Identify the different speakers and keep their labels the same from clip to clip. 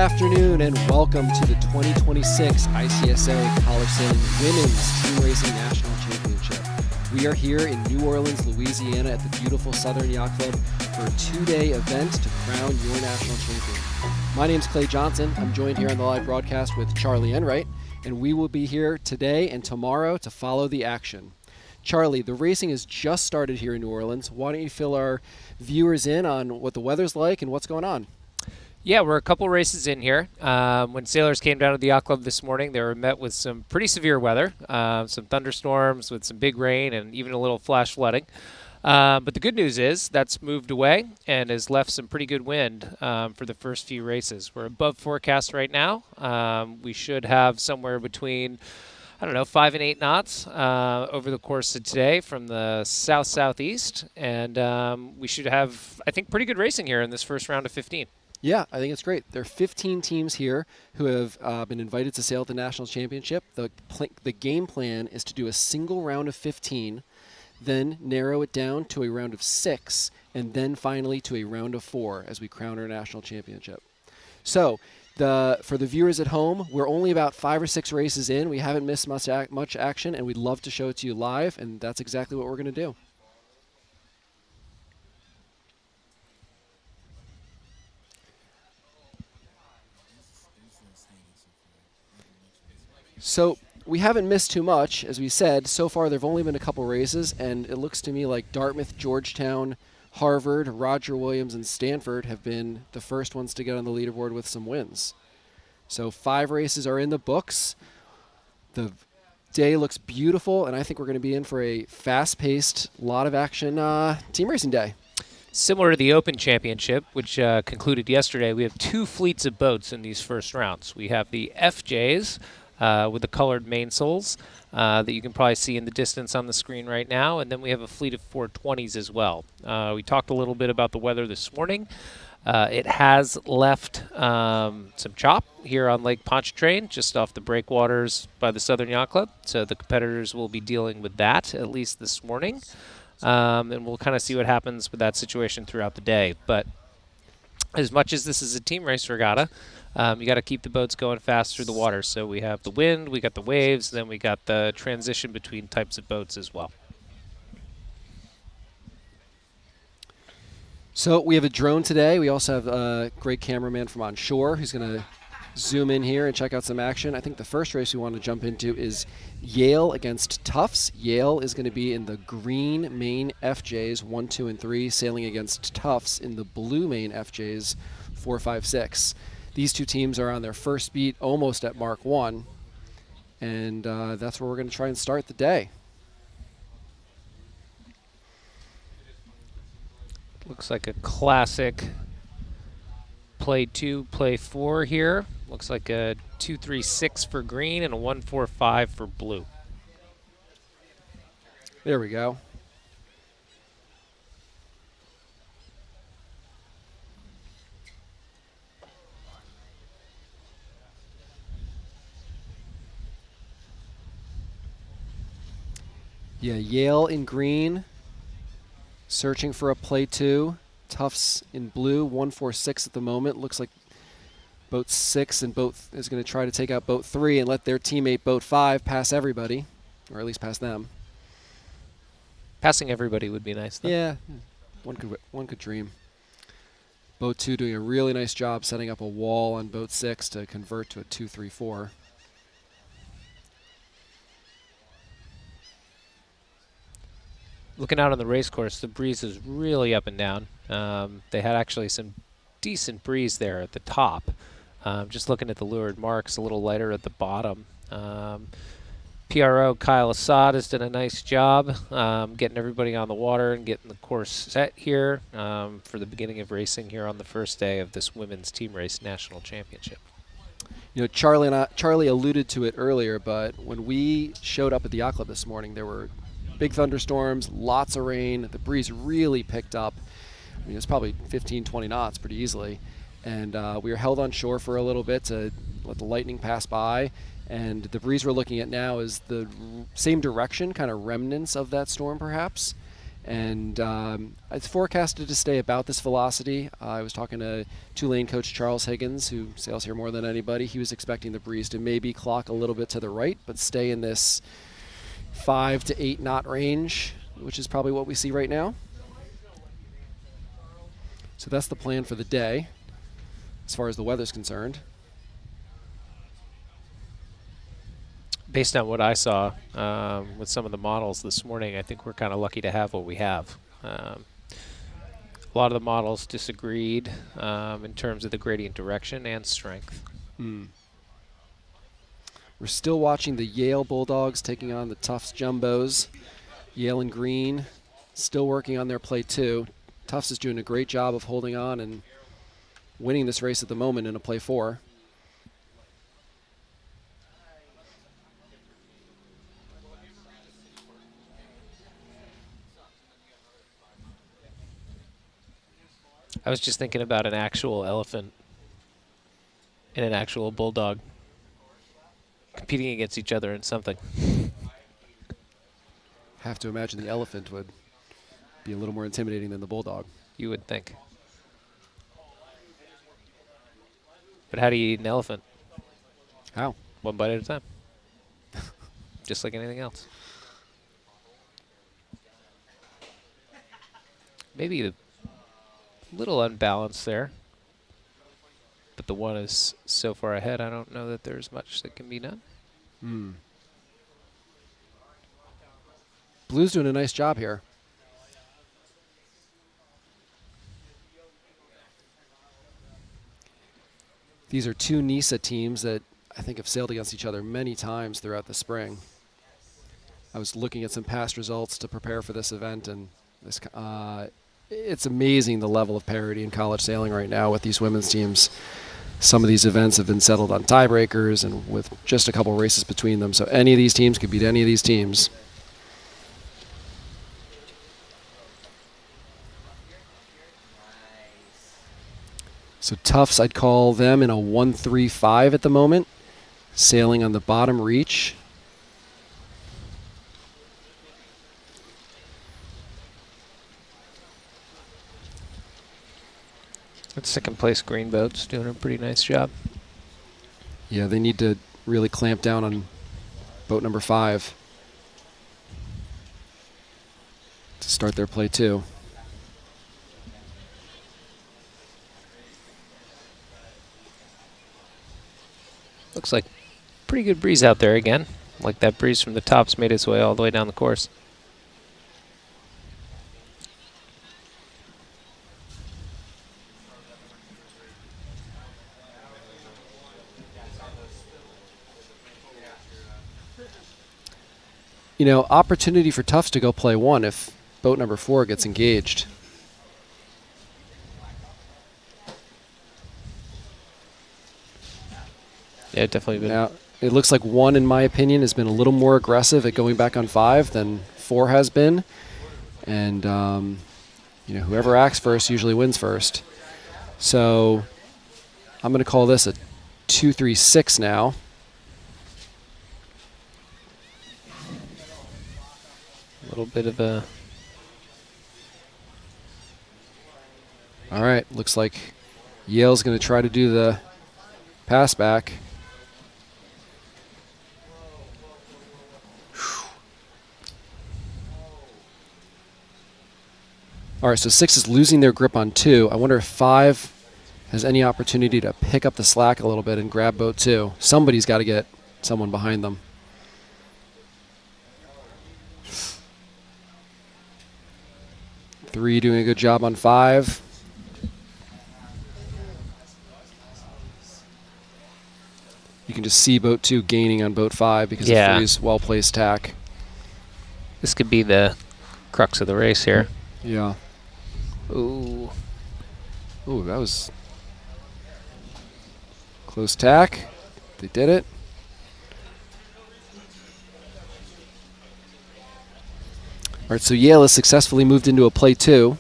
Speaker 1: afternoon and welcome to the 2026 ICSA College Sailing Women's Team Racing National Championship. We are here in New Orleans, Louisiana at the beautiful Southern Yacht Club for a two-day event to crown your national champion. My name's Clay Johnson. I'm joined here on the live broadcast with Charlie Enright, and we will be here today and tomorrow to follow the action. Charlie, the racing has just started here in New Orleans. Why don't you fill our viewers in on what the weather's like and what's going on?
Speaker 2: Yeah, we're a couple races in here. When sailors came down to the yacht club this morning, they were met with some pretty severe weather, some thunderstorms with some big rain and even a little flash flooding. But the good news is that's moved away and has left some pretty good wind for the first few races. We're above forecast right now. We should have somewhere between 5 and 8 knots over the course of today from the south-southeast. And we should have, I think, pretty good racing here in this first round of 15.
Speaker 1: Yeah, I think it's great. There are 15 teams here who have been invited to sail at the National Championship. The game plan is to do a single round of 15, then narrow it down to a round of 6, and then finally to a round of 4 as we crown our national championship. So for the viewers at home, we're only about 5 or 6 races in. We haven't missed much action, and we'd love to show it to you live, and that's exactly what we're going to do. So we haven't missed too much, as we said. So far, there have only been a couple races, and it looks to me like Dartmouth, Georgetown, Harvard, Roger Williams, and Stanford have been the first ones to get on the leaderboard with some wins. So 5 races are in the books. The day looks beautiful, and I think we're going to be in for a fast-paced, lot of action team racing day.
Speaker 2: Similar to the Open Championship, which concluded yesterday, we have 2 fleets of boats in these first rounds. We have the FJs, with the colored mainsails that you can probably see in the distance on the screen right now. And then we have a fleet of 420s as well. We talked a little bit about the weather this morning. It has left some chop here on Lake Pontchartrain, just off the breakwaters by the Southern Yacht Club. So the competitors will be dealing with that, at least this morning. And we'll kind of see what happens with that situation throughout the day. But as much as this is a team race regatta, you got to keep the boats going fast through the water. So we have the wind, we got the waves, then we got the transition between types of boats as well.
Speaker 1: So we have a drone today. We also have a great cameraman from on shore who's going to zoom in here and check out some action. I think the first race we want to jump into is Yale against Tufts. Yale is going to be in the green main FJs 1, 2, and 3, sailing against Tufts in the blue main FJs 4, 5, 6. These two teams are on their first beat almost at Mark 1, and that's where we're going to try and start the day.
Speaker 2: Looks like a classic play 2, play 4 here. Looks like a 2-3-6 for green and a 1-4-5 for blue.
Speaker 1: There we go. Yeah, Yale in green, searching for a play 2. Tufts in blue, 1-4-6 at the moment. Looks like boat 6 and boat is going to try to take out boat 3 and let their teammate boat 5 pass everybody, or at least pass them.
Speaker 2: Passing everybody would be nice, though.
Speaker 1: Yeah, one could dream. Boat 2 doing a really nice job setting up a wall on boat 6 to convert to a 2-3-4.
Speaker 2: Looking out on the race course, the breeze is really up and down. They had actually some decent breeze there at the top. Just looking at the lured marks, a little lighter at the bottom. PRO Kyle Assad has done a nice job getting everybody on the water and getting the course set here for the beginning of racing here on the first day of this Women's Team Race National Championship.
Speaker 1: You know, Charlie alluded to it earlier, but when we showed up at the yacht club this morning, there were big thunderstorms, lots of rain. The breeze really picked up. I mean, it's probably 15, 20 knots pretty easily. And we were held on shore for a little bit to let the lightning pass by. And the breeze we're looking at now is the same direction, kind of remnants of that storm perhaps. And it's forecasted to stay about this velocity. I was talking to Tulane coach Charles Higgins, who sails here more than anybody. He was expecting the breeze to maybe clock a little bit to the right, but stay in this 5 to 8 knot range, which is probably what we see right now. So that's the plan for the day, as far as the weather's concerned.
Speaker 2: Based on what I saw with some of the models this morning, I think we're kind of lucky to have what we have. A lot of the models disagreed in terms of the gradient direction and strength.
Speaker 1: We're still watching the Yale Bulldogs taking on the Tufts Jumbos. Yale in green, still working on their play 2. Tufts is doing a great job of holding on and winning this race at the moment in a play 4.
Speaker 2: I was just thinking about an actual elephant and an actual bulldog competing against each other in something.
Speaker 1: Have to imagine the elephant would be a little more intimidating than the bulldog.
Speaker 2: You would think. But how do you eat an elephant?
Speaker 1: How?
Speaker 2: One bite at a time. Just like anything else. Maybe a little unbalanced there. But the one is so far ahead, I don't know that there's much that can be done.
Speaker 1: Blue's doing a nice job here. These are two NISA teams that I think have sailed against each other many times throughout the spring. I was looking at some past results to prepare for this event, and this it's amazing the level of parity in college sailing right now with these women's teams. Some of these events have been settled on tiebreakers and with just a couple races between them, so any of these teams could beat any of these teams. So Tufts, I'd call them in a 1-3-5 at the moment, sailing on the bottom reach.
Speaker 2: That second place green boat's doing a pretty nice job.
Speaker 1: Yeah, they need to really clamp down on boat number 5 to start their play 2.
Speaker 2: Looks like pretty good breeze out there again. Like that breeze from the tops made its way all the way down the course.
Speaker 1: You know, opportunity for Tufts to go play 1 if boat number 4 gets engaged.
Speaker 2: Yeah, definitely been.
Speaker 1: Now, it looks like 1, in my opinion, has been a little more aggressive at going back on 5 than 4 has been. And, you know, whoever acts first usually wins first. So I'm going to call this a 2-3-6 now.
Speaker 2: A little bit of a...
Speaker 1: All right, looks like Yale's going to try to do the pass back. All right, so 6 is losing their grip on 2. I wonder if 5 has any opportunity to pick up the slack a little bit and grab boat 2. Somebody's got to get someone behind them. Three doing a good job on 5. You can just see boat 2 gaining on boat 5 because of 3's well-placed tack.
Speaker 2: This could be the crux of the race here.
Speaker 1: Yeah.
Speaker 2: Ooh.
Speaker 1: Ooh, that was close tack. They did it. All right, so Yale has successfully moved into a play 2.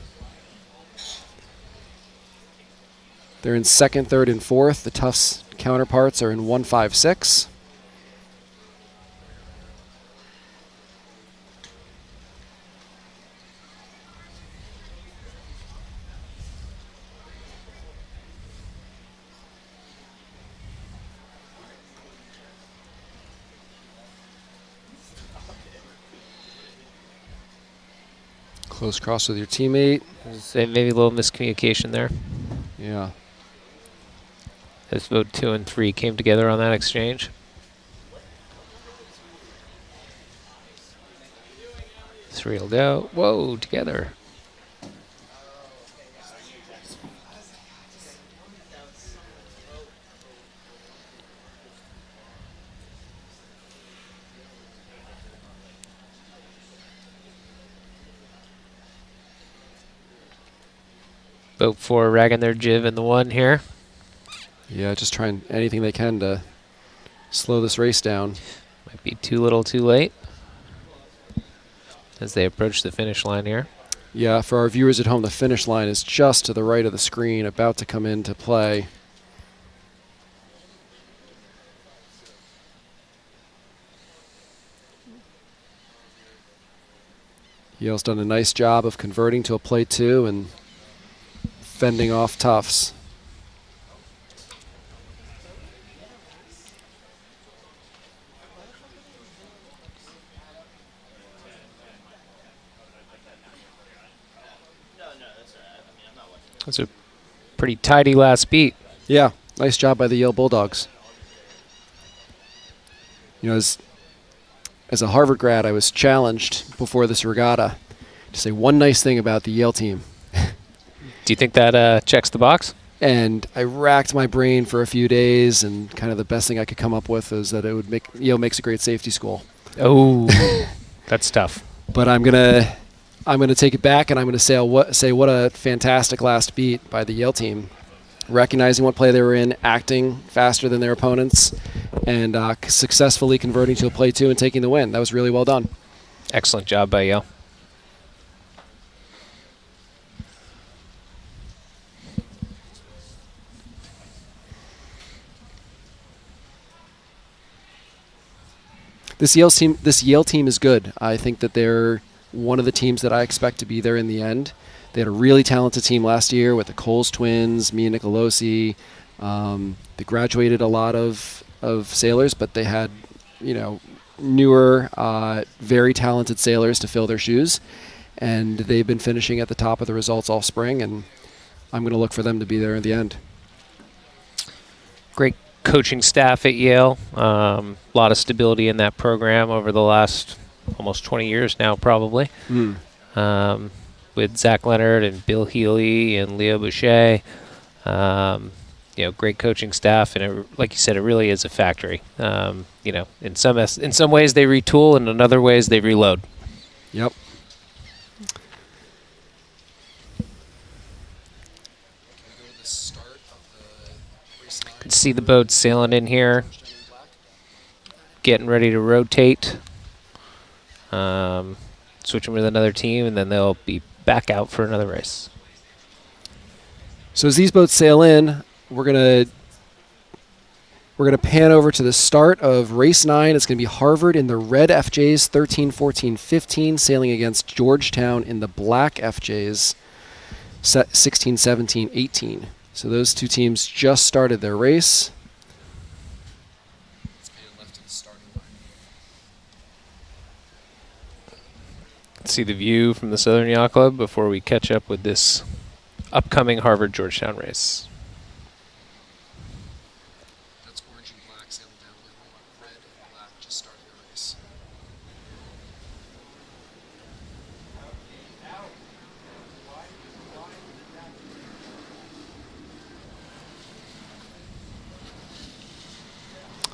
Speaker 1: They're in 2nd, 3rd, and 4th. The Tufts counterparts are in 1-5-6. Close cross with your teammate.
Speaker 2: Maybe a little miscommunication there.
Speaker 1: Yeah.
Speaker 2: As boat 2 and 3 came together on that exchange. Three will go. Whoa, together. Boat 4 ragging their jiv in the 1 here.
Speaker 1: Yeah, just trying anything they can to slow this race down.
Speaker 2: Might be too little too late as they approach the finish line here.
Speaker 1: Yeah, for our viewers at home, the finish line is just to the right of the screen, about to come into play. Yale's done a nice job of converting to a play 2 and fending off Tufts.
Speaker 2: That's a pretty tidy last beat.
Speaker 1: Yeah, nice job by the Yale Bulldogs. You know, as a Harvard grad, I was challenged before this regatta to say one nice thing about the Yale team.
Speaker 2: Do you think that checks the box?
Speaker 1: And I racked my brain for a few days, and kind of the best thing I could come up with is that it would make Yale makes a great safety school.
Speaker 2: Oh, that's tough.
Speaker 1: But I'm gonna take it back, and I'm gonna say what a fantastic last beat by the Yale team, recognizing what play they were in, acting faster than their opponents, and successfully converting to a play 2 and taking the win. That was really well done.
Speaker 2: Excellent job by Yale.
Speaker 1: This Yale team is good. I think that they're one of the teams that I expect to be there in the end. They had a really talented team last year with the Coles twins, Mia Nicolosi. They graduated a lot of sailors, but they had, newer, very talented sailors to fill their shoes. And they've been finishing at the top of the results all spring, and I'm going to look for them to be there in the end.
Speaker 2: Great coaching staff at Yale. A lot of stability in that program over the last almost 20 years now, probably. With Zach Leonard and Bill Healy and Leo Boucher. Great coaching staff, and like you said, it really is a factory. In some ways they retool, and in other ways they reload.
Speaker 1: Yep.
Speaker 2: Can see the boats sailing in here, getting ready to rotate. Switching with another team, and then they'll be back out for another race.
Speaker 1: So as these boats sail in, we're gonna pan over to the start of race 9. It's gonna be Harvard in the red FJs 13, 14, 15, sailing against Georgetown in the black FJs 16, 17, 18. So those two teams just started their race.
Speaker 2: See the view from the Southern Yacht Club before we catch up with this upcoming Harvard-Georgetown race.
Speaker 1: That's orange and black sailing down the river. Red and black just started the race.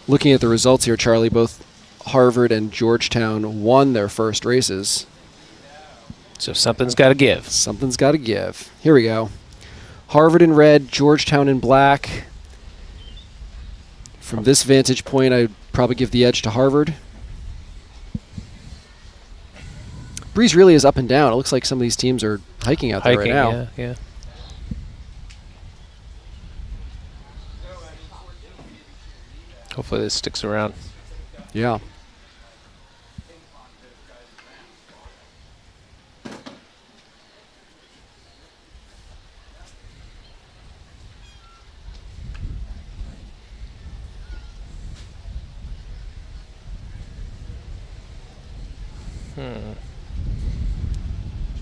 Speaker 1: Looking at the results here, Charlie, both Harvard and Georgetown won their first races.
Speaker 2: So something's got to give.
Speaker 1: Something's got to give. Here we go. Harvard in red, Georgetown in black. From this vantage point, I'd probably give the edge to Harvard. Breeze really is up and down. It looks like some of these teams are hiking out there right now.
Speaker 2: Yeah. Hopefully this sticks around.
Speaker 1: Yeah.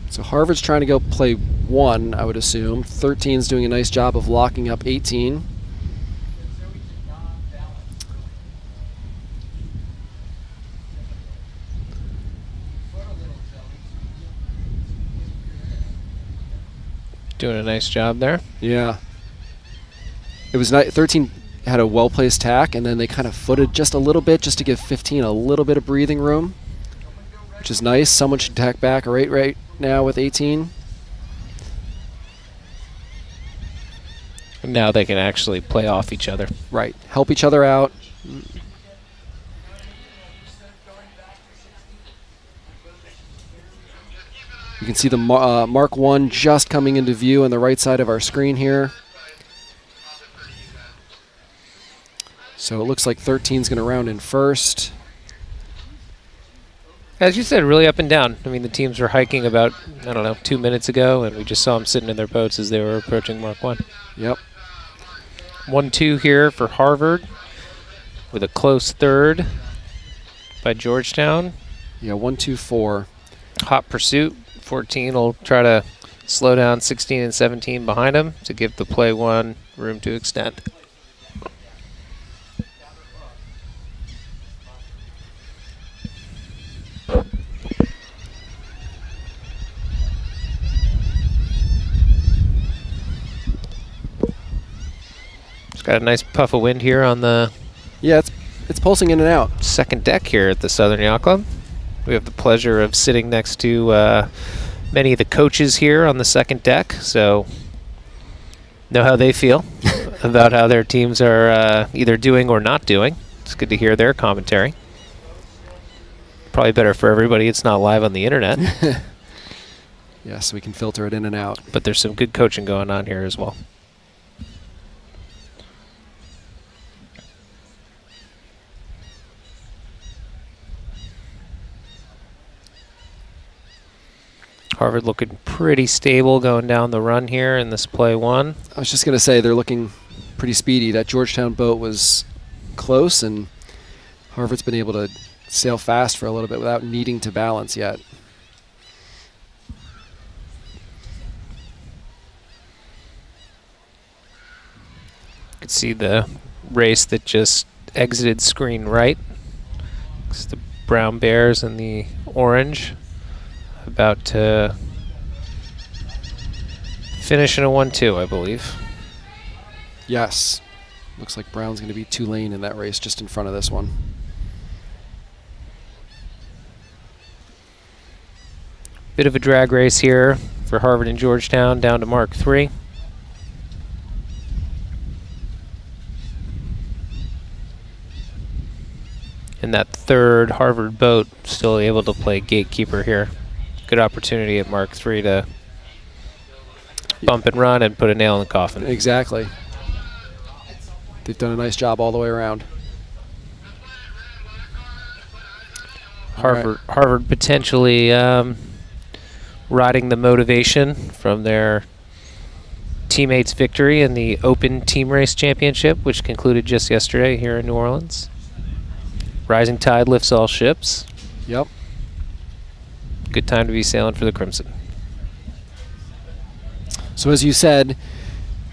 Speaker 1: So Harvard's trying to go play 1, I would assume. 13's doing a nice job of locking up 18.
Speaker 2: Doing a nice job there.
Speaker 1: Yeah. It was 13 had a well-placed tack, and then they kind of footed just a little bit just to give 15 a little bit of breathing room, which is nice. Someone should tack back right now with 18.
Speaker 2: And now they can actually play off each other.
Speaker 1: Right. Help each other out. You can see the Mark 1 just coming into view on the right side of our screen here. So it looks like 13's going to round in first.
Speaker 2: As you said, really up and down. I mean, the teams were hiking about, 2 minutes ago, and we just saw them sitting in their boats as they were approaching Mark 1.
Speaker 1: Yep.
Speaker 2: 1-2 here for Harvard with a close third by Georgetown.
Speaker 1: Yeah, 1-2-4.
Speaker 2: Hot pursuit. 14 will try to slow down 16 and 17 behind him to give the play 1 room to extend. It's got a nice puff of wind here on the
Speaker 1: it's pulsing in and out.
Speaker 2: second deck here at the Southern Yacht Club. We have the pleasure of sitting next to many of the coaches here on the second deck, so know how they feel about how their teams are either doing or not doing. It's good to hear their commentary. Probably better for everybody it's not live on the internet.
Speaker 1: Yes, we can filter it in and out.
Speaker 2: But there's some good coaching going on here as well. Harvard looking pretty stable going down the run here in this play 1.
Speaker 1: I was just going to say they're looking pretty speedy. That Georgetown boat was close, and Harvard's been able to sail fast for a little bit without needing to balance yet.
Speaker 2: You can see the race that just exited screen right. It's the brown bears and the orange. About to finish in a 1-2, I believe.
Speaker 1: Yes. Looks like Brown's going to be Tulane in that race just in front of this one.
Speaker 2: Bit of a drag race here for Harvard and Georgetown down to Mark 3. And that third Harvard boat still able to play gatekeeper here. Good opportunity at Mark 3 to bump and run and put a nail in the coffin.
Speaker 1: Exactly. They've done a nice job all the way around.
Speaker 2: Harvard potentially riding the motivation from their teammates' victory in the Open Team Race Championship, which concluded just yesterday here in New Orleans. Rising tide lifts all ships.
Speaker 1: Yep.
Speaker 2: Good time to be sailing for the Crimson.
Speaker 1: So as you said,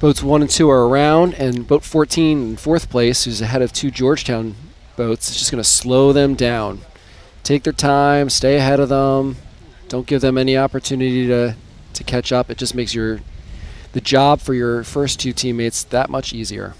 Speaker 1: boats 1 and 2 are around, and boat 14 in 4th place, who's ahead of 2 Georgetown boats, is just going to slow them down. Take their time, stay ahead of them. Don't give them any opportunity to catch up. It just makes the job for your first 2 teammates that much easier.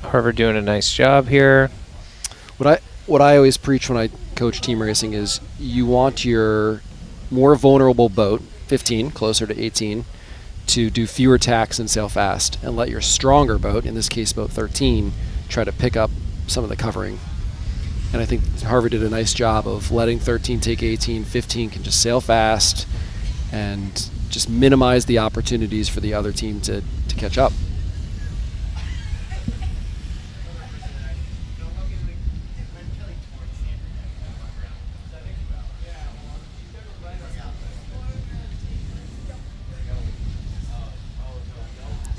Speaker 2: Harvard doing a nice job here.
Speaker 1: What I always preach when I coach team racing is you want your more vulnerable boat, 15, closer to 18, to do fewer tacks and sail fast, and let your stronger boat, in this case boat 13, try to pick up some of the covering. And I think Harvard did a nice job of letting 13 take 18. 15 can just sail fast and just minimize the opportunities for the other team to catch up.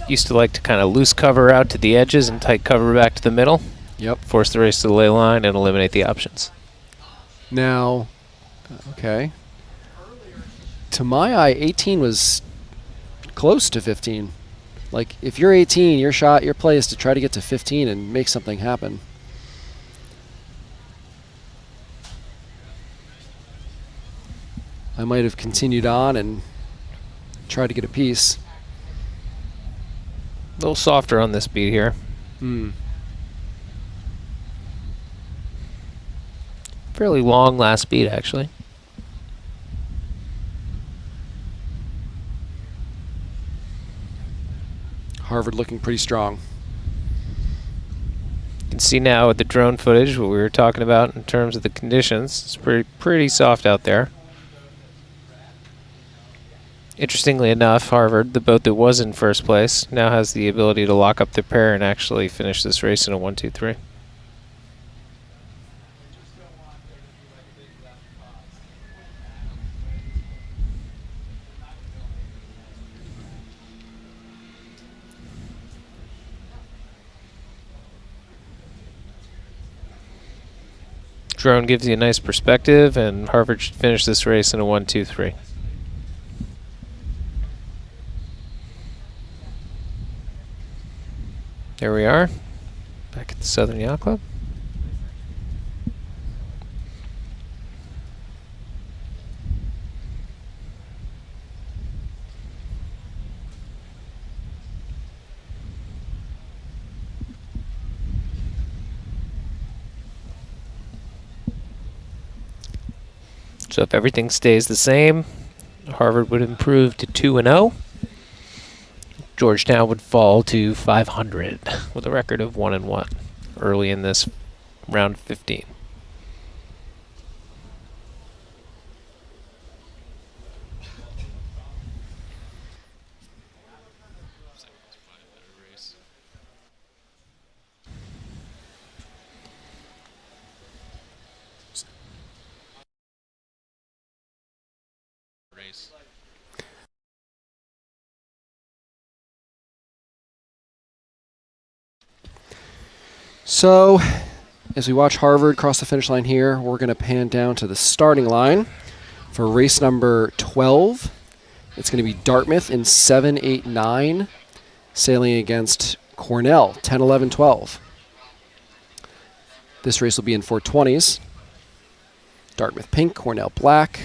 Speaker 2: Used to like to kind of loose cover out to the edges and tight cover back to the middle.
Speaker 1: Yep.
Speaker 2: Force the race to the lay line and eliminate the options.
Speaker 1: Now, okay. To my eye, 18 was close to 15. Like, if you're 18, your play is to try to get to 15 and make something happen. I might have continued on and tried to get a piece.
Speaker 2: A little softer on this beat here. Fairly long last beat, actually.
Speaker 1: Harvard looking pretty strong.
Speaker 2: You can see now with the drone footage what we were talking about in terms of the conditions. It's pretty soft out there. Interestingly enough, Harvard, the boat that was in first place, now has the ability to lock up the pair and actually finish this race in a 1-2-3. Drone gives you a nice perspective, and Harvard should finish this race in a 1-2-3. There we are, back at the Southern Yacht Club. So if everything stays the same, Harvard would improve to 2-0. Georgetown would fall to 500 with a record of 1-1 early in this round 15.
Speaker 1: So, as we watch Harvard cross the finish line here, we're going to pan down to the starting line for race number 12. It's going to be Dartmouth in 7, 8, 9, sailing against Cornell, 10, 11, 12. This race will be in 420s. Dartmouth pink, Cornell black.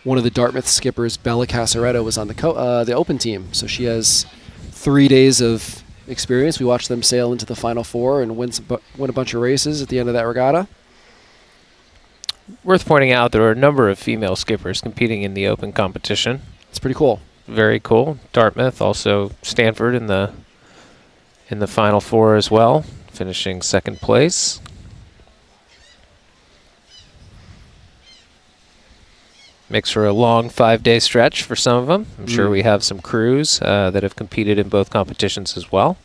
Speaker 1: One of the Dartmouth skippers, Bella Casaretto, was on the open team, so she has 3 days of experience. We watched them sail into the Final Four and win a bunch of races at the end of that regatta.
Speaker 2: Worth pointing out, there are a number of female skippers competing in the open competition.
Speaker 1: It's pretty cool.
Speaker 2: Very cool. Dartmouth, also Stanford in the Final Four as well, finishing second place. Makes for a long 5-day stretch for some of them. I'm sure we have some crews that have competed in both competitions as well.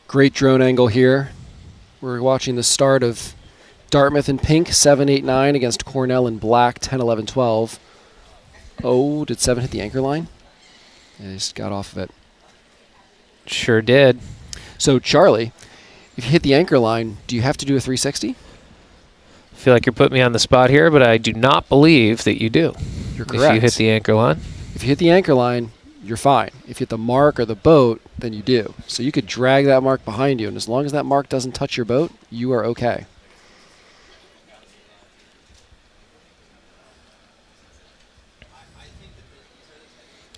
Speaker 2: Great
Speaker 1: drone angle here. We're watching the start of Dartmouth in pink, 7, 8, 9 against Cornell in black, 10, 11, 12. Oh, did 7 hit the anchor line? Yeah, he just got off of it.
Speaker 2: Sure did.
Speaker 1: So, Charlie, if you hit the anchor line, do you have to do a 360?
Speaker 2: I feel like you're putting me on the spot here, but I do not believe that you do.
Speaker 1: You're correct.
Speaker 2: If you hit the anchor line.
Speaker 1: If you hit the anchor line, you're fine. If you hit the mark or the boat, then you do. So you could drag that mark behind you, and as long as that mark doesn't touch your boat, you are okay.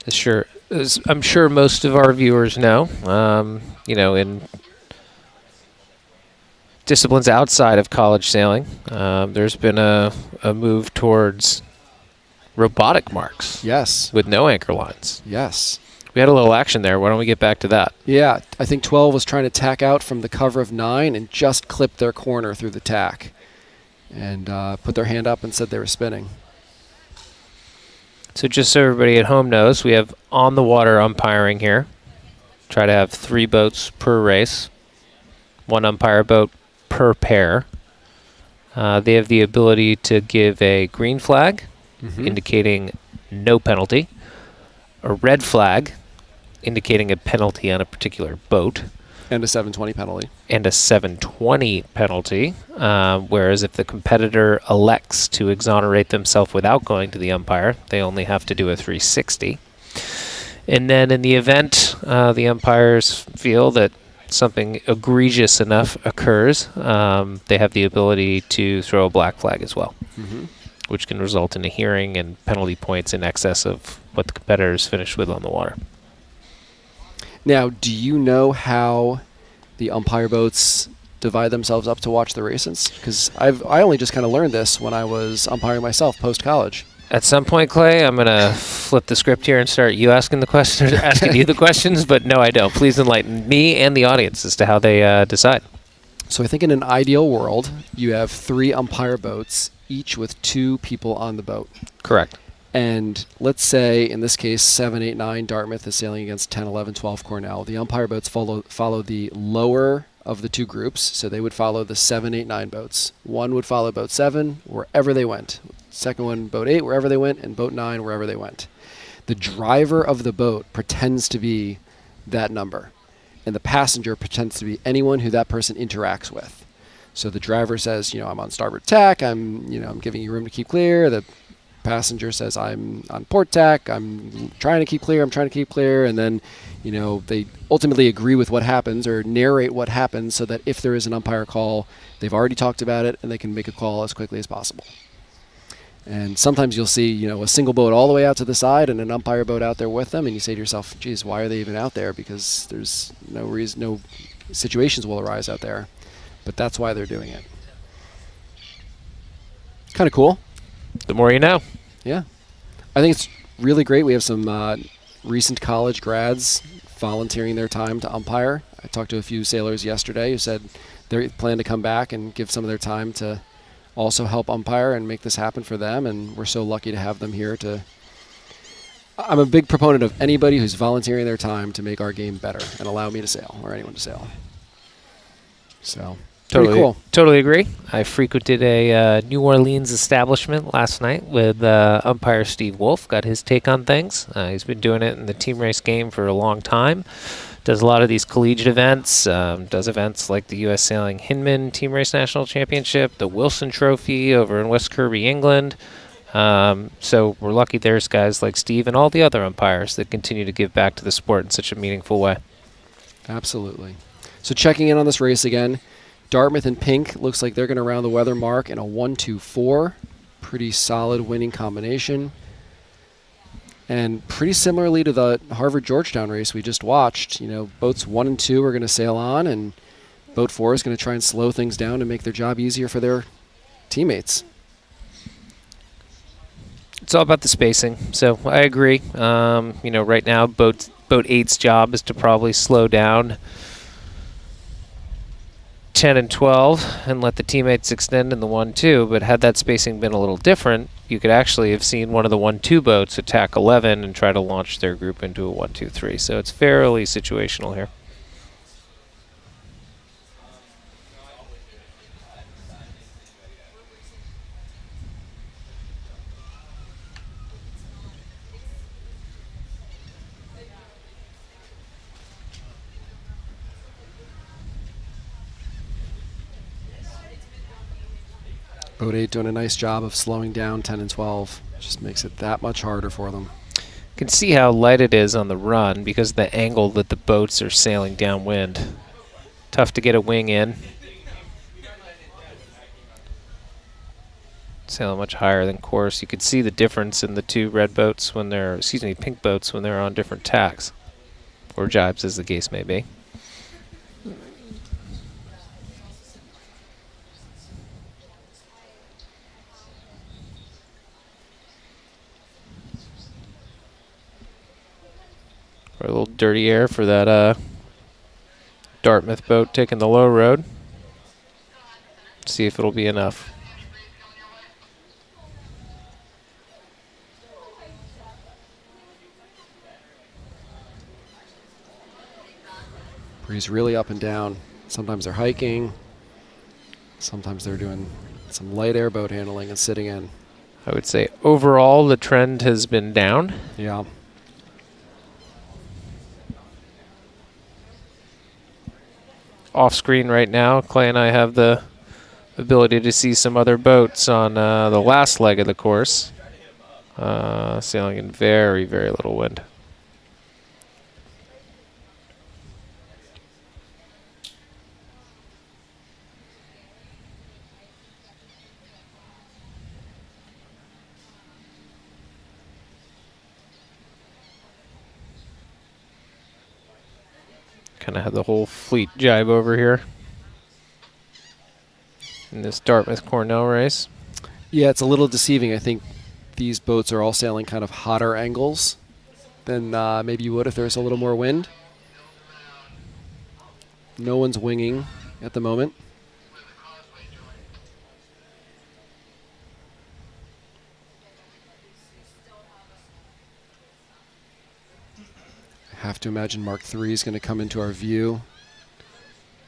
Speaker 2: As I'm sure most of our viewers know, in disciplines outside of college sailing, there's been a move towards robotic marks.
Speaker 1: Yes.
Speaker 2: With no anchor lines.
Speaker 1: Yes.
Speaker 2: We had a little action there. Why don't we get back to that?
Speaker 1: Yeah, I think 12 was trying to tack out from the cover of 9 and just clipped their corner through the tack and put their hand up and said they were spinning.
Speaker 2: So just so everybody at home knows, we have on-the-water umpiring here. Try to have 3 boats per race, 1 umpire boat per pair. They have the ability to give a green flag, indicating no penalty, a red flag, indicating a penalty on a particular boat.
Speaker 1: And a 720 penalty.
Speaker 2: And a 720 penalty, whereas if the competitor elects to exonerate themselves without going to the umpire, they only have to do a 360. And then in the event the umpires feel that something egregious enough occurs, they have the ability to throw a black flag as well, which can result in a hearing and penalty points in excess of what the competitors finished with on the water.
Speaker 1: Now, do you know how the umpire boats divide themselves up to watch the races? Because I only just kind of learned this when I was umpiring myself post-college.
Speaker 2: At some point, Clay, I'm going to flip the script here and start you asking the questions, asking you the questions, but no, I don't. Please enlighten me and the audience as to how they decide.
Speaker 1: So I think in an ideal world, you have 3 umpire boats, each with 2 people on the boat.
Speaker 2: Correct.
Speaker 1: And let's say, in this case, 7, 8, 9, Dartmouth is sailing against 10, 11, 12, Cornell. The umpire boats follow the lower of the 2 groups, so they would follow the 7, 8, 9 boats. One would follow boat 7 wherever they went. Second one, boat 8, wherever they went, and boat 9, wherever they went. The driver of the boat pretends to be that number, and the passenger pretends to be anyone who that person interacts with. So the driver says, I'm on starboard tack, I'm giving you room to keep clear. The passenger says, I'm on port tack, I'm trying to keep clear, and then they ultimately agree with what happens or narrate what happens so that if there is an umpire call, they've already talked about it and they can make a call as quickly as possible. And sometimes you'll see a single boat all the way out to the side and an umpire boat out there with them, and you say to yourself, geez, why are they even out there? Because there's no reason, no situations will arise out there, but that's why they're doing it. Kind of cool.
Speaker 2: The more you know.
Speaker 1: Yeah. I think it's really great. We have some recent college grads volunteering their time to umpire. I talked to a few sailors yesterday who said they plan to come back and give some of their time to also help umpire and make this happen for them, and we're so lucky to have them here I'm a big proponent of anybody who's volunteering their time to make our game better and allow me to sail, or anyone to sail. So, pretty cool.
Speaker 2: Totally agree. I frequented a New Orleans establishment last night with umpire Steve Wolf, got his take on things. He's been doing it in the team race game for a long time. Does a lot of these collegiate events, does events like the U.S. Sailing Hinman Team Race National Championship, the Wilson Trophy over in West Kirby, England. So we're lucky there's guys like Steve and all the other umpires that continue to give back to the sport in such a meaningful way.
Speaker 1: Absolutely. So checking in on this race again, Dartmouth in pink looks like they're going to round the weather mark in a 1-2-4. Pretty solid winning combination. And pretty similarly to the Harvard-Georgetown race we just watched, boats 1 and 2 are going to sail on, and boat 4 is going to try and slow things down to make their job easier for their teammates.
Speaker 2: It's all about the spacing, so I agree. Right now, boat 8's job is to probably slow down 10 and 12 and let the teammates extend in the 1-2, but had that spacing been a little different, you could actually have seen one of the 1-2 boats attack 11 and try to launch their group into a 1-2-3. So it's fairly situational here.
Speaker 1: Boat 8 doing a nice job of slowing down 10 and 12. Just makes it that much harder for them.
Speaker 2: You can see how light it is on the run because of the angle that the boats are sailing downwind. Tough to get a wing in. Sailing much higher than course. You can see the difference in the 2 red boats when they're, pink boats when they're on different tacks, or jibes as the case may be. For a little dirty air for that Dartmouth boat taking the low road. See if it'll be enough.
Speaker 1: Breeze really up and down. Sometimes they're hiking. Sometimes they're doing some light airboat handling and sitting in.
Speaker 2: I would say overall the trend has been down.
Speaker 1: Yeah.
Speaker 2: Off screen right now, Clay and I have the ability to see some other boats on the last leg of the course, sailing in very, very little wind. Kind of have the whole fleet jibe over here in this Dartmouth Cornell race.
Speaker 1: Yeah, it's a little deceiving. I think these boats are all sailing kind of hotter angles than maybe you would if there's a little more wind. No one's winging at the moment. I have to imagine Mark III is going to come into our view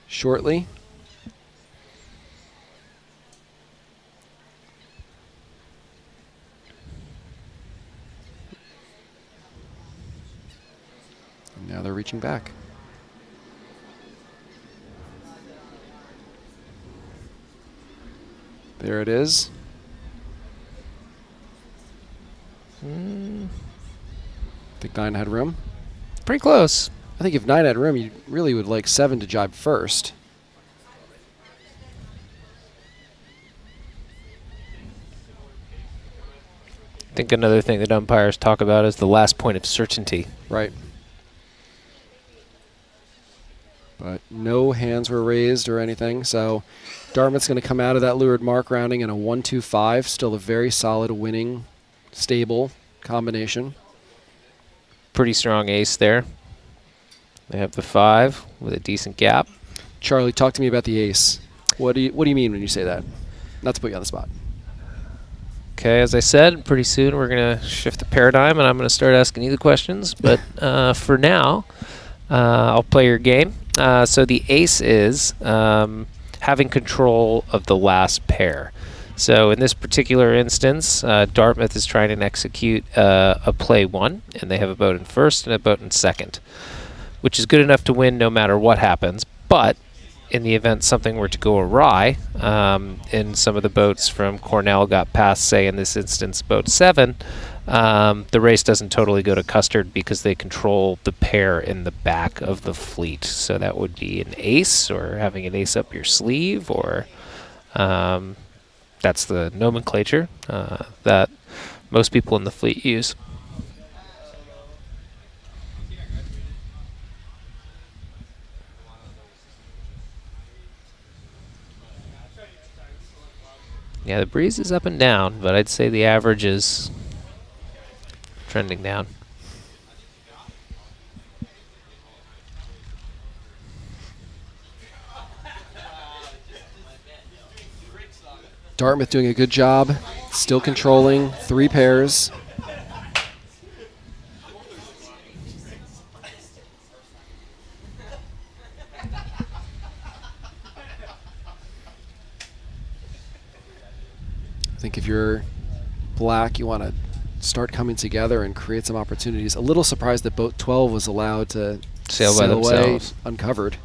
Speaker 1: shortly. And now they're reaching back. There it is. Think 9 had room?
Speaker 2: Pretty close.
Speaker 1: I think if 9 had room, you really would like 7 to jibe first.
Speaker 2: I think another thing that umpires talk about is the last point of certainty.
Speaker 1: Right. But no hands were raised or anything, so Dartmouth's going to come out of that leeward mark rounding in a 1-2-5. Still a very solid, winning, stable combination.
Speaker 2: Pretty strong ace there. They have the 5 with a decent gap.
Speaker 1: Charlie, talk to me about the ace. What do you mean when you say that? Not to put you on the spot.
Speaker 2: Okay, as I said, pretty soon we're going to shift the paradigm and I'm going to start asking you the questions. But for now, I'll play your game. So the ace is having control of the last pair. So in this particular instance, Dartmouth is trying to execute a play 1, and they have a boat in first and a boat in second, which is good enough to win no matter what happens. But in the event something were to go awry, and some of the boats from Cornell got past, say in this instance, boat 7, the race doesn't totally go to Custard because they control the pair in the back of the fleet. So that would be an ace, or having an ace up your sleeve, or that's the nomenclature that most people in the fleet use. Yeah, the breeze is up and down, but I'd say the average is trending down.
Speaker 1: Dartmouth doing a good job, still controlling 3 pairs. I think if you're black, you want to start coming together and create some opportunities. A little surprised that boat 12 was allowed to
Speaker 2: Sail by
Speaker 1: away
Speaker 2: themselves.
Speaker 1: uncovered.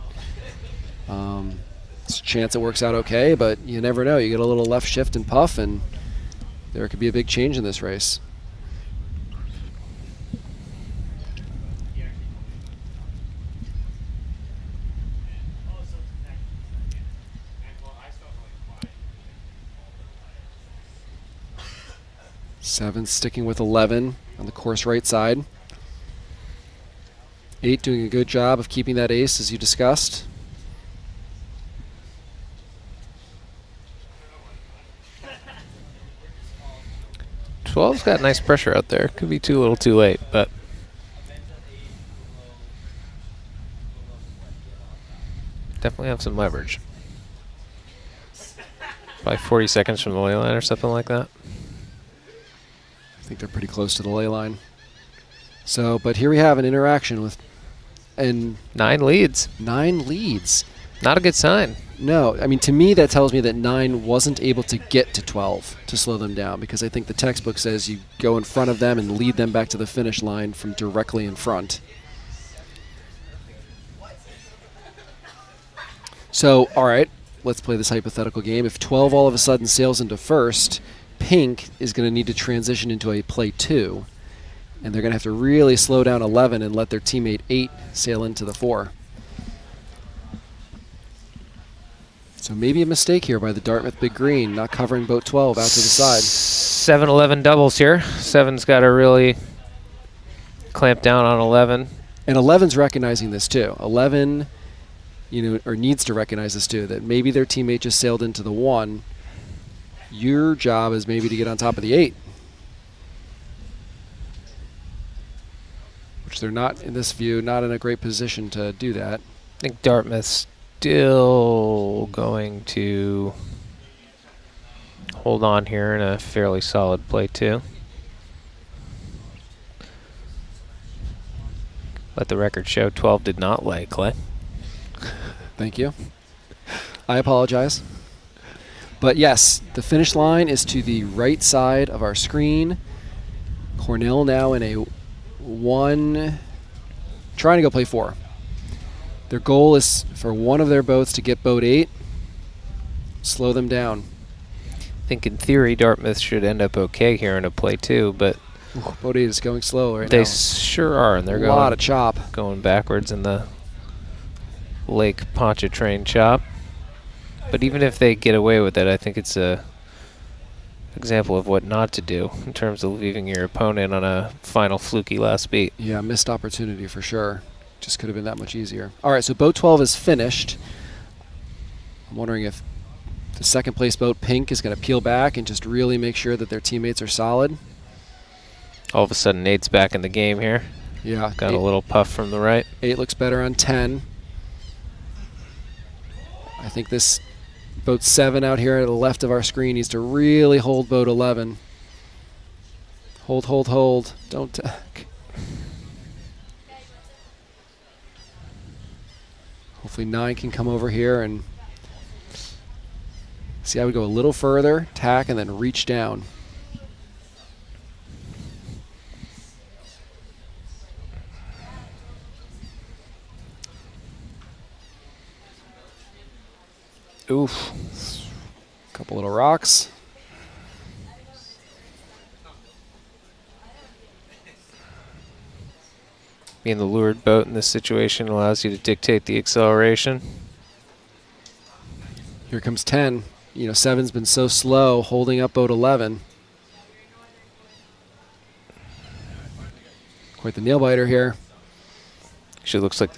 Speaker 1: It's a chance it works out okay, but you never know. You get a little left shift and puff, and there could be a big change in this race. Seven sticking with 11 on the course right side. 8 doing a good job of keeping that ace, as you discussed.
Speaker 2: Twelve's got nice pressure out there. Could be too little too late, but Definitely have some leverage. Probably 40 seconds from the ley line or something like that.
Speaker 1: I think they're pretty close to the ley line. So, but here we have an interaction with, and
Speaker 2: 9 leads.
Speaker 1: 9 leads.
Speaker 2: Not a good sign.
Speaker 1: No, I mean, to me, that tells me that 9 wasn't able to get to 12 to slow them down, because I think the textbook says you go in front of them and lead them back to the finish line from directly in front. So, all right, let's play this hypothetical game. If 12 all of a sudden sails into first, pink is going to need to transition into a play 2, and they're going to have to really slow down 11 and let their teammate 8 sail into the 4. So maybe a mistake here by the Dartmouth Big Green, not covering boat 12 out to the side.
Speaker 2: 7-11 doubles here. 7's got to really clamp down on 11.
Speaker 1: And 11's recognizing this too. 11, or needs to recognize this too, that maybe their teammate just sailed into the 1. Your job is maybe to get on top of the 8. Which they're not, in this view, not in a great position to do that.
Speaker 2: I think Dartmouth's still going to hold on here in a fairly solid play 2. Let the record show 12 did not lay, Clay.
Speaker 1: Thank you. I apologize. But yes, the finish line is to the right side of our screen. Cornell now in a 1, trying to go play 4. Their goal is for one of their boats to get boat 8, slow them down.
Speaker 2: I think in theory Dartmouth should end up okay here in a play 2, but
Speaker 1: boat 8 is going slow right now.
Speaker 2: They sure are, and they're
Speaker 1: a lot of chop.
Speaker 2: Going backwards in the Lake Pontchartrain chop. But even if they get away with it, I think it's a example of what not to do in terms of leaving your opponent on a final fluky last beat.
Speaker 1: Yeah, missed opportunity for sure. Just could have been that much easier. All right, so boat 12 is finished. I'm wondering if the second place boat, pink, is going to peel back and just really make sure that their teammates are solid.
Speaker 2: All of a sudden, 8's back in the game here.
Speaker 1: Yeah.
Speaker 2: Got a little puff from the right.
Speaker 1: 8 looks better on 10. I think this boat 7 out here at the left of our screen needs to really hold boat 11. Hold, hold, hold. Don't tack. Hopefully 9 can come over here and see. I would go a little further, tack, and then reach down.
Speaker 2: Oof.
Speaker 1: Couple little rocks.
Speaker 2: Being the lured boat in this situation allows you to dictate the acceleration.
Speaker 1: Here comes 10. 7's been so slow holding up boat 11. Quite the nail biter here.
Speaker 2: Actually looks like.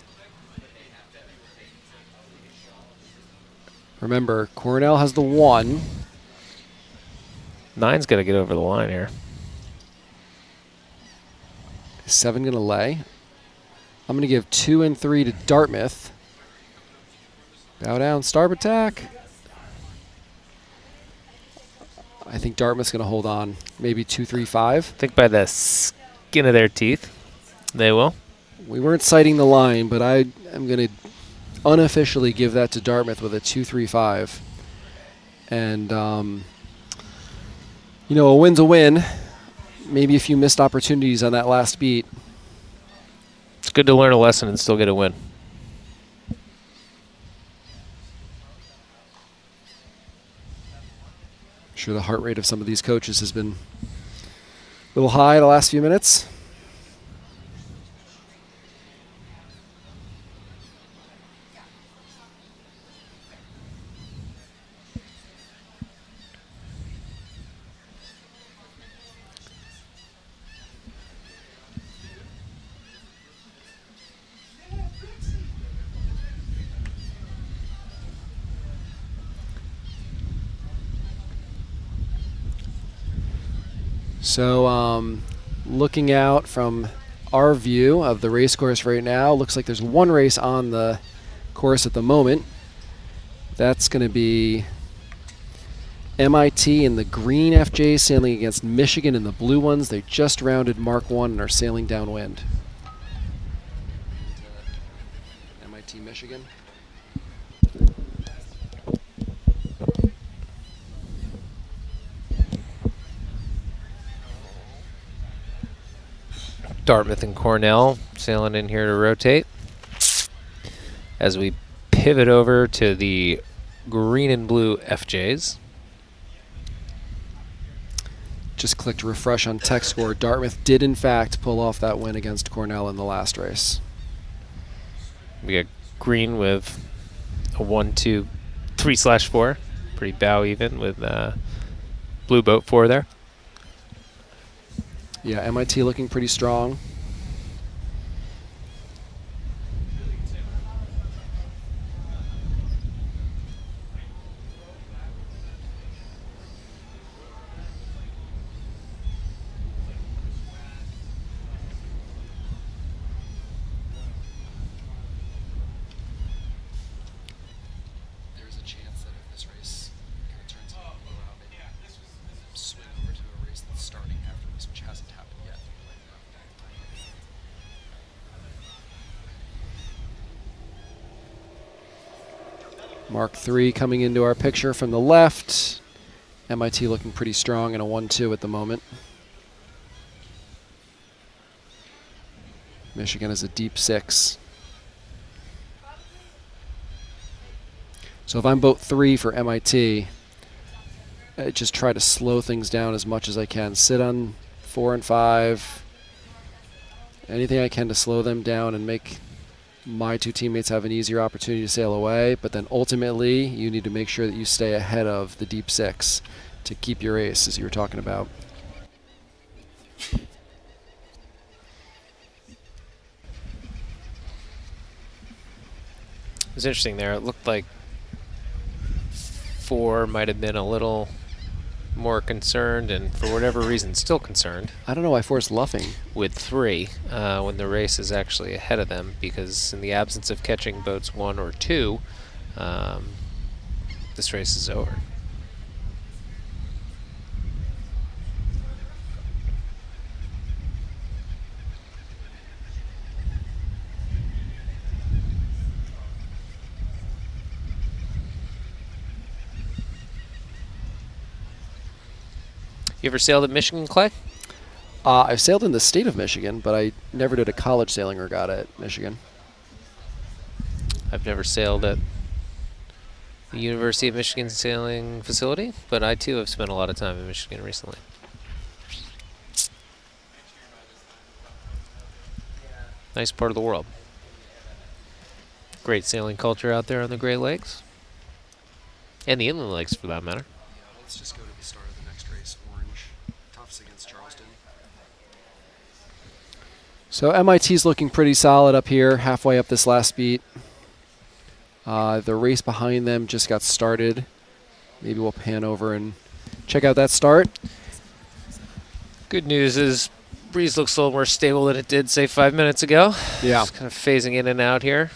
Speaker 1: Remember, Cornell has the 1.
Speaker 2: 9's got to get over the line here.
Speaker 1: Is 7 going to lay? I'm going to give 2 and 3 to Dartmouth. Bow down, starboard tack. I think Dartmouth's going to hold on. Maybe 2, 3, 5.
Speaker 2: I think by the skin of their teeth, they will.
Speaker 1: We weren't citing the line, but I am going to unofficially give that to Dartmouth with a 2, 3, 5. And, a win's a win. Maybe a few missed opportunities on that last beat.
Speaker 2: It's good to learn a lesson and still get a win.
Speaker 1: I'm sure the heart rate of some of these coaches has been a little high the last few minutes. So looking out from our view of the race course right now, looks like there's one race on the course at the moment. That's going to be MIT in the green FJ sailing against Michigan in the blue ones. They just rounded Mark 1 and are sailing downwind. MIT, Michigan.
Speaker 2: Dartmouth and Cornell sailing in here to rotate. As we pivot over to the green and blue FJs.
Speaker 1: Just clicked refresh on tech score. Dartmouth did, in fact, pull off that win against Cornell in the last race.
Speaker 2: We got green with a 1-2, 3/4. Pretty bow even with blue boat 4 there.
Speaker 1: Yeah, MIT looking pretty strong. There's a chance that if this race kind of turns into a blowout, maybe swing over to a race that's starting after this, which hasn't happened yet. Mark 3 coming into our picture from the left. MIT looking pretty strong in a 1-2 at the moment. Michigan is a deep 6. So if I'm boat 3 for MIT, I just try to slow things down as much as I can. Sit on 4 and 5. Anything I can to slow them down and make my 2 teammates have an easier opportunity to sail away. But then ultimately, you need to make sure that you stay ahead of the deep 6 to keep your ace, as you were talking about.
Speaker 2: It was interesting there. It looked like 4 might have been a little more concerned, and for whatever reason still concerned.
Speaker 1: I don't know why 4's luffing.
Speaker 2: With 3 when the race is actually ahead of them, because in the absence of catching boats 1 or 2, this race is over. You ever sailed at Michigan, Clay?
Speaker 1: I've sailed in the state of Michigan, but I never did a college sailing regatta at Michigan.
Speaker 2: I've never sailed at the University of Michigan sailing facility, but I too have spent a lot of time in Michigan recently. Nice part of the world. Great sailing culture out there on the Great Lakes. And the inland lakes, for that matter.
Speaker 1: Yeah, let's just go to the start of the next race. Orange, Tufts against Charleston. So MIT's looking pretty solid up here, halfway up this last beat. The race behind them just got started. Maybe we'll pan over and check out that start.
Speaker 2: Good news is breeze looks a little more stable than it did, say, 5 minutes ago.
Speaker 1: Yeah.
Speaker 2: Just kind of phasing in and out here.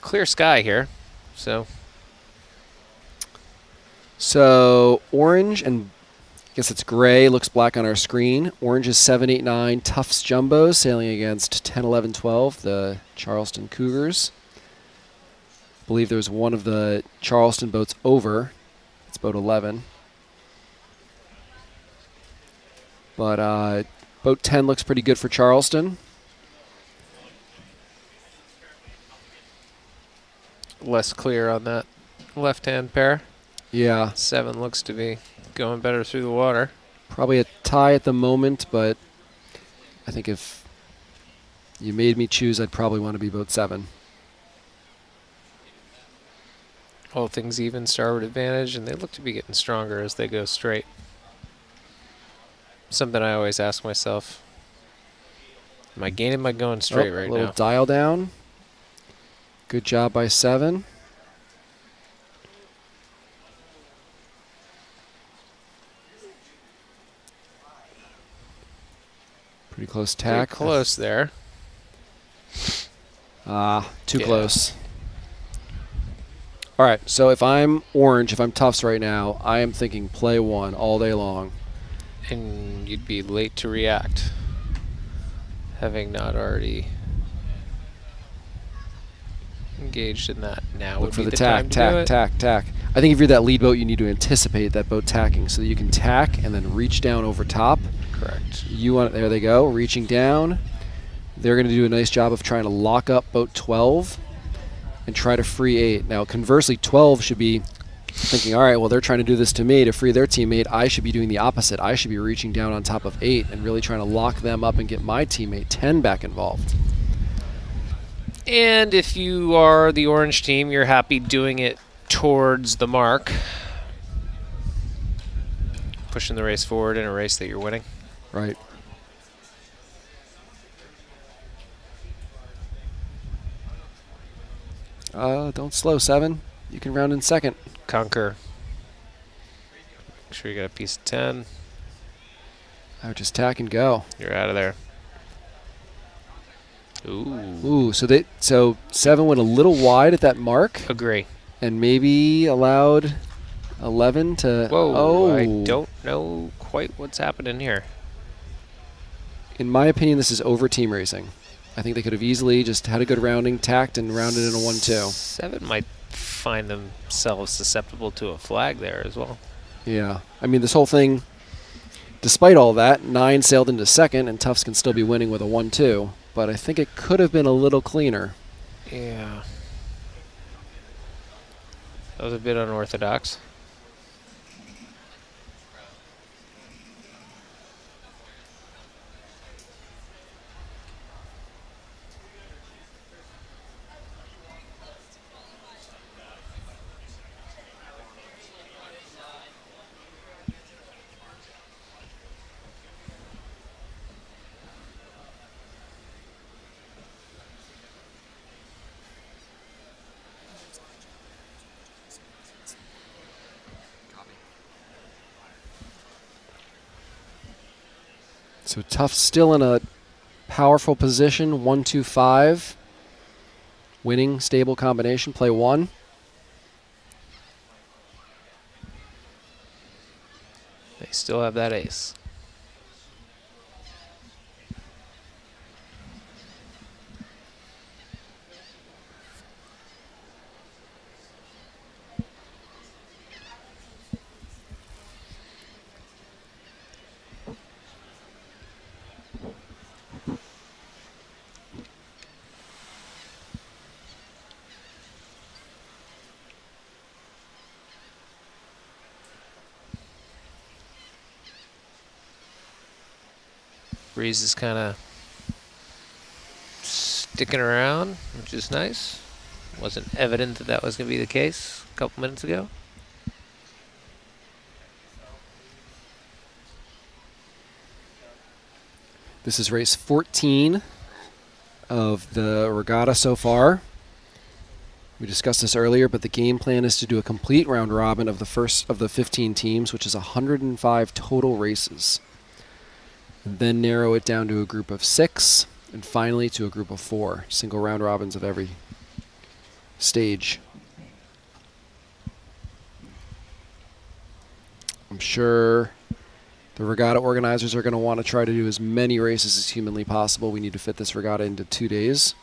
Speaker 2: Clear sky here, so.
Speaker 1: So orange and I guess it's gray, looks black on our screen. Orange is 7, 8, 9 Tufts Jumbos sailing against 10, 11, 12, the Charleston Cougars. I believe there's one of the Charleston boats over. It's boat 11. But boat 10 looks pretty good for Charleston.
Speaker 2: Less clear on that left-hand pair.
Speaker 1: Yeah.
Speaker 2: 7 looks to be going better through the water.
Speaker 1: Probably a tie at the moment, but I think if you made me choose, I'd probably want to be boat 7.
Speaker 2: All things even, starboard advantage, and they look to be getting stronger as they go straight. Something I always ask myself, am I gaining, am I going straight right
Speaker 1: now? A little
Speaker 2: now?
Speaker 1: dial down. Good job by 7. Pretty close tack.
Speaker 2: Pretty close there.
Speaker 1: Too close. All right, so if I'm orange, if I'm Tufts right now, I am thinking play 1 all day long.
Speaker 2: And you'd be late to react, having not already engaged in that. Now
Speaker 1: Look
Speaker 2: would
Speaker 1: for
Speaker 2: be
Speaker 1: the
Speaker 2: the
Speaker 1: tack,
Speaker 2: time to
Speaker 1: tack,
Speaker 2: do it.
Speaker 1: tack, tack. I think if you're that lead boat, you need to anticipate that boat tacking so that you can tack and then reach down over top.
Speaker 2: Correct.
Speaker 1: There they go, reaching down. They're going to do a nice job of trying to lock up boat 12 and try to free 8. Now, conversely, 12 should be thinking, all right, well, they're trying to do this to me to free their teammate. I should be doing the opposite. I should be reaching down on top of 8 and really trying to lock them up and get my teammate 10 back involved.
Speaker 2: And if you are the orange team, you're happy doing it towards the mark, pushing the race forward in a race that you're winning.
Speaker 1: Right. Don't slow, 7. You can round in second.
Speaker 2: Conquer. Make sure you got a piece of 10.
Speaker 1: I would just tack and go.
Speaker 2: You're out of there. Ooh.
Speaker 1: Ooh, so 7 went a little wide at that mark
Speaker 2: Agree.
Speaker 1: and maybe allowed 11 to...
Speaker 2: Whoa,
Speaker 1: Oh.
Speaker 2: I don't know quite what's happening here.
Speaker 1: In my opinion, this is over team racing. I think they could have easily just had a good rounding, tacked, and rounded in a 1-2.
Speaker 2: 7 might find themselves susceptible to a flag there as well.
Speaker 1: Yeah. I mean, this whole thing, despite all that, 9 sailed into second, and Tufts can still be winning with a 1-2. But I think it could have been a little cleaner.
Speaker 2: Yeah. That was a bit unorthodox.
Speaker 1: So Tufts still in a powerful position, 1-2-5. Winning, stable combination, play 1.
Speaker 2: They still have that ace. Breeze is kind of sticking around, which is nice. Wasn't evident that that was going to be the case a couple minutes ago.
Speaker 1: This is race 14 of the regatta so far. We discussed this earlier, but the game plan is to do a complete round robin of the first of the 15 teams, which is 105 total races. And then narrow it down to a group of 6, and finally to a group of 4. Single round robins of every stage. I'm sure the regatta organizers are going to want to try to do as many races as humanly possible. We need to fit this regatta into 2 days.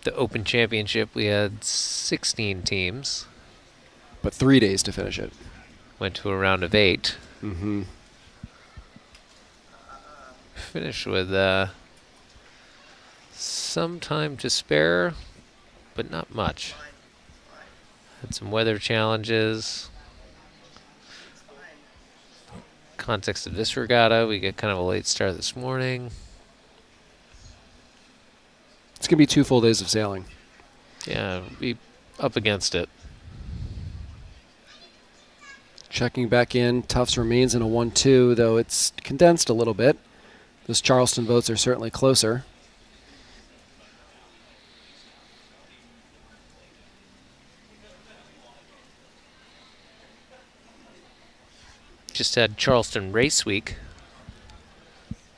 Speaker 2: The Open Championship, we had 16 teams.
Speaker 1: But 3 days to finish it.
Speaker 2: Went to a round of 8.
Speaker 1: Mm-hmm.
Speaker 2: Finished with some time to spare, but not much. Had some weather challenges. Context of this regatta, we get kind of a late start this morning.
Speaker 1: It's going to be 2 full days of sailing.
Speaker 2: Yeah, we up against it.
Speaker 1: Checking back in, Tufts remains in a 1-2, though it's condensed a little bit. Those Charleston boats are certainly closer.
Speaker 2: Just had Charleston Race Week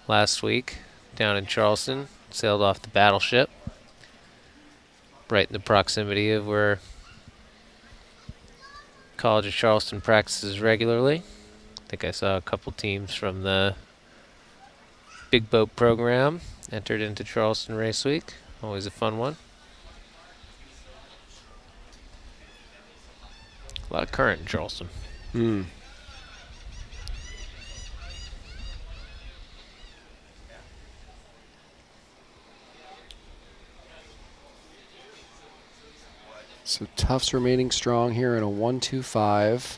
Speaker 2: last week down in Charleston. Sailed off the battleship. right in the proximity of where College of Charleston practices regularly. I think I saw a couple teams from the big boat program entered into Charleston Race Week. Always a fun one. A lot of current in Charleston.
Speaker 1: So Tufts remaining strong here in a 1-2-5.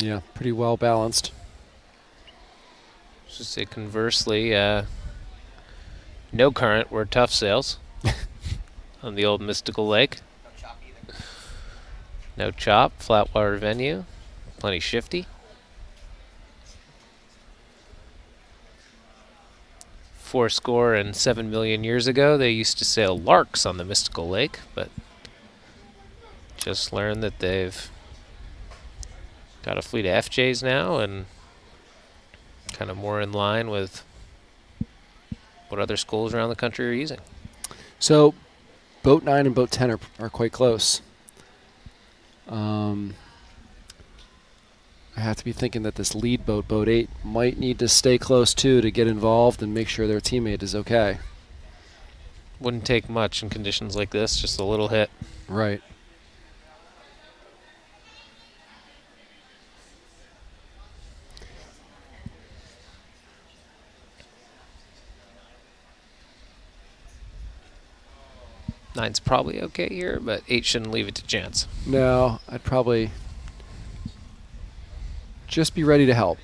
Speaker 1: Yeah, pretty well balanced.
Speaker 2: Just say conversely, no current where Tufts sails on the old mystical lake. No chop, flat water venue, plenty shifty. 7 million years ago, they used to sail larks on the mystical lake, but just learned that they've got a fleet of FJs now and kind of more in line with what other schools around the country are using.
Speaker 1: So boat 9 and boat 10 are quite close. I have to be thinking that this lead boat, boat 8, might need to stay close too to get involved and make sure their teammate is okay.
Speaker 2: Wouldn't take much in conditions like this, just a little hit.
Speaker 1: Right.
Speaker 2: Nine's probably okay here, but 8 shouldn't leave it to chance.
Speaker 1: No, I'd probably just be ready to help.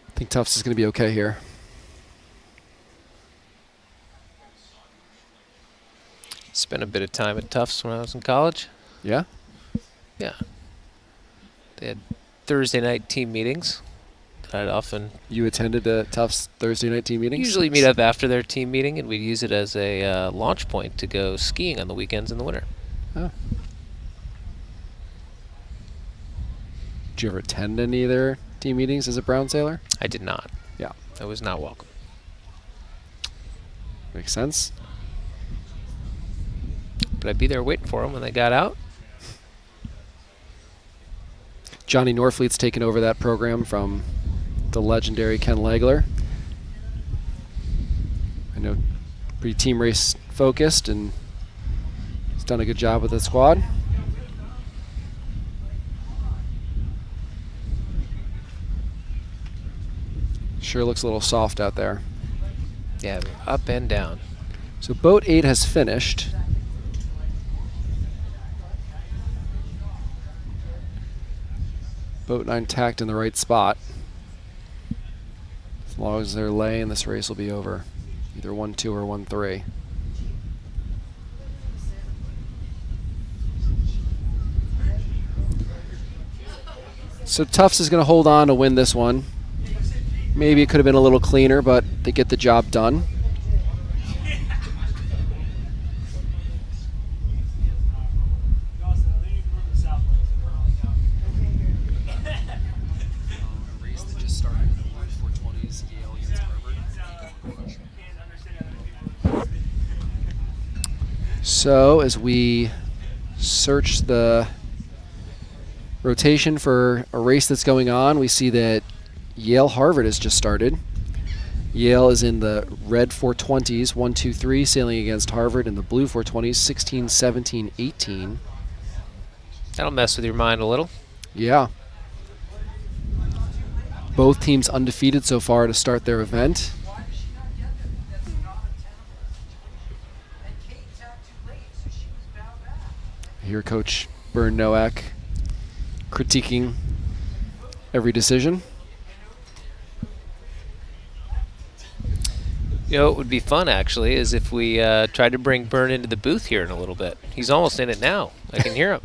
Speaker 1: I think Tufts is going to be okay here.
Speaker 2: Spent a bit of time at Tufts when I was in college.
Speaker 1: Yeah?
Speaker 2: Yeah. They had Thursday night team meetings that I'd often...
Speaker 1: You attended the Tufts Thursday night team meetings?
Speaker 2: Usually meet up after their team meeting, and we'd use it as a launch point to go skiing on the weekends in the winter.
Speaker 1: Oh. Did you ever attend any of their team meetings as a brown sailor?
Speaker 2: I did not.
Speaker 1: Yeah.
Speaker 2: I was not welcome.
Speaker 1: Makes sense.
Speaker 2: But I'd be there waiting for them when they got out.
Speaker 1: Johnny Norfleet's taken over that program from the legendary Ken Legler. I know, pretty team race focused, and he's done a good job with the squad. Sure looks a little soft out there.
Speaker 2: Yeah, up and down.
Speaker 1: So boat 8 has finished. Boat 9 tacked in the right spot. As long as they're laying, this race will be over. Either 1-2 or 1-3. So Tufts is going to hold on to win this one. Maybe it could have been a little cleaner, but they get the job done. So as we search the rotation for a race that's going on, we see that Yale Harvard has just started. Yale is in the red 420s, 1, 2, 3, sailing against Harvard in the blue 420s, 16, 17, 18.
Speaker 2: That'll mess with your mind a little.
Speaker 1: Yeah. Both teams undefeated so far to start their event. hear Coach Bern Nowak critiquing every decision.
Speaker 2: You know, it would be fun, actually, is if we tried to bring Bern into the booth here in a little bit. He's almost in it now. I can hear him.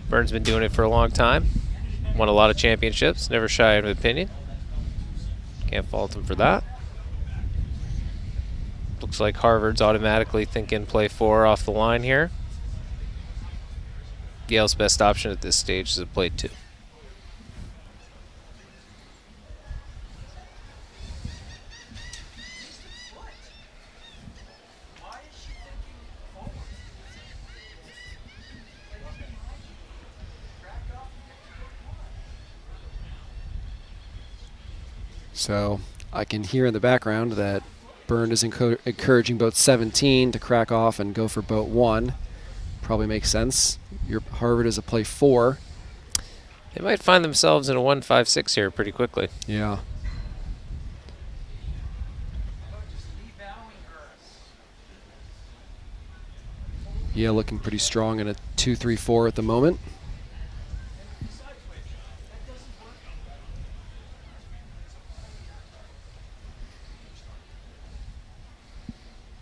Speaker 2: Bern's been doing it for a long time. Won a lot of championships. Never shy of an opinion. Can't fault him for that. Looks like Harvard's automatically thinking play 4 off the line here. Yale's best option at this stage is a play 2.
Speaker 1: So I can hear in the background that Bern is encouraging boat 17 to crack off and go for boat 1. Probably makes sense. Your Harvard is a play 4.
Speaker 2: They might find themselves in a 1-5-6 here pretty quickly.
Speaker 1: Yeah. Yeah, looking pretty strong in a 2-3-4 at the moment.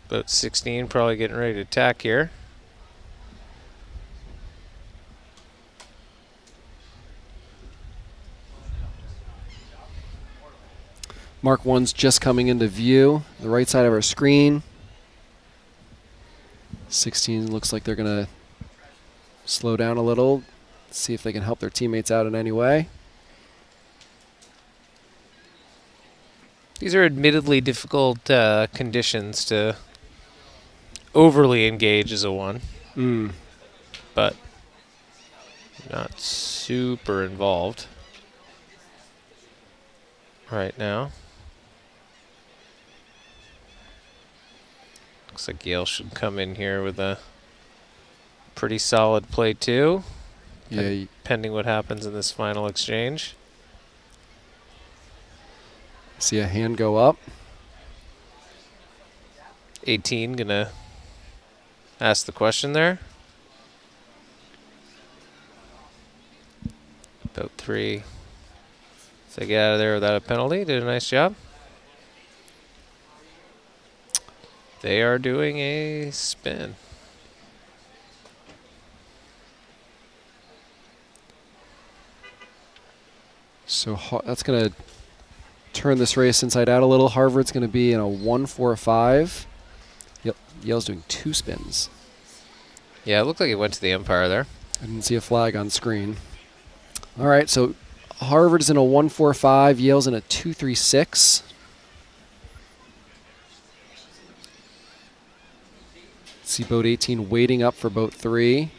Speaker 2: Boat 16 probably getting ready to attack here.
Speaker 1: Mark 1's just coming into view, the right side of our screen. 16 looks like they're going to slow down a little, see if they can help their teammates out in any way.
Speaker 2: These are admittedly difficult conditions to overly engage as a 1. But not super involved right now. Looks like Yale should come in here with a pretty solid play 2.
Speaker 1: Yeah,
Speaker 2: pending what happens in this final exchange.
Speaker 1: see a hand go up.
Speaker 2: 18 gonna ask the question there. Boat 3. So get out of there without a penalty. Did a nice job. They are doing a spin.
Speaker 1: So that's going to turn this race inside out a little. Harvard's going to be in a 1-4-5. Yale's doing 2 spins.
Speaker 2: Yeah, it looked like it went to the umpire there.
Speaker 1: I didn't see a flag on screen. All right, so Harvard's in a 1-4-5. Yale's in a 2-3-6. See boat 18 waiting up for boat 3.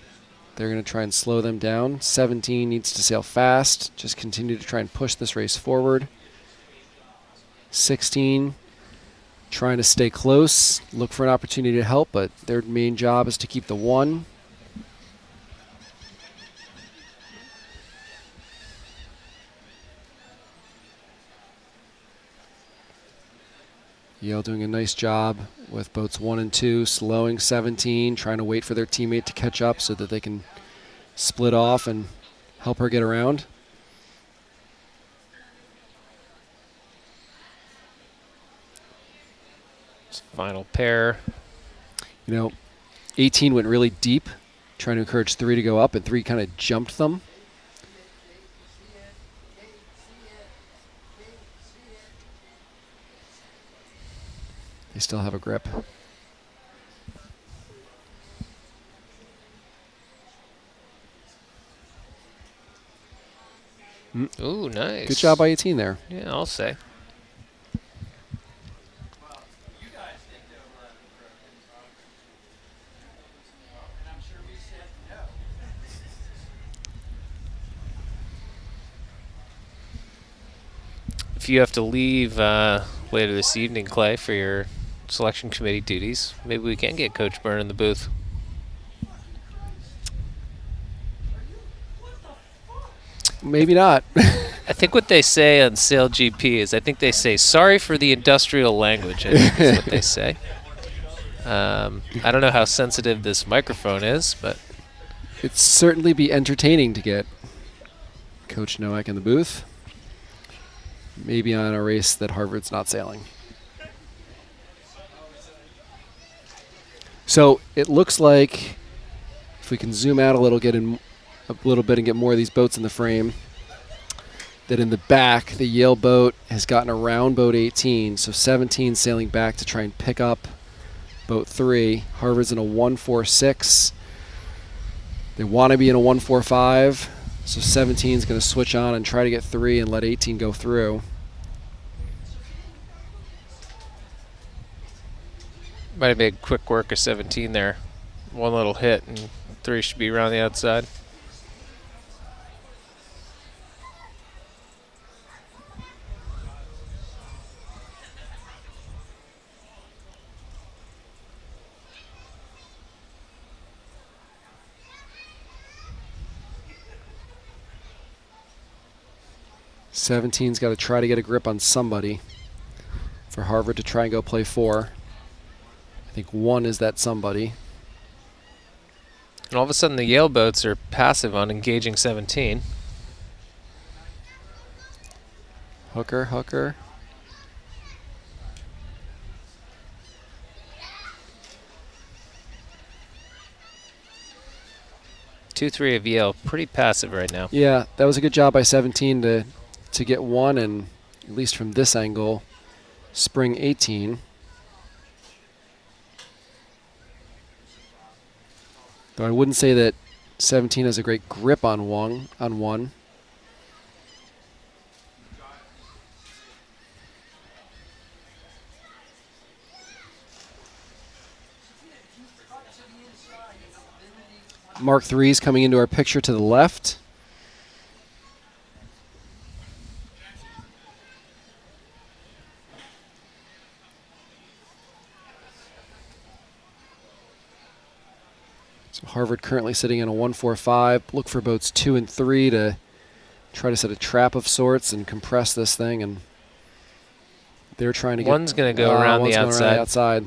Speaker 1: They're going to try and slow them down. 17 needs to sail fast. Just continue to try and push this race forward. 16 trying to stay close, look for an opportunity to help, but their main job is to keep the 1. Yale doing a nice job with boats 1 and 2, slowing 17, trying to wait for their teammate to catch up so that they can split off and help her get around.
Speaker 2: Final pair.
Speaker 1: You know, 18 went really deep, trying to encourage 3 to go up, and 3 kind of jumped them. They still have a grip.
Speaker 2: Ooh, nice.
Speaker 1: Good job by 18 there.
Speaker 2: Yeah, I'll say. If you have to leave later this evening, Clay, for your selection committee duties, maybe we can get Coach Bern in the booth.
Speaker 1: Maybe not.
Speaker 2: I think what they say on Sail GP is I think they say sorry for the industrial language. I think is what they say. I don't know how sensitive this microphone is, but
Speaker 1: It'd certainly be entertaining to get Coach Nowak in the booth. Maybe on a race that Harvard's not sailing. So it looks like if we can zoom out a little, get in a little bit and get more of these boats in the frame, that in the back, the Yale boat has gotten around boat 18, so 17 sailing back to try and pick up boat 3. Harvard's in a 146. They want to be in a 145, so 17 is going to switch on and try to get 3 and let 18 go through.
Speaker 2: might have made quick work of 17 there. One little hit, and 3 should be around the outside.
Speaker 1: Seventeen's got to try to get a grip on somebody for Harvard to try and go play 4. I think 1 is that somebody.
Speaker 2: And all of a sudden the Yale boats are passive on engaging 17.
Speaker 1: Hooker.
Speaker 2: 2-3 of Yale, pretty passive right now.
Speaker 1: Yeah, that was a good job by 17 to get 1 and, at least from this angle, spring 18. Though I wouldn't say that 17 has a great grip on one. Mark 3 is coming into our picture to the left. So Harvard currently sitting in a 145. Look for boats 2 and 3 to try to set a trap of sorts and compress this thing. And they're trying to get.
Speaker 2: One's going to go around the
Speaker 1: outside.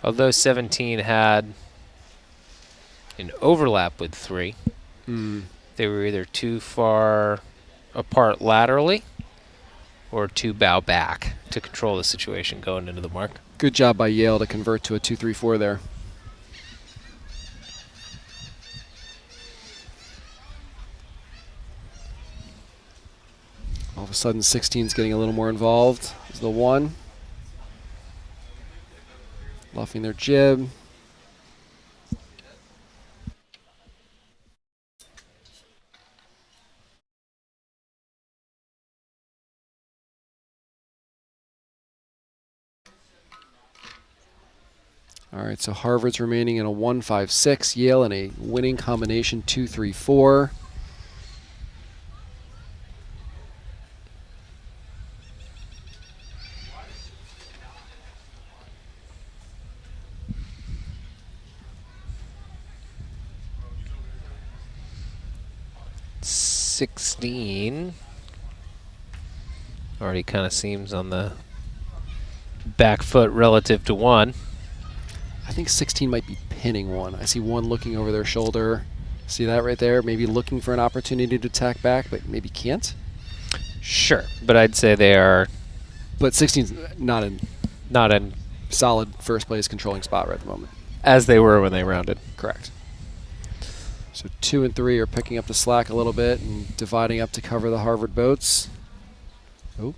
Speaker 2: Although 17 had an overlap with 3, they were either too far apart laterally or too bow back to control the situation going into the mark.
Speaker 1: Good job by Yale to convert to a 2-3-4 there. All of a sudden 16's getting a little more involved. Is the 1. Luffing their jib. All right, so Harvard's remaining in a 1-5-6, Yale in a winning combination 2-3-4.
Speaker 2: .16 already kind of seems on the back foot relative to 1.
Speaker 1: I think 16 might be pinning 1. I see 1 looking over their shoulder. See that right there? Maybe looking for an opportunity to attack back, but maybe can't.
Speaker 2: Sure, but I'd say they are.
Speaker 1: But 16's not in solid first place controlling spot right at the moment.
Speaker 2: As they were when they rounded.
Speaker 1: Correct. So 2 and 3 are picking up the slack a little bit and dividing up to cover the Harvard boats. Oh.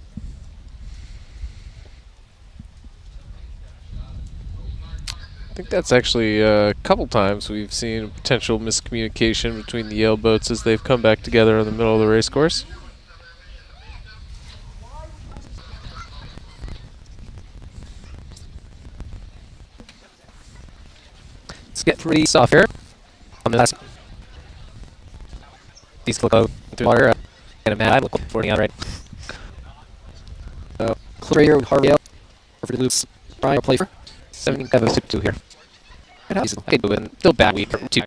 Speaker 2: I think that's actually a couple times we've seen potential miscommunication between the Yale boats as they've come back together in the middle of the race course. It's getting pretty soft here on the last. These look out through the water. Get a mad look floating out right.
Speaker 1: Right here with Harvard Yale. Harvard loops. Brian play for
Speaker 2: 17 goes to 2 here. Okay, but still bad week. 2.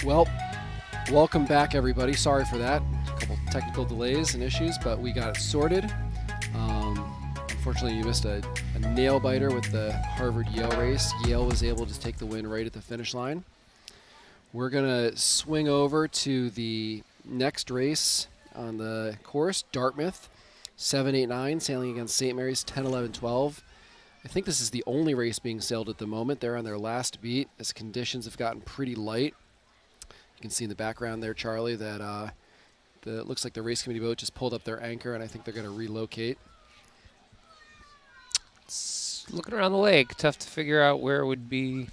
Speaker 1: Well, welcome back, everybody. Sorry for that. A couple technical delays and issues, but we got it sorted. Unfortunately, you missed a nail biter with the Harvard-Yale race. Yale was able to take the win right at the finish line. We're going to swing over to the next race on the course, Dartmouth, 7-8-9, sailing against St. Mary's, 10-11-12. I think this is the only race being sailed at the moment. They're on their last beat as conditions have gotten pretty light. You can see in the background there, Charlie, that it looks like the race committee boat just pulled up their anchor, and I think they're going to relocate.
Speaker 2: Looking around the lake, tough to figure out where it would be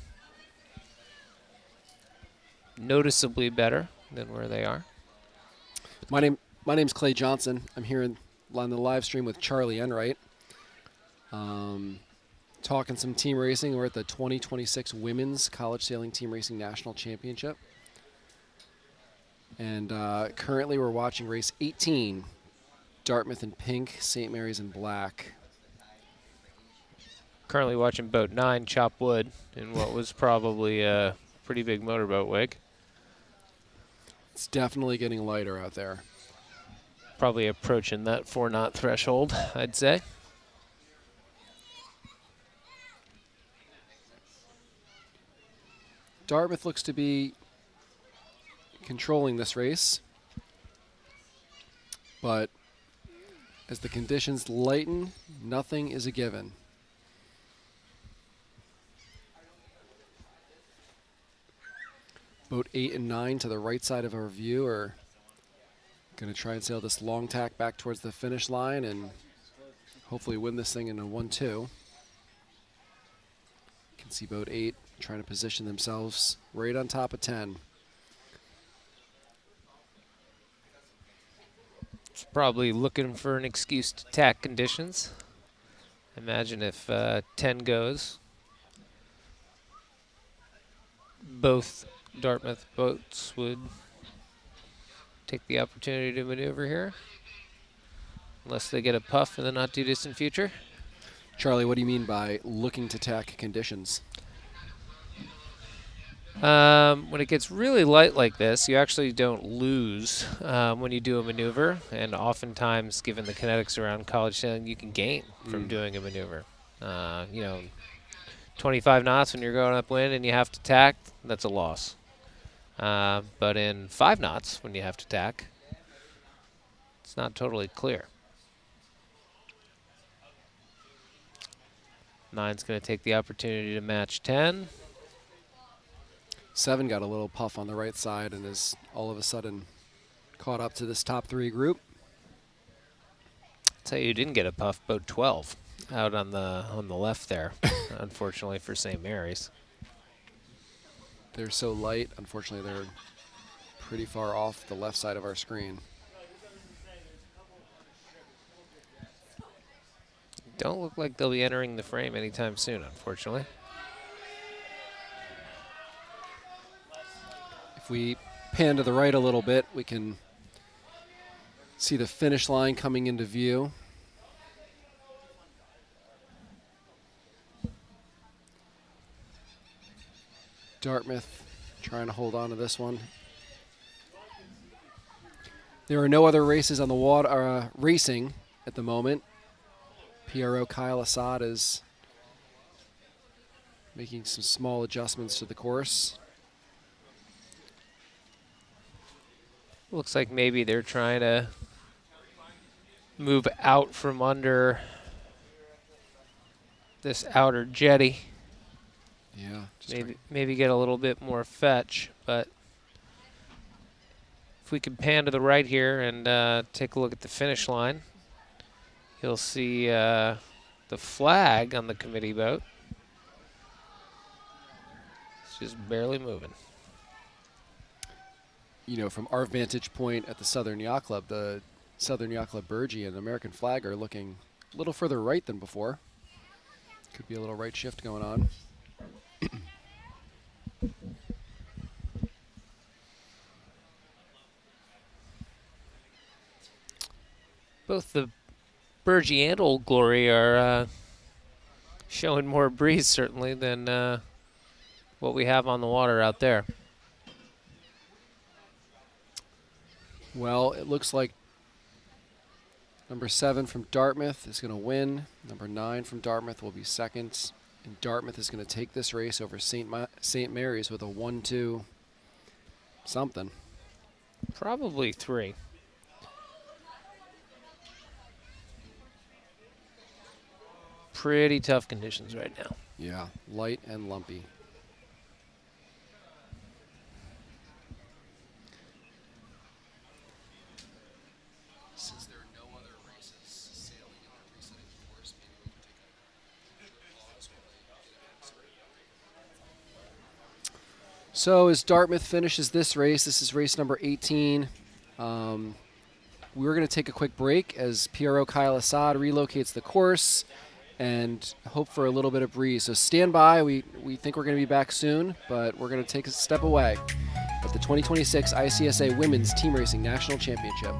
Speaker 2: noticeably better than where they are.
Speaker 1: My name's Clay Johnson. I'm here on the live stream with Charlie Enright. Talking some team racing. We're at the 2026 Women's College Sailing Team Racing National Championship. And currently we're watching race 18, Dartmouth in pink, St. Mary's in black.
Speaker 2: Currently watching boat 9 chop wood in what was probably a pretty big motorboat wake.
Speaker 1: It's definitely getting lighter out there.
Speaker 2: Probably approaching that 4-knot threshold, I'd say.
Speaker 1: Dartmouth looks to be controlling this race, but as the conditions lighten, nothing is a given. Boat 8 and 9 to the right side of our view are going to try and sail this long tack back towards the finish line and hopefully win this thing in a 1-2. You can see boat 8 trying to position themselves right on top of 10.
Speaker 2: It's probably looking for an excuse to tack conditions. Imagine if 10 goes. Both Dartmouth boats would take the opportunity to maneuver here, unless they get a puff in the not too distant future.
Speaker 1: Charlie, what do you mean by looking to tack conditions?
Speaker 2: When it gets really light like this, you actually don't lose when you do a maneuver, and oftentimes, given the kinetics around college sailing, you can gain from doing a maneuver. 25 knots when you're going upwind and you have to tack, that's a loss. But in 5 knots when you have to tack, it's not totally clear. 9's going to take the opportunity to match 10.
Speaker 1: 7 got a little puff on the right side and is all of a sudden caught up to this top 3 group.
Speaker 2: I'll tell you who didn't get a puff, boat 12, out on the left there, unfortunately for St. Mary's.
Speaker 1: They're so light, unfortunately they're pretty far off the left side of our screen.
Speaker 2: Don't look like they'll be entering the frame anytime soon, unfortunately.
Speaker 1: If we pan to the right a little bit, we can see the finish line coming into view. Dartmouth trying to hold on to this one. There are no other races on the water racing at the moment. PRO Kyle Assad is making some small adjustments to the course.
Speaker 2: Looks like maybe they're trying to move out from under this outer jetty.
Speaker 1: Yeah.
Speaker 2: Maybe get a little bit more fetch, but if we can pan to the right here and take a look at the finish line, you'll see the flag on the committee boat. It's just barely moving.
Speaker 1: You know, from our vantage point at the Southern Yacht Club, the Southern Yacht Club Burgee and American flag are looking a little further right than before. Could be a little right shift going on.
Speaker 2: Both the Burgee and Old Glory are showing more breeze, certainly, than what we have on the water out there.
Speaker 1: Well, it looks like number 7 from Dartmouth is going to win. Number 9 from Dartmouth will be second. And Dartmouth is going to take this race over St. Mary's with a 1-2 something.
Speaker 2: Probably 3. Pretty tough conditions right now.
Speaker 1: Yeah, light and lumpy. Since there are no other races sailing in our resetting course, maybe we can take a pause while they get an answer. So as Dartmouth finishes this is race number 18. We're going to take a quick break as PRO Kyle Assad relocates the course and hope for a little bit of breeze. So stand by. We think we're going to be back soon, but we're going to take a step away at the 2026 ICSA Women's Team Racing National Championship.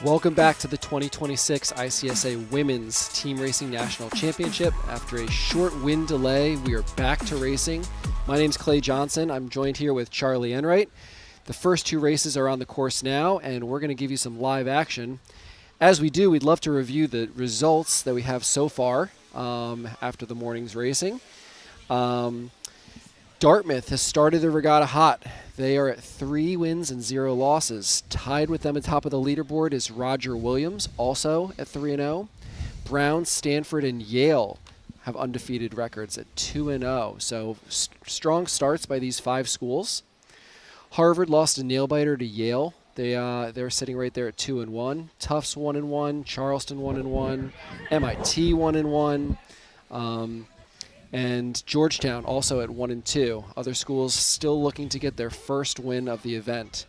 Speaker 1: Welcome back to the 2026 ICSA Women's Team Racing National Championship. After a short wind delay, we are back to racing. My name's Clay Johnson. I'm joined here with Charlie Enright. The first two races are on the course now, and we're going to give you some live action. As we do, we'd love to review the results that we have so far after the morning's racing. Dartmouth has started the regatta hot. They are at 3 wins and 0 losses. Tied with them at top of the leaderboard is Roger Williams, also at 3-0. Brown, Stanford, and Yale have undefeated records at 2-0. So strong starts by these 5 schools. Harvard lost a nail-biter to Yale. They're sitting right there at 2-1. Tufts 1-1. Charleston 1-1. MIT 1-1. And Georgetown also at 1-2. Other schools still looking to get their first win of the event.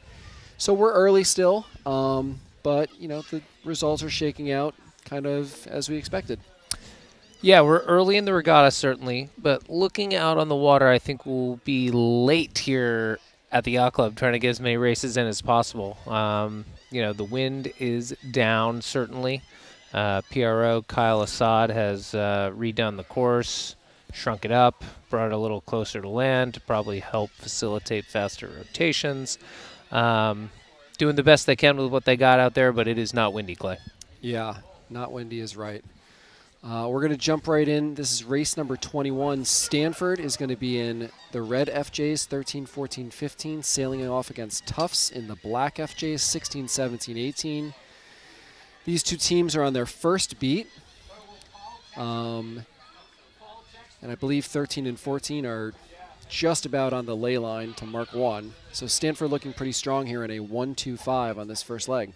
Speaker 1: So we're early still, but the results are shaking out kind of as we expected.
Speaker 2: Yeah, we're early in the regatta certainly, but looking out on the water, I think we'll be late here at the Yacht Club, trying to get as many races in as possible. The wind is down certainly. PRO Kyle Assad has redone the course, shrunk it up, brought it a little closer to land to probably help facilitate faster rotations. Doing the best they can with what they got out there, but it is not windy, Clay.
Speaker 1: Yeah, not windy is right. We're going to jump right in. This is race number 21. Stanford is going to be in the red FJs 13, 14, 15, sailing off against Tufts in the black FJs 16, 17, 18. These two teams are on their first beat. And I believe 13 and 14 are just about on the lay line to mark 1. So Stanford looking pretty strong here in a 1-2-5 on this first leg.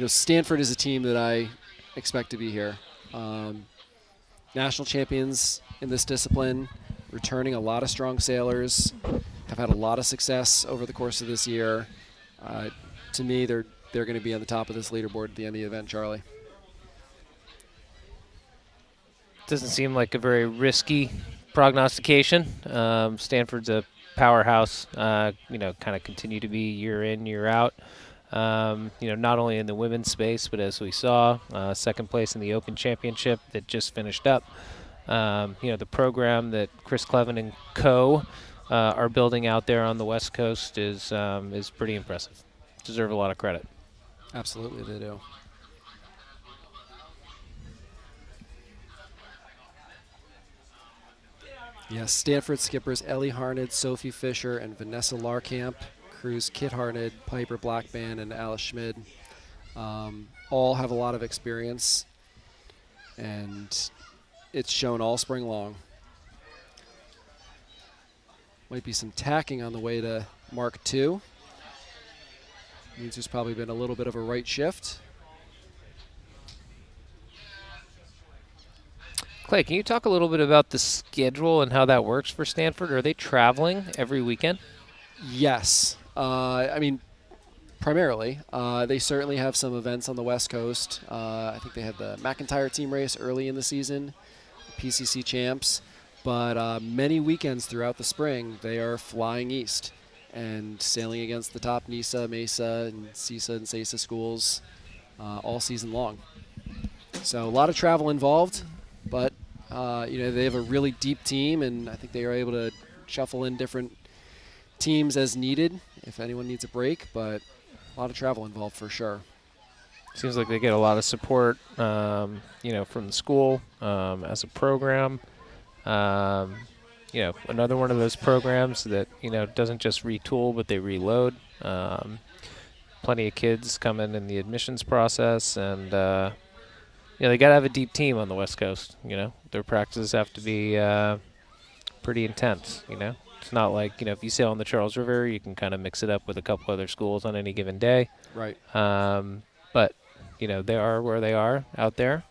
Speaker 1: Stanford is a team that I expect to be here. National champions in this discipline, returning a lot of strong sailors, have had a lot of success over the course of this year. To me, they're going to be on the top of this leaderboard at the end of the event, Charlie.
Speaker 2: Doesn't seem like a very risky prognostication. Stanford's a powerhouse, kind of continue to be year in, year out. Not only in the women's space, but as we saw, second place in the Open Championship that just finished up. The program that Chris Clevin and co. Are building out there on the West Coast is pretty impressive. Deserve a lot of credit.
Speaker 1: Absolutely, they do. Yes, Stanford skippers Ellie Harned, Sophie Fisher, and Vanessa Larkamp. Crews Kit Harned, Piper Blackman, and Alice Schmid. All have a lot of experience, and it's shown all spring long. Might be some tacking on the way to Mark 2. Means there's probably been a little bit of a right shift.
Speaker 2: Clay, can you talk a little bit about the schedule and how that works for Stanford? Are they traveling every weekend?
Speaker 1: Yes. I mean, primarily. They certainly have some events on the West Coast. I think they had the McIntyre team race early in the season, PCC champs. But many weekends throughout the spring, they are flying east and sailing against the top NISA, MESA, and CISA and SASA schools all season long. So a lot of travel involved, but they have a really deep team, and I think they are able to shuffle in different teams as needed if anyone needs a break, but a lot of travel involved for sure.
Speaker 2: Seems like they get a lot of support, from the school as a program. Another one of those programs that, doesn't just retool, but they reload. Plenty of kids come in the admissions process, and, they got to have a deep team on the West Coast. Their practices have to be pretty intense, It's not like, if you sail on the Charles River, you can kind of mix it up with a couple other schools on any given day.
Speaker 1: Right.
Speaker 2: But, they are where they are out there.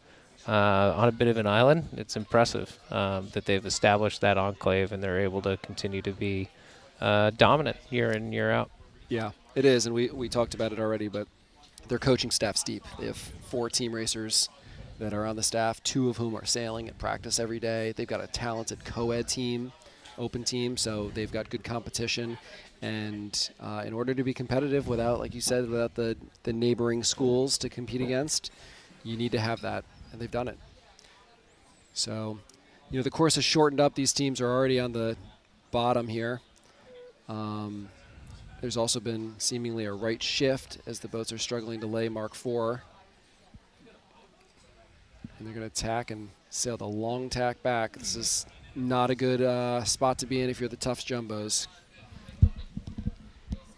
Speaker 2: On a bit of an island. It's impressive that they've established that enclave and they're able to continue to be dominant year in, year out.
Speaker 1: Yeah, it is, and we talked about it already, but their coaching staff's deep. They have 4 team racers that are on the staff, 2 of whom are sailing at practice every day. They've got a talented co-ed team, open team, so they've got good competition. And in order to be competitive without, like you said, without the neighboring schools to compete against, you need to have that. And they've done it. So, the course has shortened up. These teams are already on the bottom here. There's also been seemingly a right shift as the boats are struggling to lay Mark 4. And they're going to tack and sail the long tack back. This is not a good spot to be in if you're the Tufts Jumbos.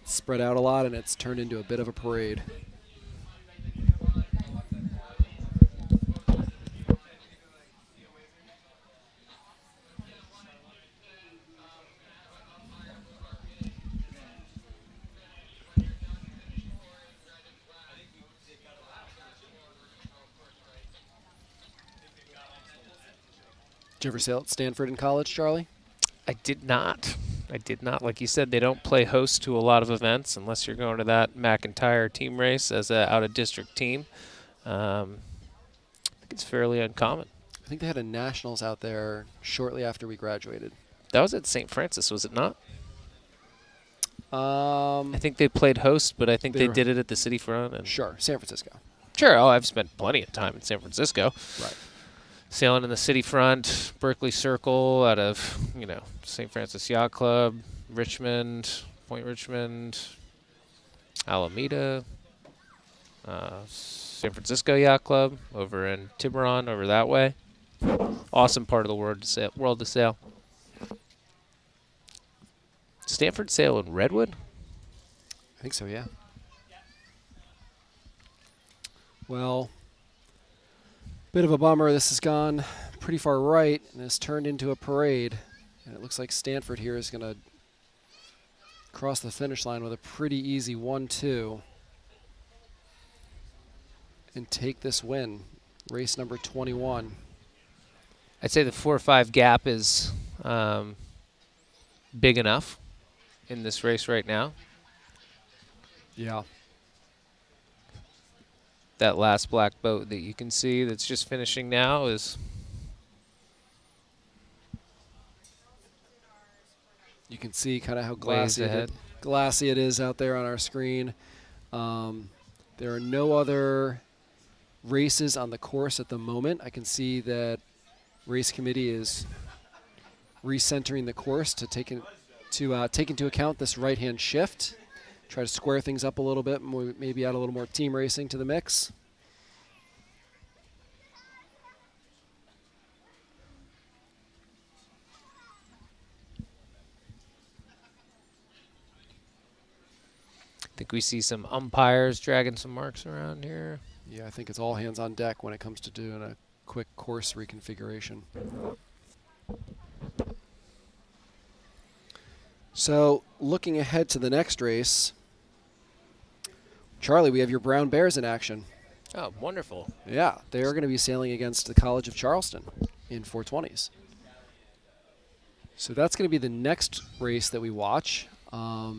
Speaker 1: It's spread out a lot, and it's turned into a bit of a parade. Did you ever sail at Stanford in college, Charlie?
Speaker 2: I did not. Like you said, they don't play host to a lot of events unless you're going to that McIntyre team race as an out-of-district team. I think it's fairly uncommon.
Speaker 1: I think they had a nationals out there shortly after we graduated.
Speaker 2: That was at St. Francis, was it not?
Speaker 1: I
Speaker 2: I think they played host, but I think they did it at the city front. And
Speaker 1: sure, San Francisco.
Speaker 2: Sure. Oh, I've spent plenty of time in San Francisco.
Speaker 1: Right.
Speaker 2: Sailing in the city front, Berkeley Circle out of, St. Francis Yacht Club, Richmond, Point Richmond, Alameda, San Francisco Yacht Club over in Tiburon, over that way. Awesome part of the world to sail. Stanford sail in Redwood?
Speaker 1: I think so, yeah. Well, bit of a bummer. This has gone pretty far right and has turned into a parade. And it looks like Stanford here is going to cross the finish line with a pretty easy 1-2 and take this win. Race number 21.
Speaker 2: I'd say the 4-5 gap is big enough in this race right now.
Speaker 1: Yeah.
Speaker 2: That last black boat that you can see that's just finishing now is...
Speaker 1: You can see kind of how glassy it is out there on our screen. There are no other races on the course at the moment. I can see that race committee is recentering the course to take into account this right-hand shift. Try to square things up a little bit, maybe add a little more team racing to the mix.
Speaker 2: I think think we see some umpires dragging some marks around here.
Speaker 1: Yeah, I think it's all hands on deck when it comes to doing a quick course reconfiguration. So, looking ahead to the next race, Charlie, we have your Brown Bears in action.
Speaker 2: Oh, wonderful.
Speaker 1: Yeah, they are going to be sailing against the College of Charleston in 420s. So that's going to be the next race that we watch. I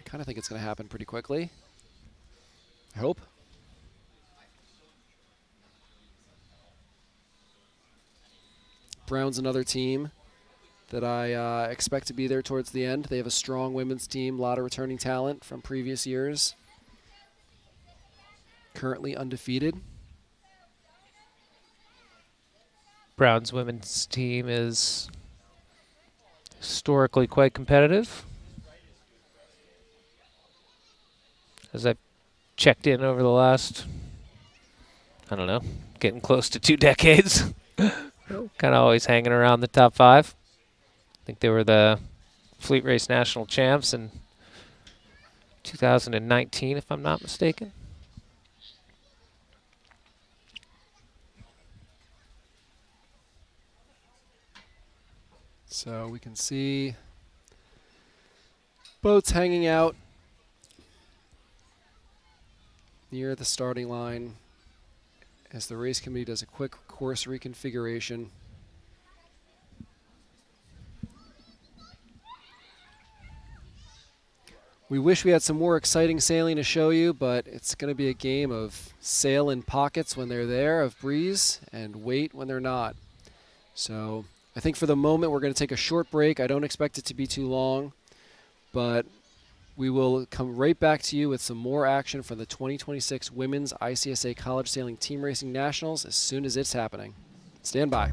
Speaker 1: kind of think it's going to happen pretty quickly. I hope. Brown's another team that I expect to be there towards the end. They have a strong women's team, a lot of returning talent from previous years. Currently undefeated.
Speaker 2: Brown's women's team is historically quite competitive. As I've checked in over the last, I don't know, getting close to 2 decades. Kind of always hanging around the top 5. I think they were the Fleet Race National Champs in 2019, if I'm not mistaken.
Speaker 1: So we can see boats hanging out near the starting line as the race committee does a quick course reconfiguration. We wish we had some more exciting sailing to show you, but it's going to be a game of sail in pockets when they're there, of breeze, and wait when they're not. So I think for the moment we're going to take a short break. I don't expect it to be too long, but we will come right back to you with some more action for the 2026 Women's ICSA College Sailing Team Racing Nationals as soon as it's happening. Stand by.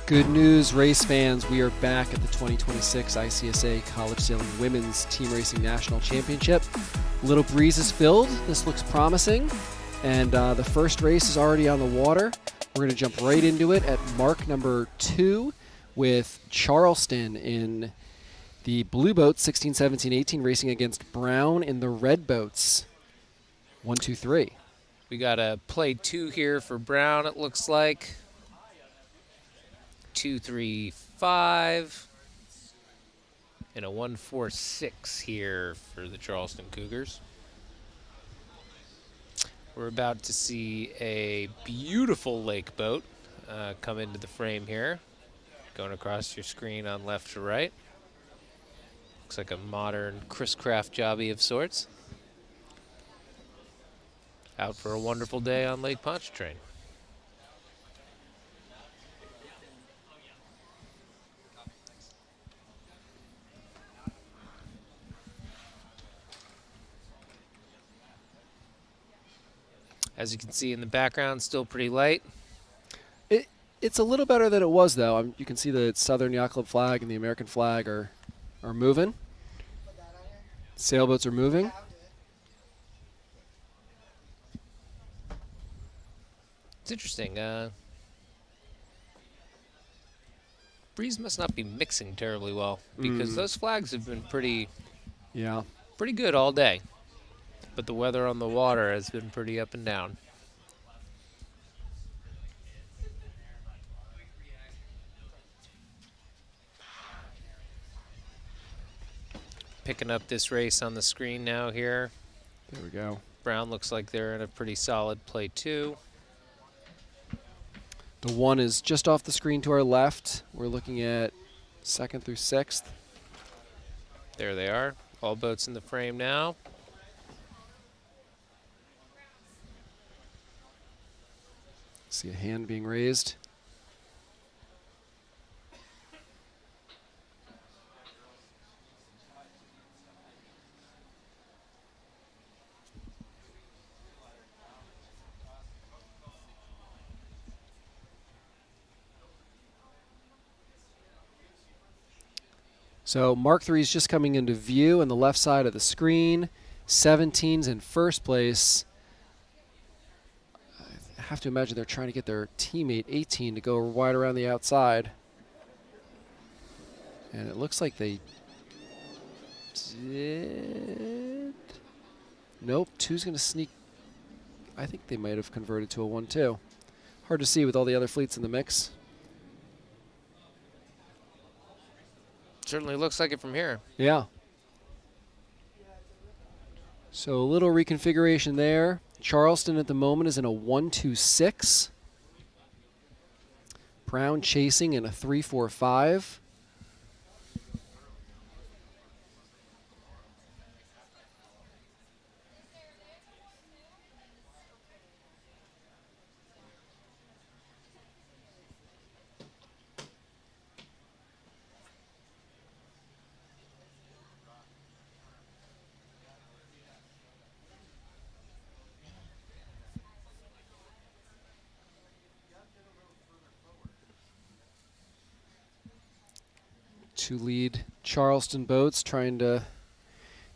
Speaker 1: Good news, race fans. We are back at the 2026 ICSA College Sailing Women's Team Racing National Championship. Little breezes filled. This looks promising. And the first race is already on the water. We're going to jump right into it at mark number 2 with Charleston in the blue boats, 16, 17, 18, racing against Brown in the red boats. 1, 2, 3.
Speaker 2: We got a play 2 here for Brown, it looks like. 2, 3, 5. And a 1, 4, 6 here for the Charleston Cougars. We're about to see a beautiful lake boat come into the frame here. Going across your screen on left to right. Looks like a modern Chris Craft jobby of sorts. Out for a wonderful day on Lake Pontchartrain. As you can see in the background, still pretty light.
Speaker 1: It's a little better than it was, though. You can see the Southern Yacht Club flag and the American flag are moving. Sailboats are moving.
Speaker 2: It's interesting. Breeze must not be mixing terribly well because those flags have been pretty good all day. But the weather on the water has been pretty up and down. Picking up this race on the screen now here.
Speaker 1: There we go.
Speaker 2: Brown looks like they're in a pretty solid play 2.
Speaker 1: The 1 is just off the screen to our left. We're looking at 2nd through 6th.
Speaker 2: There they are. All boats in the frame now.
Speaker 1: See a hand being raised. So Mark 3 is just coming into view on the left side of the screen. 17's in first place. I have to imagine they're trying to get their teammate 18 to go wide around the outside. And it looks like they did. Nope, 2's going to sneak. I think they might have converted to a 1-2. Hard to see with all the other fleets in the mix.
Speaker 2: Certainly looks like it from here.
Speaker 1: Yeah. So a little reconfiguration there. Charleston at the moment is in a 1-2-6. Brown chasing in a 3-4-5. Two lead Charleston boats trying to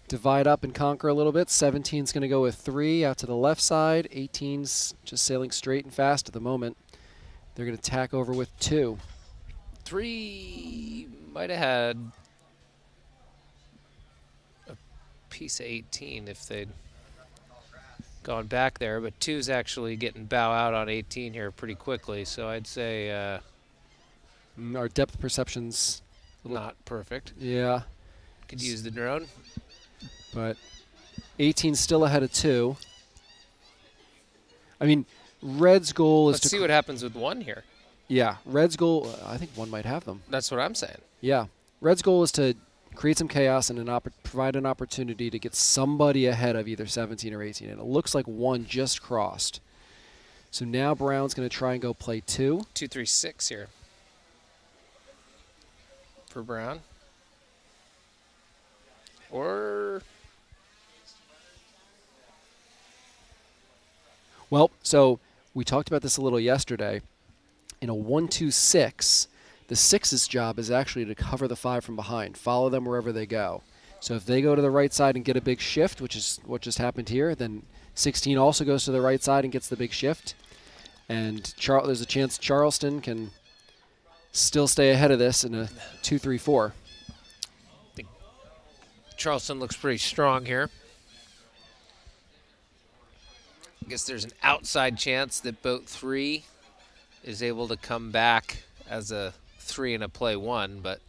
Speaker 1: divide up and conquer a little bit. 17's going to go with 3 out to the left side. 18's just sailing straight and fast at the moment. They're going to tack over with 2.
Speaker 2: 3 might have had a piece of 18 if they'd gone back there, but 2's actually getting bow out on 18 here pretty quickly, so I'd say
Speaker 1: our depth perception's
Speaker 2: not perfect.
Speaker 1: Yeah.
Speaker 2: Could use the drone.
Speaker 1: But 18's still ahead of 2. I mean, Red's goal is
Speaker 2: Let's see what happens with 1 here.
Speaker 1: Yeah, Red's goal, I think 1 might have them.
Speaker 2: That's what I'm saying.
Speaker 1: Yeah. Red's goal is to create some chaos and provide an opportunity to get somebody ahead of either 17 or 18. And it looks like 1 just crossed. So now Brown's going to try and go play 2.
Speaker 2: 2, 3, 6 here for Brown. Or
Speaker 1: well, so we talked about this a little yesterday. In a 1-2-6, The 6's job is actually to cover the 5 from behind, follow them wherever they go. So if they go to the right side and get a big shift, which is what just happened here, then 16 also goes to the right side and gets the big shift. And there's a chance Charleston can still stay ahead of this in a 2-3-4.
Speaker 2: I think Charleston looks pretty strong here. I guess there's an outside chance that boat 3 is able to come back as a 3 and a play 1, but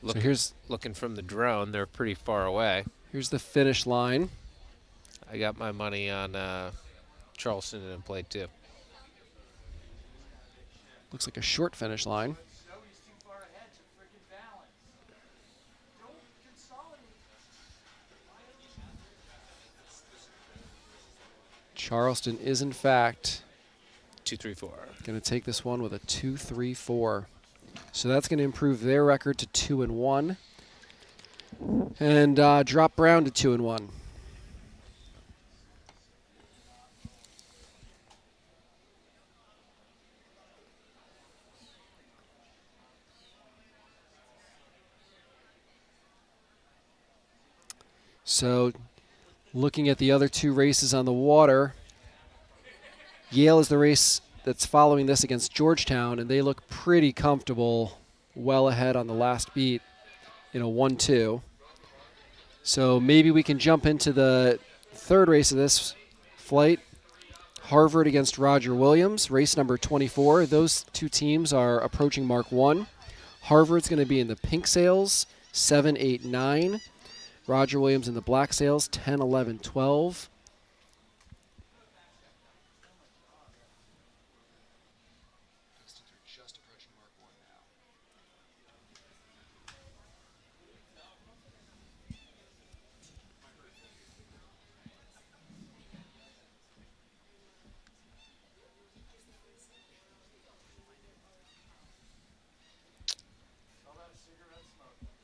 Speaker 2: looking from the drone, they're pretty far away.
Speaker 1: Here's the finish line.
Speaker 2: I got my money on Charleston in play 2.
Speaker 1: Looks like a short finish line. Charleston is, in fact,
Speaker 2: 2-3-4.
Speaker 1: going to take this one with a 2-3-4. So that's going to improve their record to 2-1 and drop Brown to 2-1. So looking at the other 2 races on the water, Yale is the race that's following this against Georgetown, and they look pretty comfortable, well ahead on the last beat in a 1-2. So maybe we can jump into the 3rd race of this flight, Harvard against Roger Williams, race number 24. Those 2 teams are approaching Mark 1. Harvard's going to be in the pink sails, 7, 8, 9. Roger Williams in the black sails, 10, 11, 12.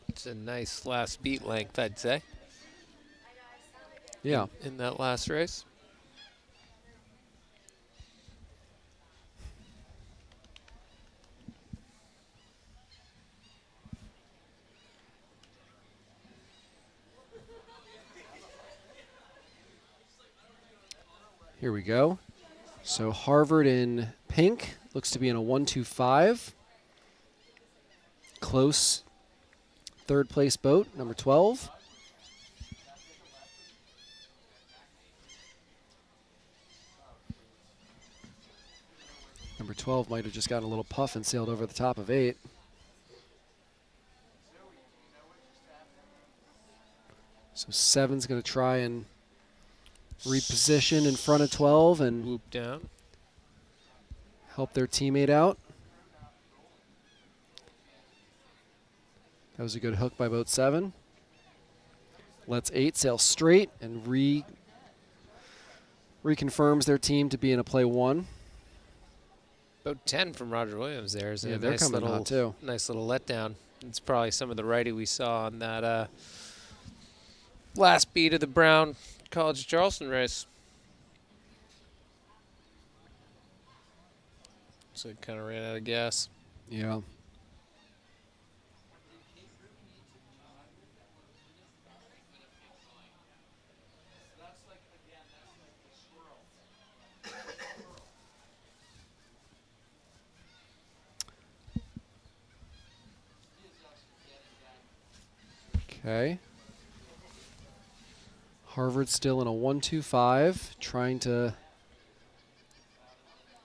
Speaker 2: It's a nice last beat length, I'd say.
Speaker 1: Yeah.
Speaker 2: In that last race.
Speaker 1: Here we go. So Harvard in pink looks to be in a 1-2-5. Close 3rd place boat, number 12. Number 12 might have just gotten a little puff and sailed over the top of 8. So 7's going to try and reposition in front of 12 and
Speaker 2: Loop down.
Speaker 1: help their teammate out. That was a good hook by boat 7. Lets 8 sail straight and reconfirms their team to be in a play 1.
Speaker 2: Boat 10 from Roger Williams there is a
Speaker 1: They're
Speaker 2: nice
Speaker 1: coming
Speaker 2: little,
Speaker 1: hot too.
Speaker 2: nice little letdown. It's probably some of the righty we saw on that last beat of the Brown College Charleston race. So it kind of ran out of gas.
Speaker 1: Yeah. Okay. Harvard still in a 1-2-5, trying to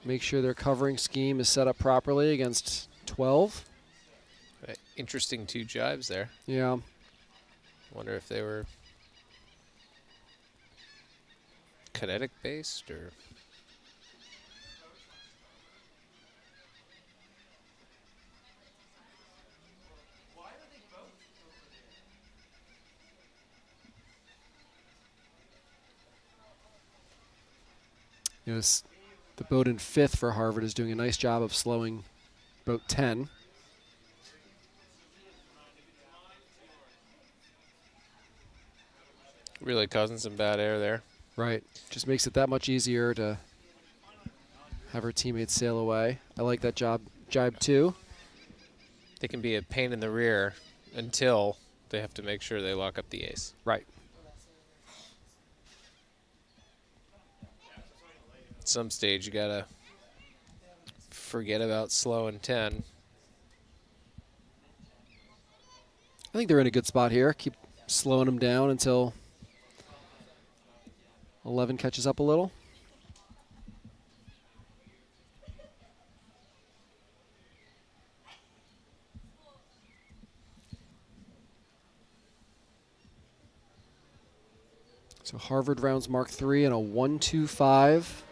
Speaker 1: make sure their covering scheme is set up properly against 12.
Speaker 2: Interesting 2 jibes there.
Speaker 1: Yeah.
Speaker 2: Wonder if they were kinetic based or.
Speaker 1: You know, the boat in 5th for Harvard is doing a nice job of slowing boat 10.
Speaker 2: Really causing some bad air there.
Speaker 1: Right. Just makes it that much easier to have her teammates sail away. I like that job jibe 2.
Speaker 2: They can be a pain in the rear until they have to make sure they lock up the ace.
Speaker 1: Right.
Speaker 2: At some stage, you gotta forget about slow and 10.
Speaker 1: I think they're in a good spot here. Keep slowing them down until 11 catches up a little. So Harvard rounds Mark 3 and a 1-2-5.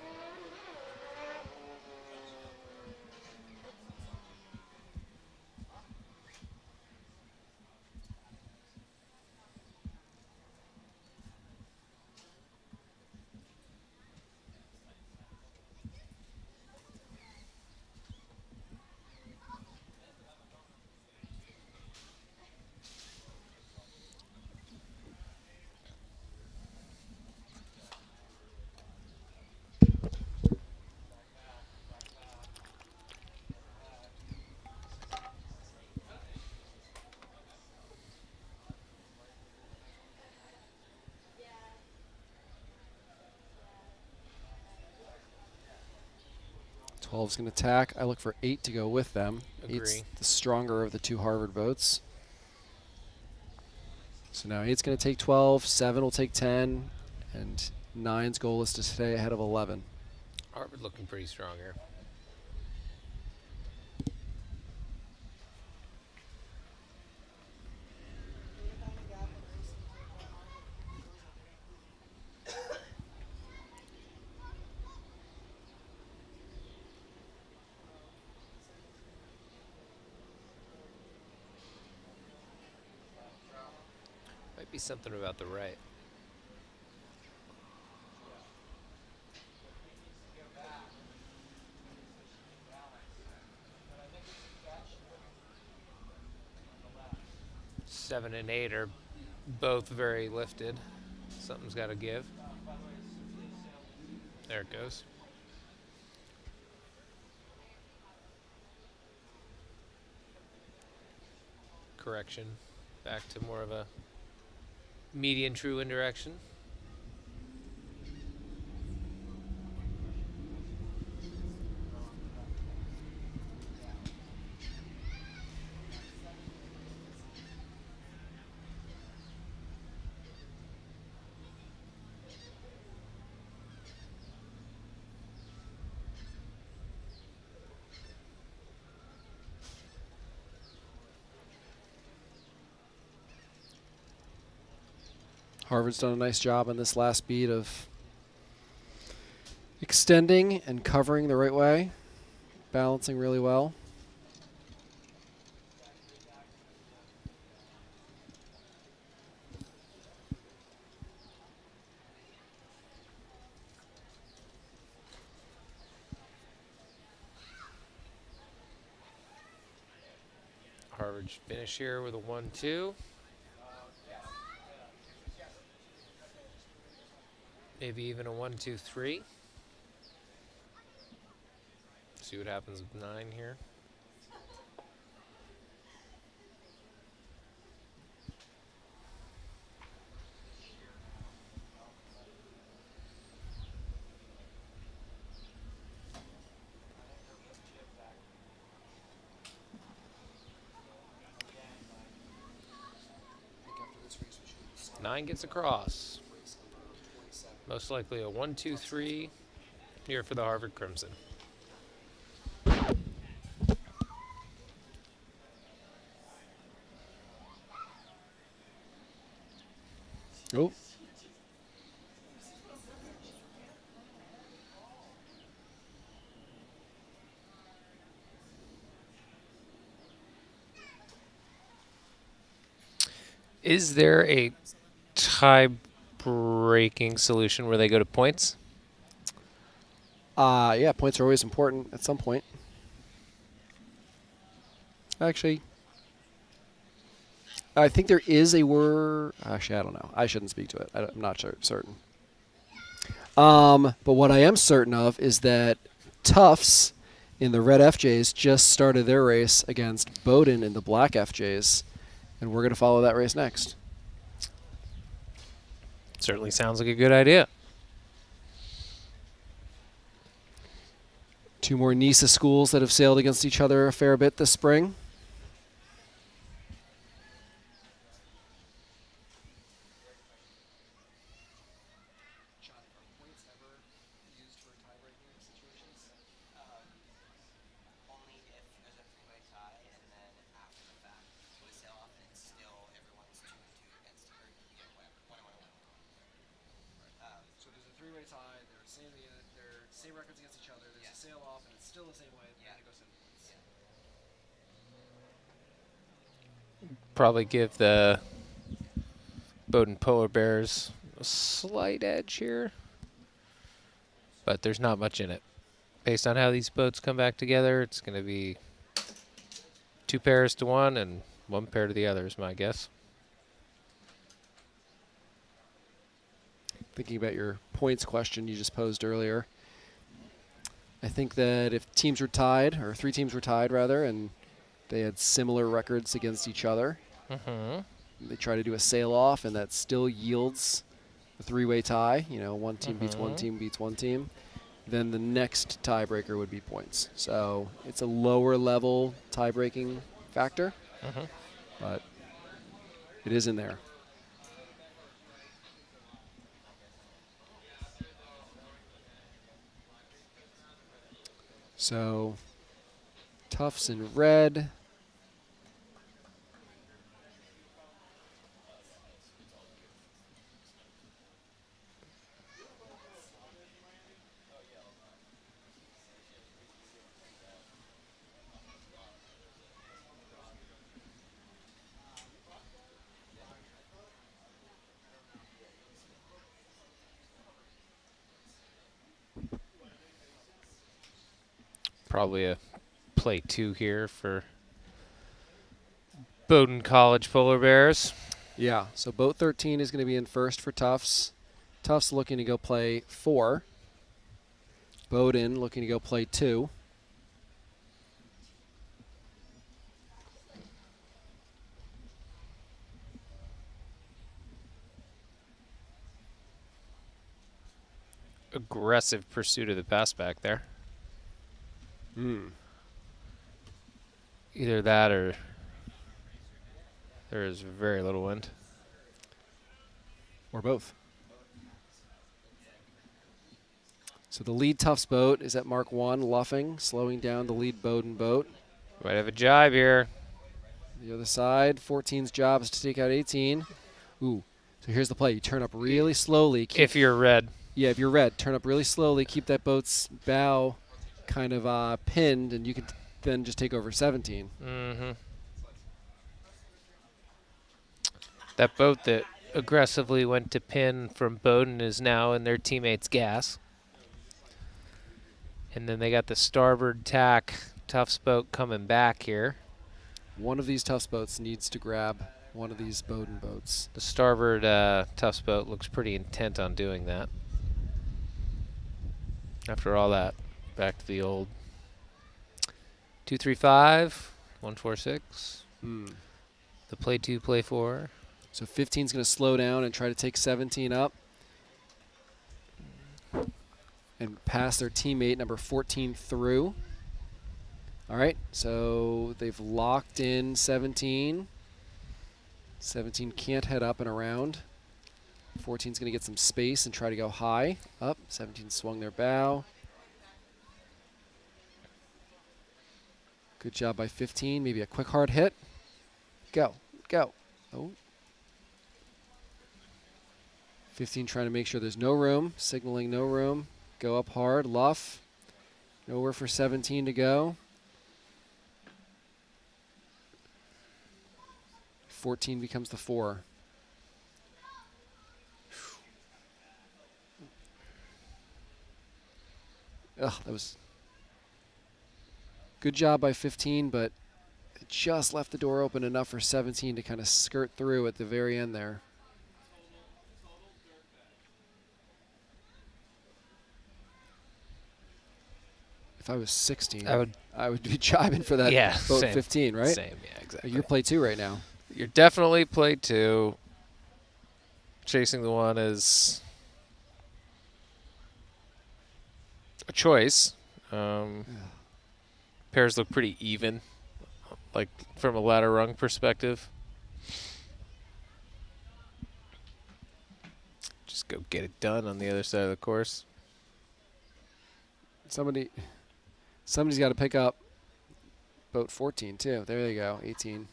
Speaker 1: Is going to attack. I look for 8 to go with them.
Speaker 2: Agree.
Speaker 1: 8's the stronger of the 2 Harvard boats. So now 8's going to take 12, 7 will take 10, and 9's goal is to stay ahead of 11.
Speaker 2: Harvard looking pretty strong here. Might be something about the right. Seven and 8 are both very lifted. Something's got to give. There it goes. Correction. Back to more of a median true indirection.
Speaker 1: Harvard's done a nice job on this last beat of extending and covering the right way, balancing really well.
Speaker 2: Harvard should finish here with a 1-2. Maybe even a 1-2-3. See what happens with 9 here. Nine gets across. Most likely a 1-2-3 here for the Harvard Crimson.
Speaker 1: Oh.
Speaker 2: Is there a tie-breaking solution where they go to points?
Speaker 1: Yeah, points are always important at some point. Actually, I think there is a word. Actually, I don't know. I shouldn't speak to it. I'm not certain. But what I am certain of is that Tufts in the red FJs just started their race against Bowdoin in the black FJs, and we're going to follow that race next.
Speaker 2: Certainly sounds like a good idea.
Speaker 1: Two more NISA schools that have sailed against each other a fair bit this spring.
Speaker 2: Probably give the Bowdoin Polar Bears a slight edge here, but there's not much in it. Based on how these boats come back together, it's going to be 2 pairs to one and 1 pair to the other is my guess.
Speaker 1: Thinking about your points question you just posed earlier, I think that if teams were tied, or 3 teams were tied rather, and they had similar records against each other, they try to do a sail-off, and that still yields a 3-way tie. You know, one team beats one team beats one team. Then the next tiebreaker would be points. So it's a lower-level tie-breaking factor, but it is in there. So Tufts in red.
Speaker 2: Probably a play 2 here for Bowdoin College Polar Bears.
Speaker 1: Yeah, so boat 13 is going to be in first for Tufts. Tufts looking to go play 4. Bowdoin looking to go play 2.
Speaker 2: Aggressive pursuit of the pass back there. Either that or there is very little wind.
Speaker 1: Or both. So the lead Tufts boat is at Mark 1, luffing, slowing down the lead Bowdoin boat.
Speaker 2: Might have a jibe here.
Speaker 1: The other side, 14's job is to take out 18. Ooh, so here's the play. You turn up really slowly.
Speaker 2: If you're red.
Speaker 1: Yeah, if you're red, turn up really slowly. Keep that boat's bow kind of pinned, and you can then just take over 17.
Speaker 2: That boat that aggressively went to pin from Bowdoin is now in their teammate's gas. And then they got the starboard tack Tufts boat coming back here.
Speaker 1: One of these Tufts boats needs to grab one of these Bowdoin boats.
Speaker 2: The starboard Tufts boat looks pretty intent on doing that. After all that, back to the old 235, 146. The play 2, play 4.
Speaker 1: So 15's going to slow down and try to take 17 up and pass their teammate number 14 through. All right, so they've locked in 17. 17 can't head up and around. 14's going to get some space and try to go high. Up, 17 swung their bow. Good job by 15, maybe a quick hard hit. Go, go. Oh. 15 trying to make sure there's no room, signaling no room. Go up hard, luff. Nowhere for 17 to go. 14 becomes the 4. Ugh, that was good job by 15, but it just left the door open enough for 17 to kind of skirt through at the very end there. if I was 16,
Speaker 2: I would
Speaker 1: be jiving for that boat
Speaker 2: same.
Speaker 1: 15, right?
Speaker 2: Same, yeah, exactly.
Speaker 1: You're play 2 right now.
Speaker 2: You're definitely play 2. Chasing the 1 is a choice. Pairs look pretty even, like from a ladder rung perspective. Just go get it done on the other side of the course.
Speaker 1: Somebody's got to pick up boat 14 too. There you go, 18.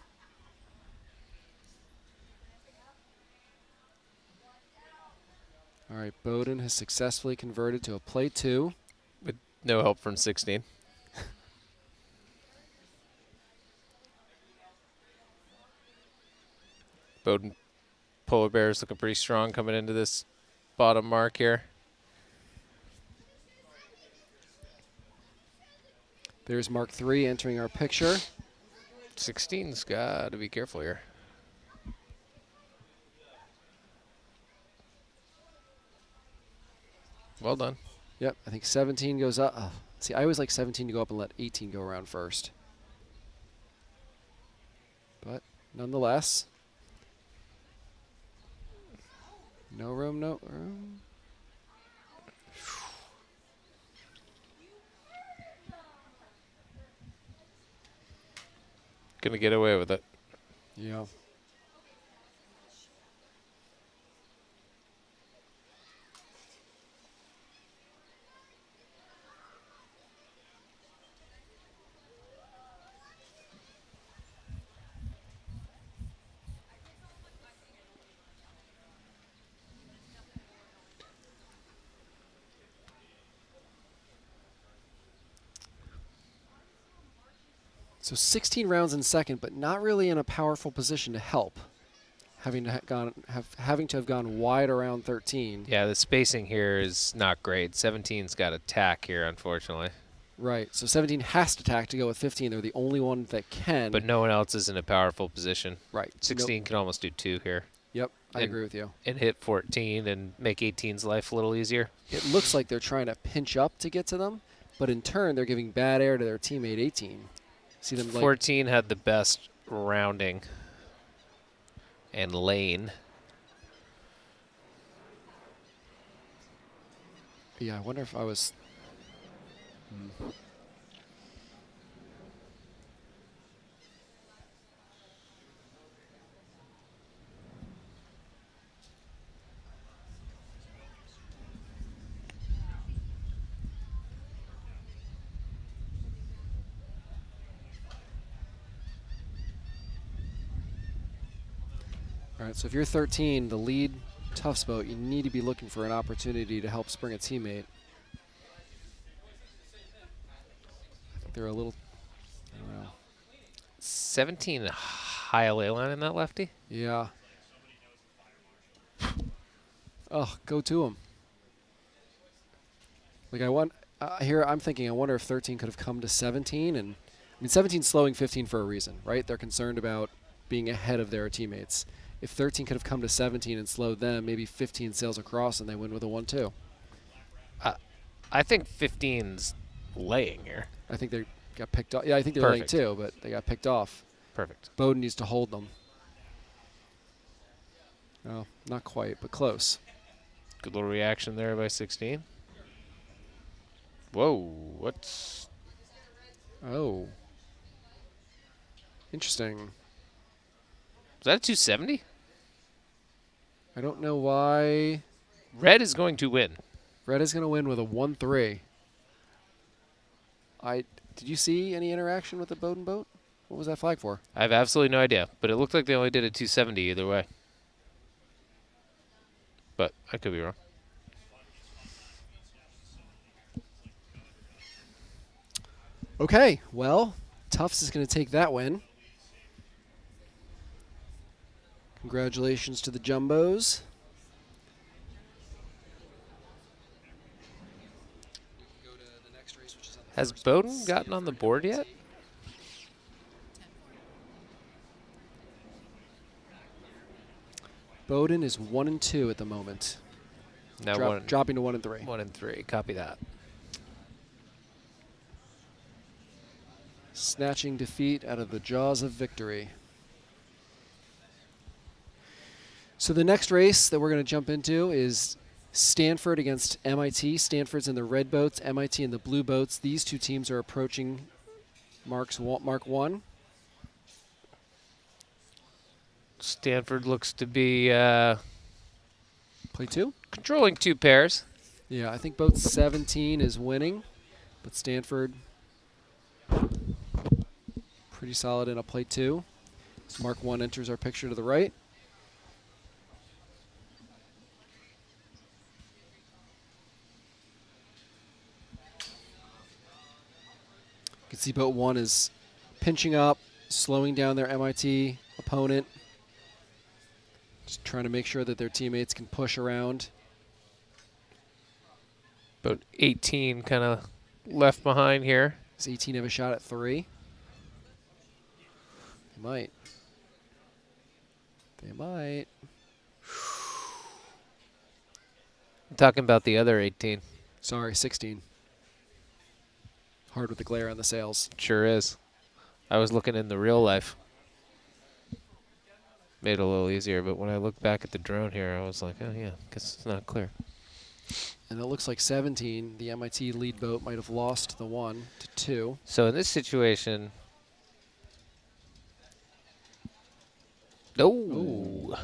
Speaker 1: All right, Bowdoin has successfully converted to a play 2.
Speaker 2: With no help from 16. Bowdoin Polar Bears looking pretty strong coming into this bottom mark here.
Speaker 1: There's Mark 3 entering our picture.
Speaker 2: 16's got to be careful here. Well done.
Speaker 1: Yep, I think 17 goes up. See, I always like 17 to go up and let 18 go around first. But nonetheless, no room.
Speaker 2: Gonna get away with it.
Speaker 1: Yeah. So 16 rounds in second, but not really in a powerful position to help. Having to have gone wide around 13.
Speaker 2: Yeah, the spacing here is not great. 17's got a tack here, unfortunately.
Speaker 1: Right. So 17 has to tack to go with 15. They're the only one that can.
Speaker 2: But no one else is in a powerful position.
Speaker 1: Right.
Speaker 2: 16 can almost do 2 here.
Speaker 1: Yep, I agree with you.
Speaker 2: And hit 14 and make 18's life a little easier.
Speaker 1: It looks like they're trying to pinch up to get to them, but in turn they're giving bad air to their teammate 18. See them
Speaker 2: 14 had the best rounding and lane.
Speaker 1: Yeah, I wonder if I was. All right, so if you're 13, the lead Tufts boat, you need to be looking for an opportunity to help spring a teammate. I think they're a little, I don't know.
Speaker 2: 17 high ley line in that lefty?
Speaker 1: Yeah. Oh, go to him. Like I'm thinking, I wonder if 13 could have come to 17, and I mean 17's slowing 15 for a reason, right? They're concerned about being ahead of their teammates. If 13 could have come to 17 and slowed them, maybe 15 sails across and they win with a 1-2.
Speaker 2: I think 15's laying here.
Speaker 1: I think they got picked off. Yeah, I think they're laying too, but they got picked off.
Speaker 2: Perfect.
Speaker 1: Bowdoin needs to hold them. Oh, not quite, but close.
Speaker 2: Good little reaction there by 16. Whoa, what's...
Speaker 1: Oh. Interesting.
Speaker 2: Is that a 270?
Speaker 1: I don't know why.
Speaker 2: Red is going to win.
Speaker 1: Red is going to win with a 1-3. Did you see any interaction with the Bowdoin boat? What was that flag for?
Speaker 2: I have absolutely no idea, but it looked like they only did a 270 either way. But I could be wrong.
Speaker 1: Okay, well, Tufts is going to take that win. Congratulations to the Jumbos.
Speaker 2: Has Bowdoin gotten on the board yet?
Speaker 1: Bowdoin is 1-2 at the moment.
Speaker 2: Now
Speaker 1: Dropping to 1-3.
Speaker 2: 1-3. Copy that.
Speaker 1: snatching defeat out of the jaws of victory. So the next race that we're going to jump into is Stanford against MIT. Stanford's in the red boats, MIT in the blue boats. These two teams are approaching Mark 1.
Speaker 2: Stanford looks to be
Speaker 1: Play 2?
Speaker 2: controlling 2 pairs.
Speaker 1: Yeah, I think boat 17 is winning, but Stanford pretty solid in a play 2. So Mark 1 enters our picture to the right. You can see boat 1 is pinching up, slowing down their MIT opponent. Just trying to make sure that their teammates can push around.
Speaker 2: Boat 18 kind of left behind here.
Speaker 1: Does 18 have a shot at 3? They might. They might.
Speaker 2: I'm talking about the other 18.
Speaker 1: Sorry, 16. Hard with the glare on the sails.
Speaker 2: Sure is. I was looking in the real life. Made it a little easier, but when I look back at the drone here, I was like, oh yeah, guess it's not clear.
Speaker 1: And it looks like 17, the MIT lead boat, might have lost the 1 to 2.
Speaker 2: So in this situation, no.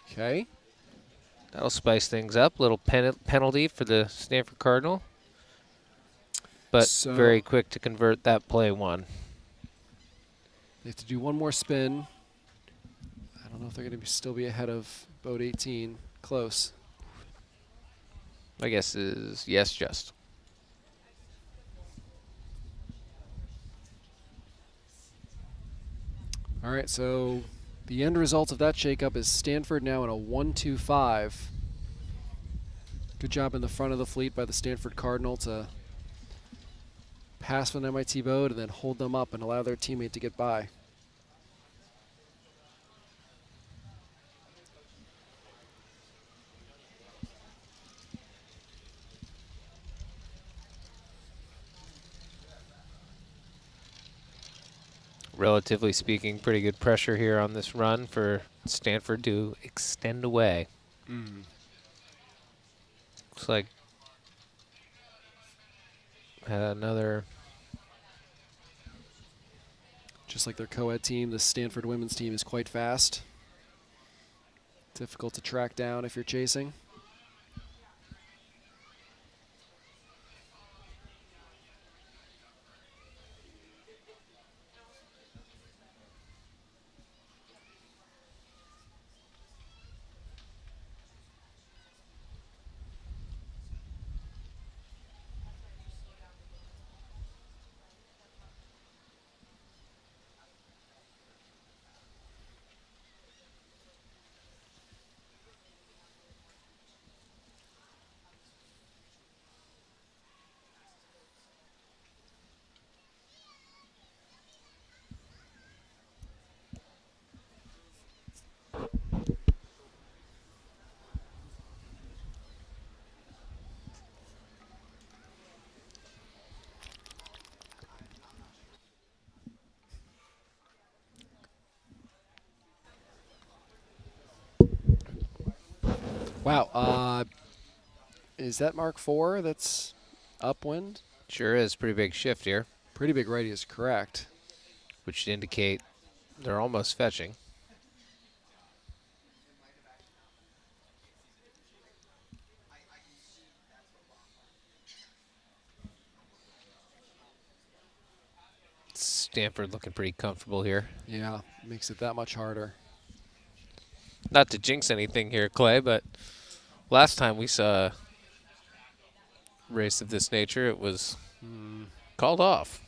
Speaker 1: Okay.
Speaker 2: That'll spice things up. Little penalty for the Stanford Cardinal. But
Speaker 1: So
Speaker 2: very quick to convert that play 1.
Speaker 1: they have to do one more spin. I don't know if they're going to still be ahead of boat 18. Close.
Speaker 2: My guess is yes, just.
Speaker 1: All right, so the end result of that shakeup is Stanford now in a 1-2-5. Good job in the front of the fleet by the Stanford Cardinal to pass an MIT boat and then hold them up and allow their teammate to get by.
Speaker 2: Relatively speaking, pretty good pressure here on this run for Stanford to extend away. Looks like had another.
Speaker 1: Just like their co-ed team, the Stanford women's team is quite fast. Difficult to track down if you're chasing. Wow, is that Mark 4 that's upwind?
Speaker 2: Sure is. Pretty big shift here,
Speaker 1: Pretty big right is correct.
Speaker 2: which should indicate they're almost fetching. Stanford looking pretty comfortable here.
Speaker 1: Yeah, makes it that much harder.
Speaker 2: Not to jinx anything here, Clay, but last time we saw a race of this nature, it was called off.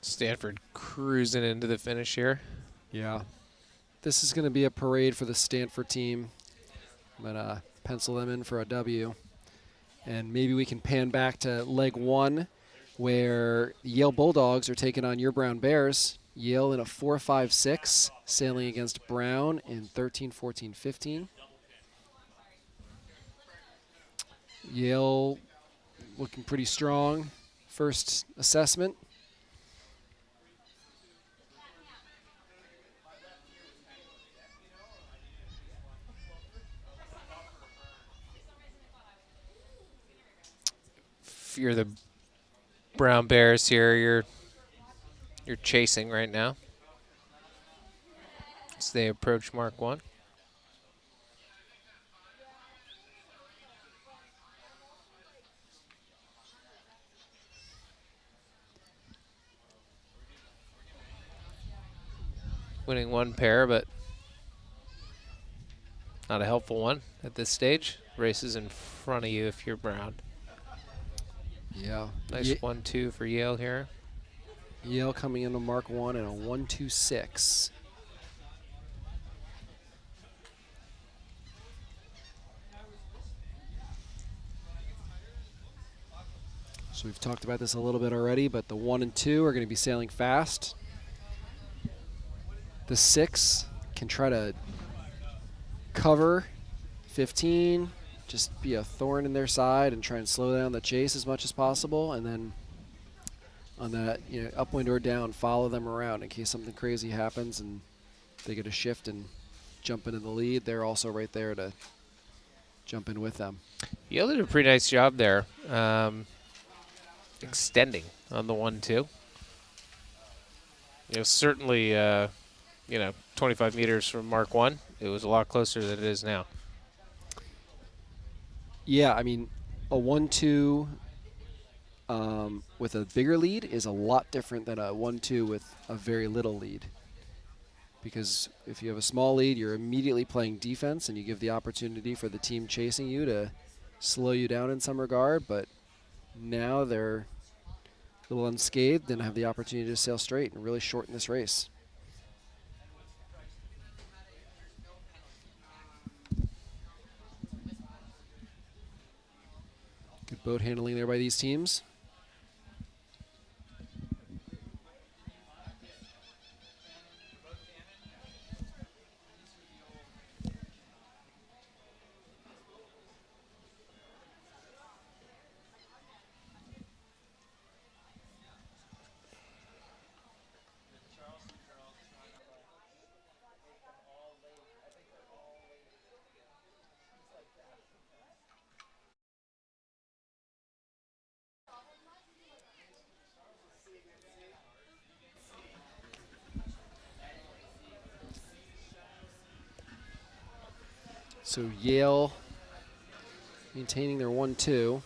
Speaker 2: Stanford cruising into the finish here.
Speaker 1: Yeah. This is going to be a parade for the Stanford team. I'm going to pencil them in for a W. And maybe we can pan back to leg one, where the Yale Bulldogs are taking on your Brown Bears. Yale in a 4-5-6, sailing against Brown in 13-14-15. Yale looking pretty strong. First assessment.
Speaker 2: If you're the Brown Bears here, you're chasing right now as they approach Mark 1. Winning one pair, but not a helpful one at this stage. Race is in front of you if you're Brown.
Speaker 1: Yeah.
Speaker 2: Nice 1-2 for Yale here.
Speaker 1: Yale coming into Mark 1 and a 1-2-6. So we've talked about this a little bit already, but the 1 and 2 are going to be sailing fast. The 6 can try to cover 15, just be a thorn in their side and try and slow down the chase as much as possible. And then on that, upwind or down, follow them around in case something crazy happens and they get a shift and jump into the lead. They're also right there to jump in with them.
Speaker 2: Yale did a pretty nice job there, extending on the 1-2. Certainly, 25 meters from Mark 1. It was a lot closer than it is now.
Speaker 1: Yeah, I mean, a 1-2 with a bigger lead is a lot different than a 1-2 with a very little lead. Because if you have a small lead, you're immediately playing defense, and you give the opportunity for the team chasing you to slow you down in some regard. But now they're a little unscathed and have the opportunity to sail straight and really shorten this race. Good boat handling there by these teams. So Yale maintaining their 1-2.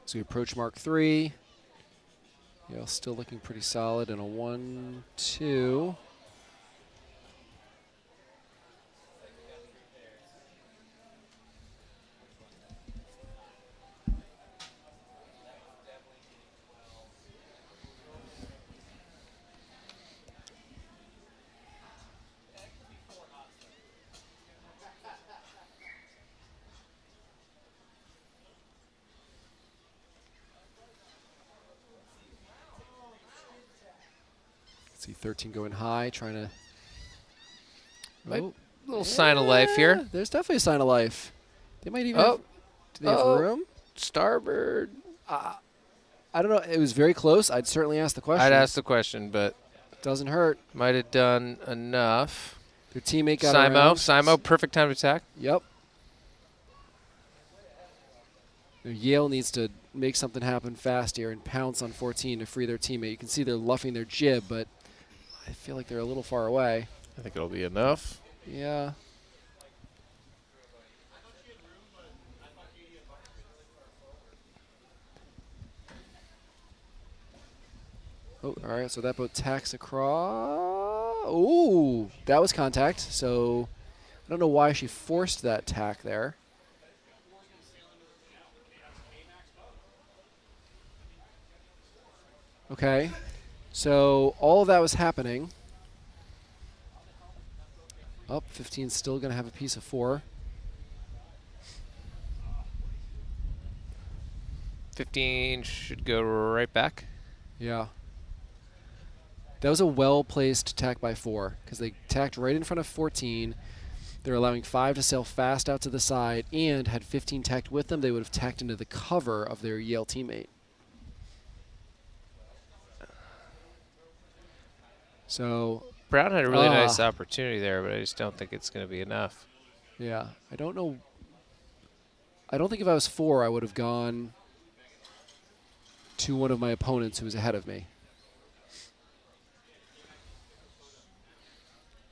Speaker 1: So we approach Mark 3. Yale still looking pretty solid in a 1-2. See 13 going high, trying to.
Speaker 2: Little sign of life here.
Speaker 1: There's definitely a sign of life. They might even. Do they have room?
Speaker 2: Starboard.
Speaker 1: I don't know. It was very close. I'd certainly ask the question.
Speaker 2: I'd ask the question, but
Speaker 1: doesn't hurt.
Speaker 2: might have done enough.
Speaker 1: Their teammate got around.
Speaker 2: Simo, perfect time to attack.
Speaker 1: Yep. Yale needs to make something happen fast here and pounce on 14 to free their teammate. You can see they're luffing their jib, but I feel like they're a little far away.
Speaker 2: I think it'll be enough.
Speaker 1: Yeah. Oh, all right. So that boat tacks across. Ooh, that was contact. So I don't know why she forced that tack there. Okay. So all of that was happening. Up 15 still going to have a piece of 4.
Speaker 2: 15 should go right back.
Speaker 1: Yeah. That was a well-placed tack by 4 because they tacked right in front of 14. They're allowing 5 to sail fast out to the side, and had 15 tacked with them, they would have tacked into the cover of their Yale teammate. So
Speaker 2: Brown had a really nice opportunity there, but I just don't think it's going to be enough.
Speaker 1: yeah, I don't know. I don't think if I was 4, I would have gone to one of my opponents who was ahead of me.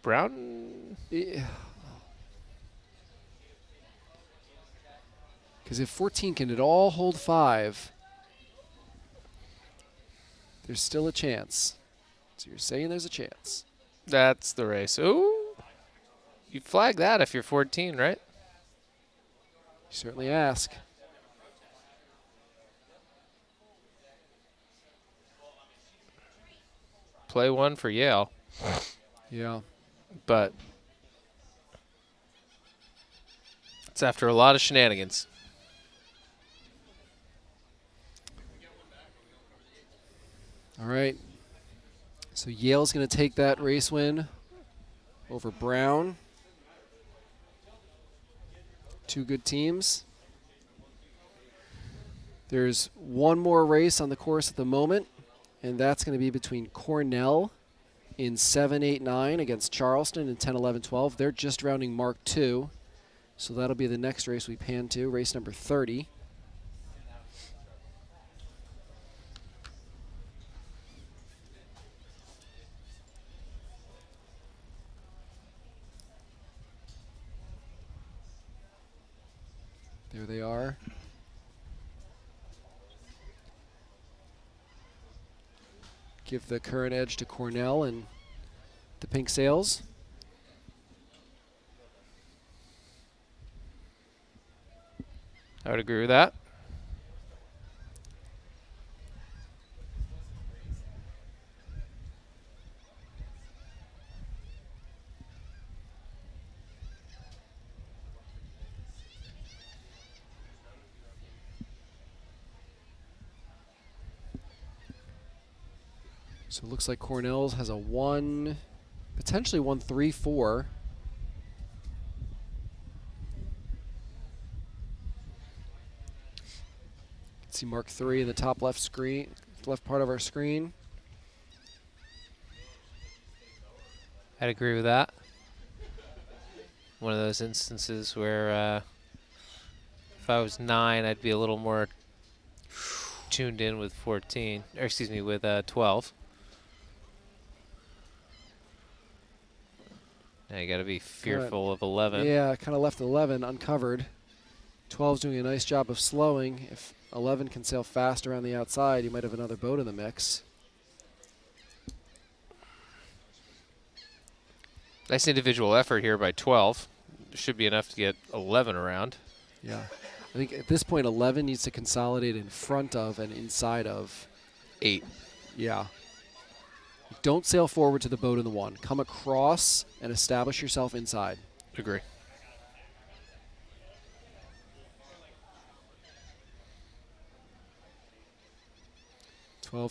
Speaker 2: Brown?
Speaker 1: Because if 14 can at all hold 5, there's still a chance. So you're saying there's a chance.
Speaker 2: That's the race. Ooh. You flag that if you're 14, right?
Speaker 1: You certainly ask.
Speaker 2: Play 1 for Yale.
Speaker 1: Yeah.
Speaker 2: But it's after a lot of shenanigans.
Speaker 1: All right. So Yale's going to take that race win over Brown. 2 good teams. There's one more race on the course at the moment, and that's going to be between Cornell in 7, 8, 9 against Charleston in 10, 11, 12. They're just rounding Mark II, so that'll be the next race we pan to, race number 30. There they are. Give the current edge to Cornell and the pink sails.
Speaker 2: I would agree with that.
Speaker 1: So it looks like Cornell's has a 1, potentially 1, 3, 4. See Mark III in the top left screen, left part of our screen.
Speaker 2: I'd agree with that. One of those instances where if I was 9, I'd be a little more tuned in with 14, or excuse me, with 12. Now you got to be fearful of 11.
Speaker 1: Yeah, kind of left 11 uncovered. 12's doing a nice job of slowing. If 11 can sail fast around the outside, you might have another boat in the mix.
Speaker 2: Nice individual effort here by 12. Should be enough to get 11 around.
Speaker 1: Yeah. I think at this point, 11 needs to consolidate in front of and inside of
Speaker 2: 8.
Speaker 1: Yeah. Don't sail forward to the boat in the 1. Come across and establish yourself inside.
Speaker 2: Agree.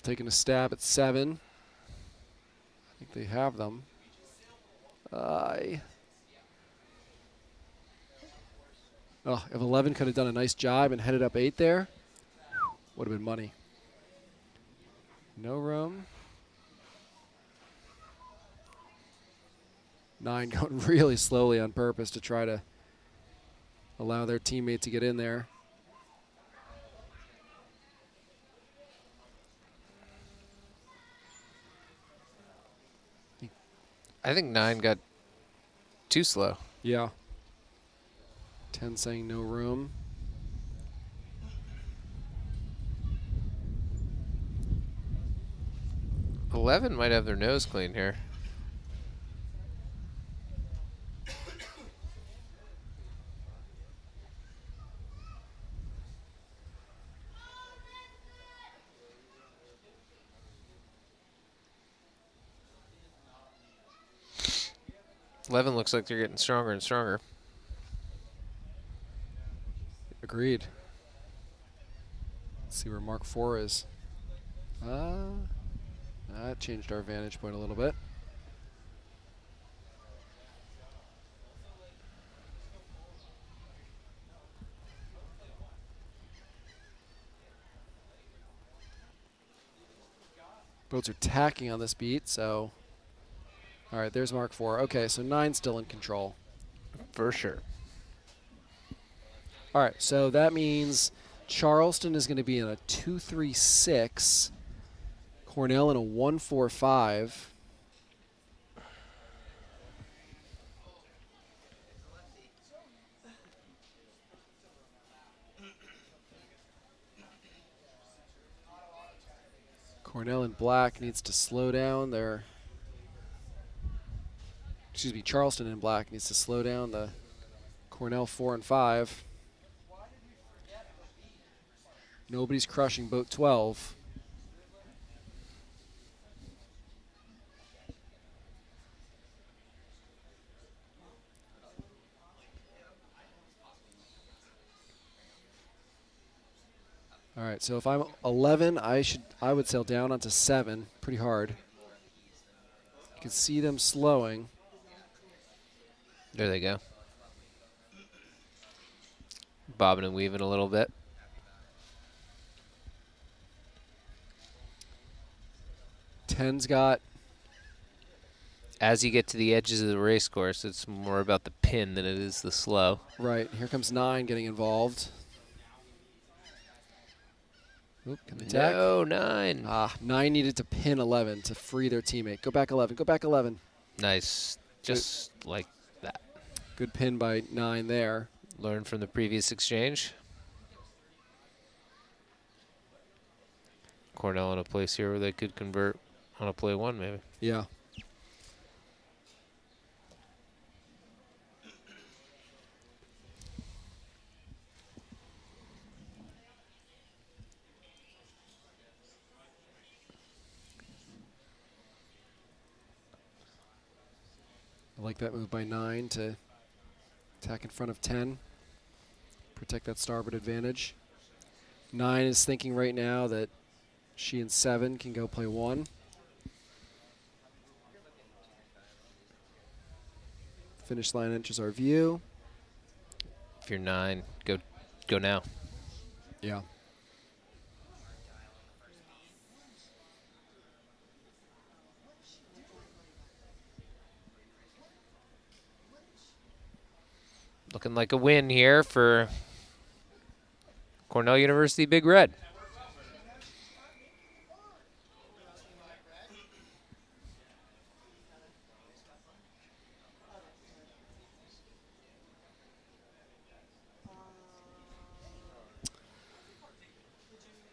Speaker 1: Taking a stab at 7. I think they have them. Oh, if 11 could have done a nice job and headed up 8 there, would have been money. No room. 9 going really slowly on purpose to try to allow their teammate to get in there.
Speaker 2: I think 9 got too slow.
Speaker 1: Yeah. 10 saying no room.
Speaker 2: 11 might have their nose clean here. Eleven looks like they're getting stronger and stronger.
Speaker 1: Agreed. Let's see where Mark 4 is. That changed our vantage point a little bit. Boats are tacking on this beat, so. All right, there's Mark 4. Okay, so 9's still in control.
Speaker 2: For sure.
Speaker 1: All right, so that means Charleston is going to be in a 2-3-6, Cornell in a 1-4-5. Cornell in black needs to slow down their. Excuse me, Charleston in black needs to slow down the Cornell 4 and 5. Nobody's crushing boat 12. All right, so if I'm 11, I would sail down onto 7 pretty hard. You can see them slowing.
Speaker 2: There they go. Bobbing and weaving a little bit.
Speaker 1: Ten's got.
Speaker 2: As you get to the edges of the race course, it's more about the pin than it is the slow.
Speaker 1: Right, here comes 9 getting involved. Oop, can they tack?
Speaker 2: No, 9.
Speaker 1: 9 needed to pin 11 to free their teammate. Go back 11, go back 11.
Speaker 2: Nice. Just like that.
Speaker 1: Good pin by 9 there.
Speaker 2: Learn from the previous exchange. Cornell in a place here where they could convert on a play 1 maybe.
Speaker 1: Yeah. I like that move by 9 to attack in front of 10. Protect that starboard advantage. 9 is thinking right now that she and 7 can go play 1. Finish line enters our view.
Speaker 2: If you're 9, go now.
Speaker 1: Yeah.
Speaker 2: Looking like a win here for Cornell University Big Red.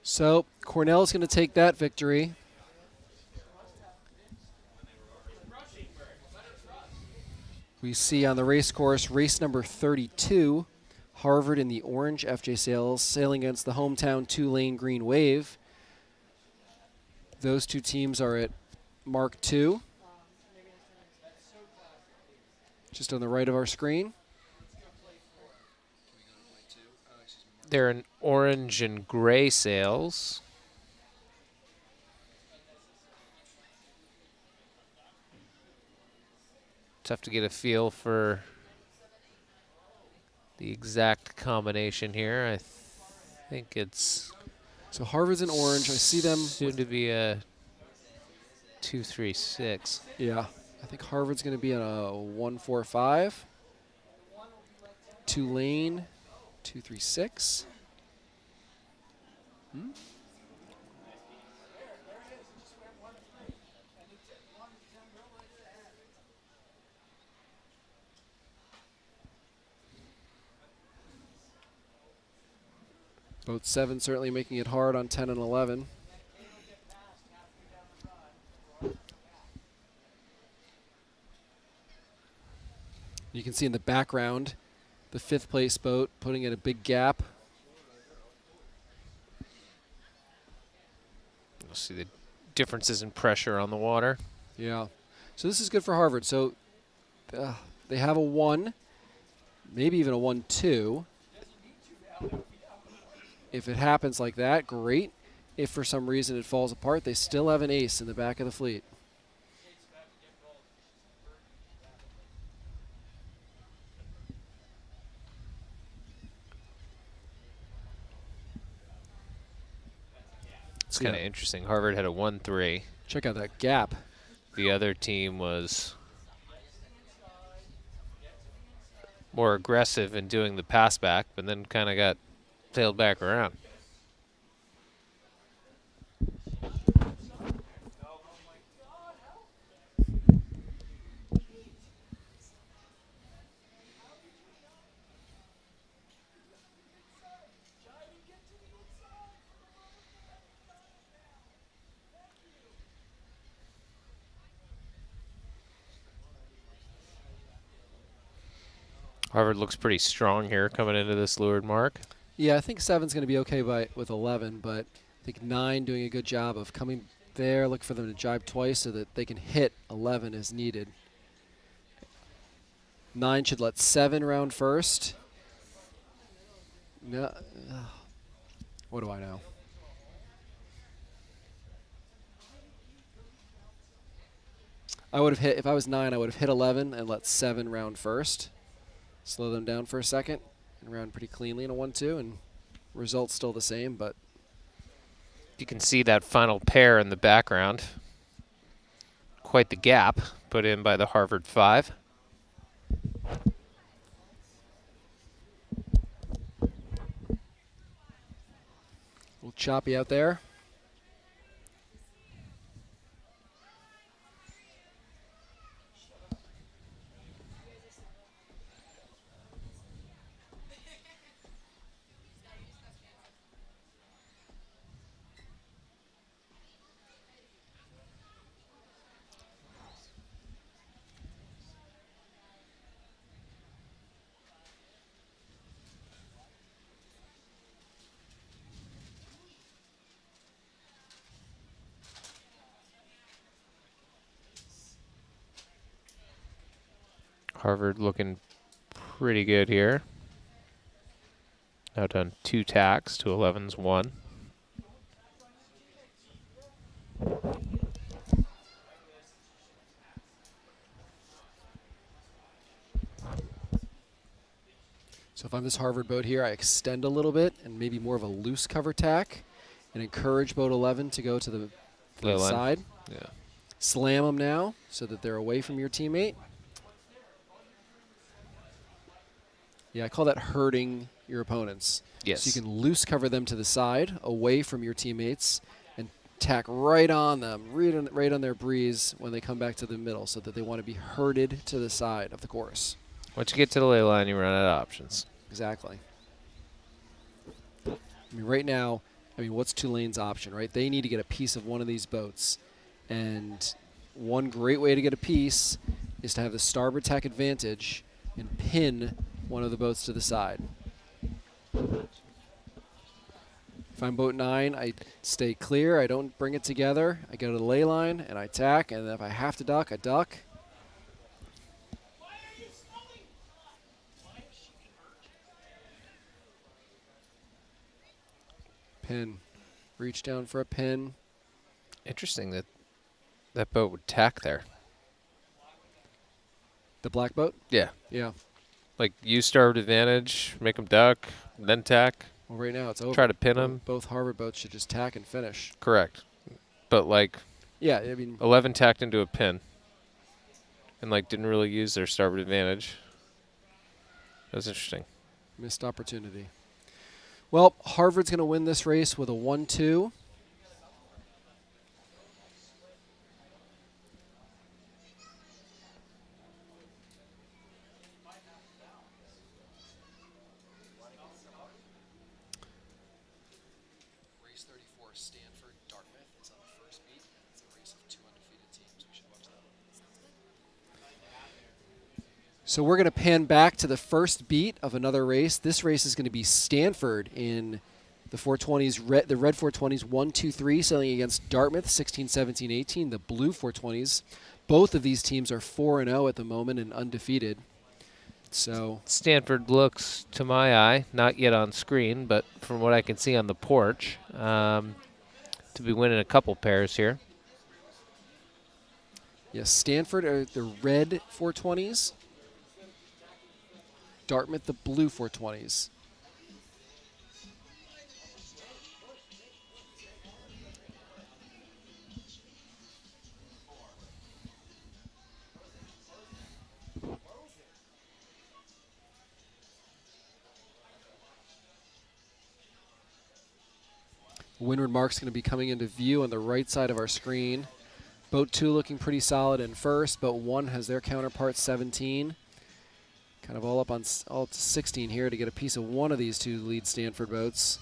Speaker 1: So Cornell's going to take that victory. We see on the race course, race number 32, Harvard in the orange FJ Sails sailing against the hometown Tulane Green Wave. Those two teams are at Mark II, just on the right of our screen.
Speaker 2: They're in orange and gray sails. Tough to get a feel for the exact combination here. I think it's
Speaker 1: so Harvard's in orange. I see them
Speaker 2: soon to be a 2-3-6.
Speaker 1: Yeah, I think Harvard's going to be on a 1-4-5. Tulane 2-3-6. Boat 7 certainly making it hard on 10 and 11. You can see in the background the 5th place boat putting in a big gap.
Speaker 2: You'll see the differences in pressure on the water.
Speaker 1: Yeah. So this is good for Harvard. So they have a 1, maybe even a 1-2. If it happens like that, great. If for some reason it falls apart, they still have an ace in the back of the fleet.
Speaker 2: It's kind of interesting. Harvard had a 1-3.
Speaker 1: Check out that gap.
Speaker 2: The other team was more aggressive in doing the pass back, but then kind of got sailed back around. Harvard looks pretty strong here coming into this leeward mark.
Speaker 1: Yeah, I think 7's going to be okay with 11, but I think 9 doing a good job of coming there. Look for them to jibe twice so that they can hit 11 as needed. 9 should let 7 round first. No, what do I know? I would have hit, if I was 9, I would have hit 11 and let 7 round first. Slow them down for a second and round pretty cleanly in a 1-2, and results still the same, but
Speaker 2: you can see that final pair in the background. Quite the gap put in by the Harvard 5.
Speaker 1: A little choppy out there.
Speaker 2: Harvard looking pretty good here. Now done 2 tacks to 11's 1.
Speaker 1: So if I'm this Harvard boat here, I extend a little bit and maybe more of a loose cover tack and encourage boat 11 to go to the side.
Speaker 2: Yeah.
Speaker 1: Slam them now so that they're away from your teammate. Yeah, I call that hurting your opponents.
Speaker 2: Yes.
Speaker 1: So you can loose cover them to the side, away from your teammates, and tack right on them, right on their breeze when they come back to the middle, so that they want to be herded to the side of the course.
Speaker 2: Once you get to the ley line, you run out of options.
Speaker 1: Exactly. I mean, right now, what's Tulane's option, right? They need to get a piece of one of these boats. And one great way to get a piece is to have the starboard tack advantage and pin one of the boats to the side. If I'm boat 9, I stay clear. I don't bring it together. I go to the ley line and I tack. And if I have to duck, I duck. Pin. Reach down for a pin.
Speaker 2: Interesting that that boat would tack there.
Speaker 1: The black boat?
Speaker 2: Yeah.
Speaker 1: Yeah.
Speaker 2: Like use starboard advantage, make them duck, then tack.
Speaker 1: Well, right now it's over.
Speaker 2: Try to pin them.
Speaker 1: Both Harvard boats should just tack and finish.
Speaker 2: Correct. But like,
Speaker 1: yeah, I mean,
Speaker 2: 11 tacked into a pin, and like didn't really use their starboard advantage. That was interesting.
Speaker 1: Missed opportunity. Well, Harvard's going to win this race with a 1-2. Race 34, Stanford, Dartmouth is on the first beat. It's a race of 2 undefeated teams. We should watch that. So we're going to pan back to the first beat of another race. This race is going to be Stanford in the 420s, the red 420s, 1, 2, 3, sailing against Dartmouth, 16, 17, 18, the blue 420s. Both of these teams are 4-0 at the moment and undefeated. So
Speaker 2: Stanford looks, to my eye, not yet on screen, but from what I can see on the porch, to be winning a couple pairs here.
Speaker 1: yes, Stanford are the red 420s. Dartmouth, the blue 420s. Windward mark's going to be coming into view on the right side of our screen. Boat 2 looking pretty solid in first. Boat 1 has their counterpart 17. Kind of all up to 16 here to get a piece of one of these two lead Stanford boats.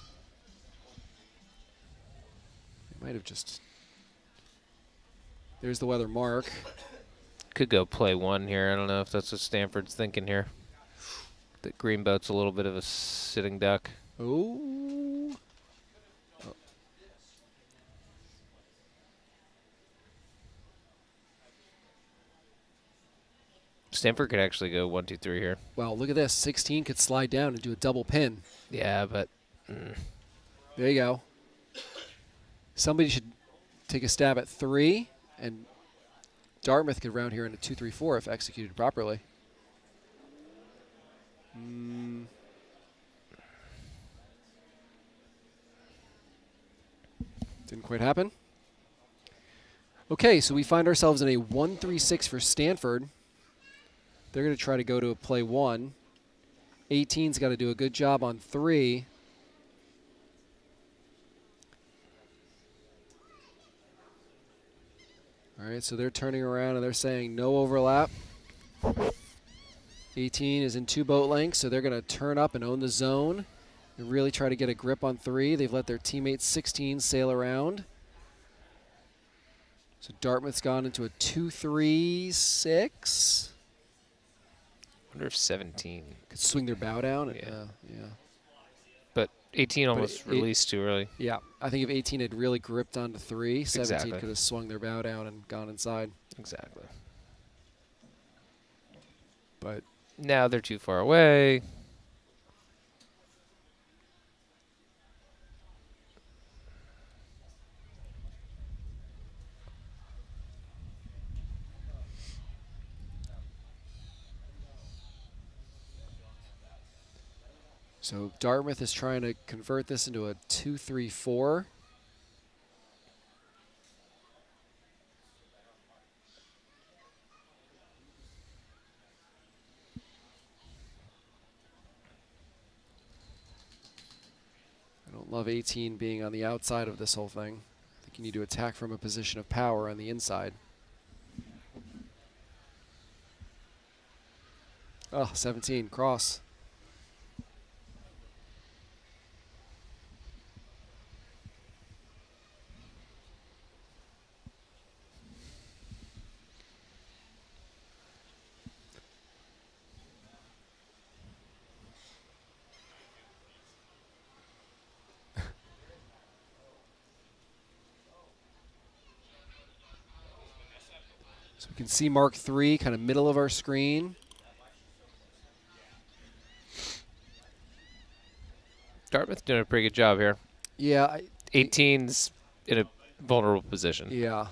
Speaker 1: They might have just... There's the weather mark.
Speaker 2: Could go play one here. I don't know if that's what Stanford's thinking here. The green boat's a little bit of a sitting duck.
Speaker 1: Oh.
Speaker 2: Stanford could actually go 1, 2, 3 here.
Speaker 1: Well, look at this. 16 could slide down and do a double pin.
Speaker 2: Yeah, but...
Speaker 1: There you go. Somebody should take a stab at 3, and Dartmouth could round here into 2, 3, 4 if executed properly. Didn't quite happen. Okay, so we find ourselves in a 1-3-6 for Stanford. They're going to try to go to a play 1. 18's got to do a good job on 3. All right, so they're turning around and they're saying no overlap. 18 is in 2 boat lengths, so they're going to turn up and own the zone and really try to get a grip on 3. They've let their teammate 16 sail around. So Dartmouth's gone into a 2-3-6.
Speaker 2: Wonder if 17
Speaker 1: could swing their bow down.
Speaker 2: Yeah.
Speaker 1: Yeah.
Speaker 2: But 18 almost released too early.
Speaker 1: Yeah, I think if 18 had really gripped onto 3, 17
Speaker 2: Exactly.
Speaker 1: could have swung their bow down and gone inside.
Speaker 2: Exactly.
Speaker 1: But
Speaker 2: now they're too far away.
Speaker 1: so Dartmouth is trying to convert this into a 2-3-4. I don't love 18 being on the outside of this whole thing. I think you need to attack from a position of power on the inside. Oh, 17, cross. So we can see Mark 3 kind of middle of our screen.
Speaker 2: Dartmouth doing a pretty good job here.
Speaker 1: Yeah.
Speaker 2: 18's in a vulnerable position.
Speaker 1: Yeah.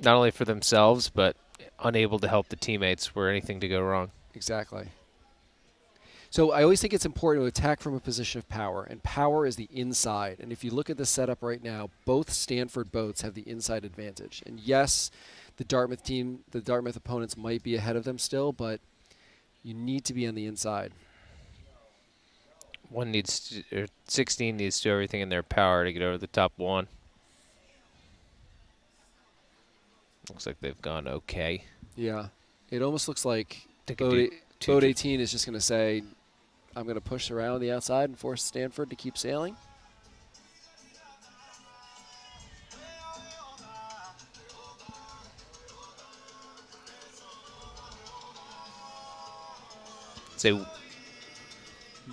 Speaker 2: Not only for themselves, but unable to help the teammates were anything to go wrong.
Speaker 1: Exactly. So I always think it's important to attack from a position of power, and power is the inside. And if you look at the setup right now, both Stanford boats have the inside advantage. And yes, the Dartmouth team, the Dartmouth opponents might be ahead of them still, but you need to be on the inside.
Speaker 2: 16 needs to do everything in their power to get over the top 1. Looks like they've gone okay.
Speaker 1: Yeah. It almost looks like
Speaker 2: They could
Speaker 1: boat,
Speaker 2: do
Speaker 1: boat 18 is just going to say, I'm going to push around the outside and force Stanford to keep sailing.
Speaker 2: It's a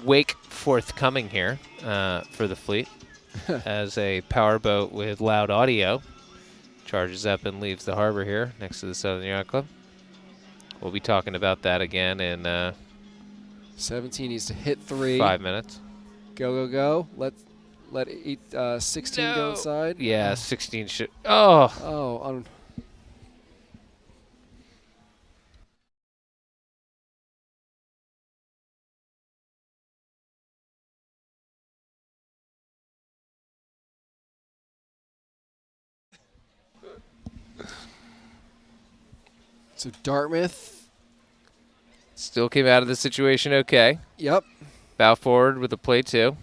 Speaker 2: wake forthcoming here for the fleet as a powerboat with loud audio charges up and leaves the harbor here next to the Southern Yacht Club. We'll be talking about that again in
Speaker 1: 17 needs to hit 3.
Speaker 2: 5 minutes.
Speaker 1: Go, go, go. Let 16 go inside.
Speaker 2: Yeah, 16 should. Oh.
Speaker 1: Oh. So Dartmouth
Speaker 2: Still came out of the situation okay.
Speaker 1: Yep.
Speaker 2: Bow forward with a play 2.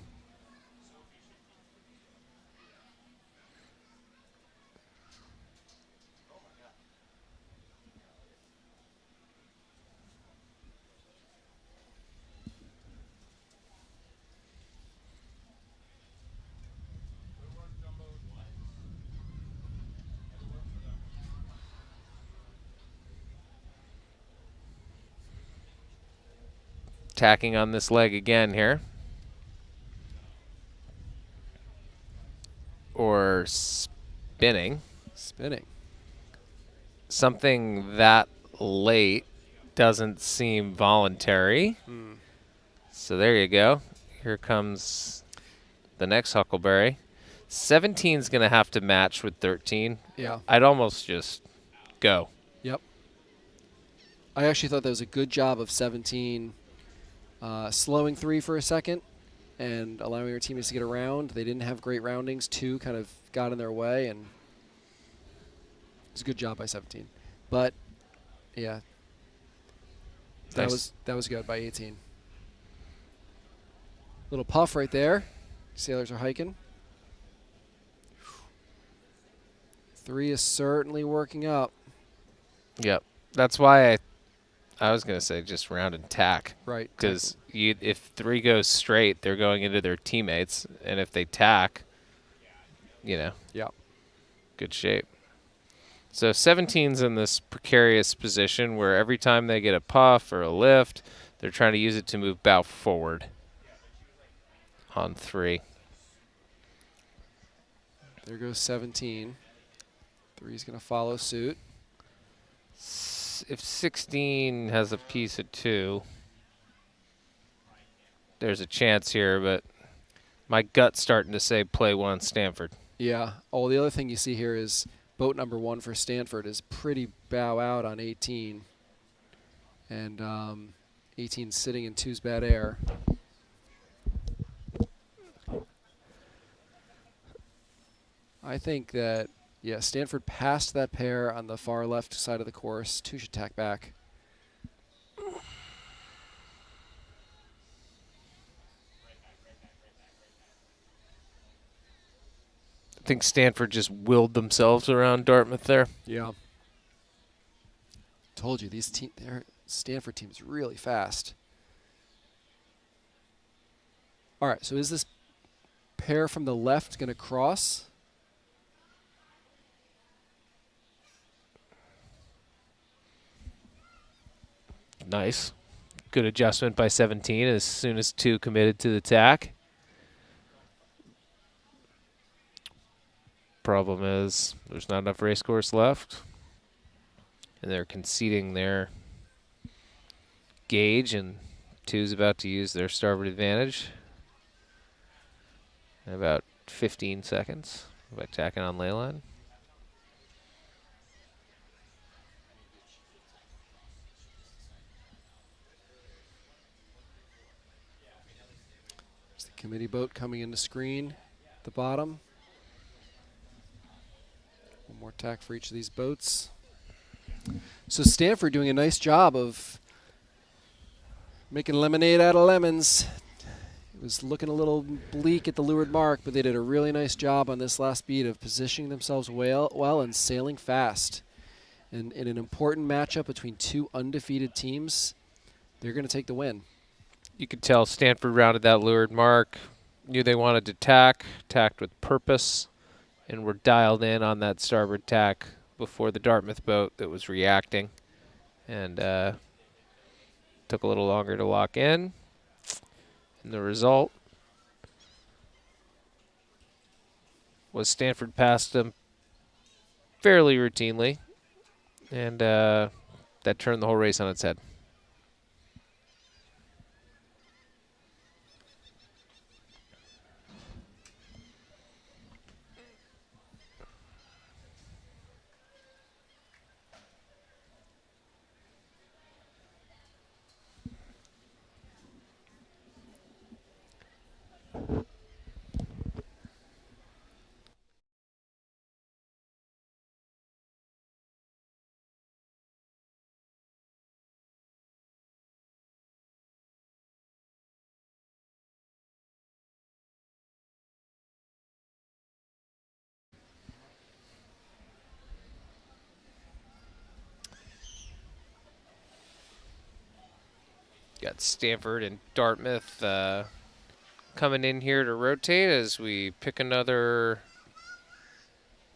Speaker 2: Tacking on this leg again here. Or spinning.
Speaker 1: Spinning.
Speaker 2: Something that late doesn't seem voluntary. So there you go. Here comes the next Huckleberry. 17's going to have to match with 13.
Speaker 1: Yeah.
Speaker 2: I'd almost just go.
Speaker 1: Yep. I actually thought that was a good job of 17 slowing 3 for a second and allowing your teammates to get around. They didn't have great roundings. 2 kind of got in their way, and it was a good job by 17. But, yeah, that was good by 18. Little puff right there. Sailors are hiking. 3 is certainly working up.
Speaker 2: Yep. That's why I was going to say just round and tack.
Speaker 1: Right.
Speaker 2: Because if 3 goes straight, they're going into their teammates. And if they tack, yeah, good shape. So 17's in this precarious position where every time they get a puff or a lift, they're trying to use it to move bow forward on 3.
Speaker 1: There goes 17. 3's going to follow suit.
Speaker 2: If 16 has a piece of 2, there's a chance here, but my gut's starting to say play 1 Stanford.
Speaker 1: Yeah. Oh, the other thing you see here is boat number 1 for Stanford is pretty bow out on 18. And 18 sitting in 2's bad air. I think that, yeah, Stanford passed that pair on the far left side of the course. 2 should tack back.
Speaker 2: I think Stanford just willed themselves around Dartmouth there.
Speaker 1: Yeah. Told you, their Stanford team's really fast. All right, so is this pair from the left going to cross?
Speaker 2: Nice. Good adjustment by 17 as soon as 2 committed to the tack. Problem is there's not enough race course left. And they're conceding their gauge, and 2's about to use their starboard advantage in about 15 seconds by tacking on ley line.
Speaker 1: Committee boat coming into screen at the bottom. One more tack for each of these boats. So Stanford doing a nice job of making lemonade out of lemons. It was looking a little bleak at the leeward mark, but they did a really nice job on this last beat of positioning themselves well and sailing fast. And in an important matchup between 2 undefeated teams, they're going to take the win.
Speaker 2: You could tell Stanford rounded that leeward mark, knew they wanted to tacked with purpose, and were dialed in on that starboard tack before the Dartmouth boat that was reacting. And Took a little longer to lock in. And the result was Stanford passed them fairly routinely, and that turned the whole race on its head. Got Stanford and Dartmouth coming in here to rotate as we pick another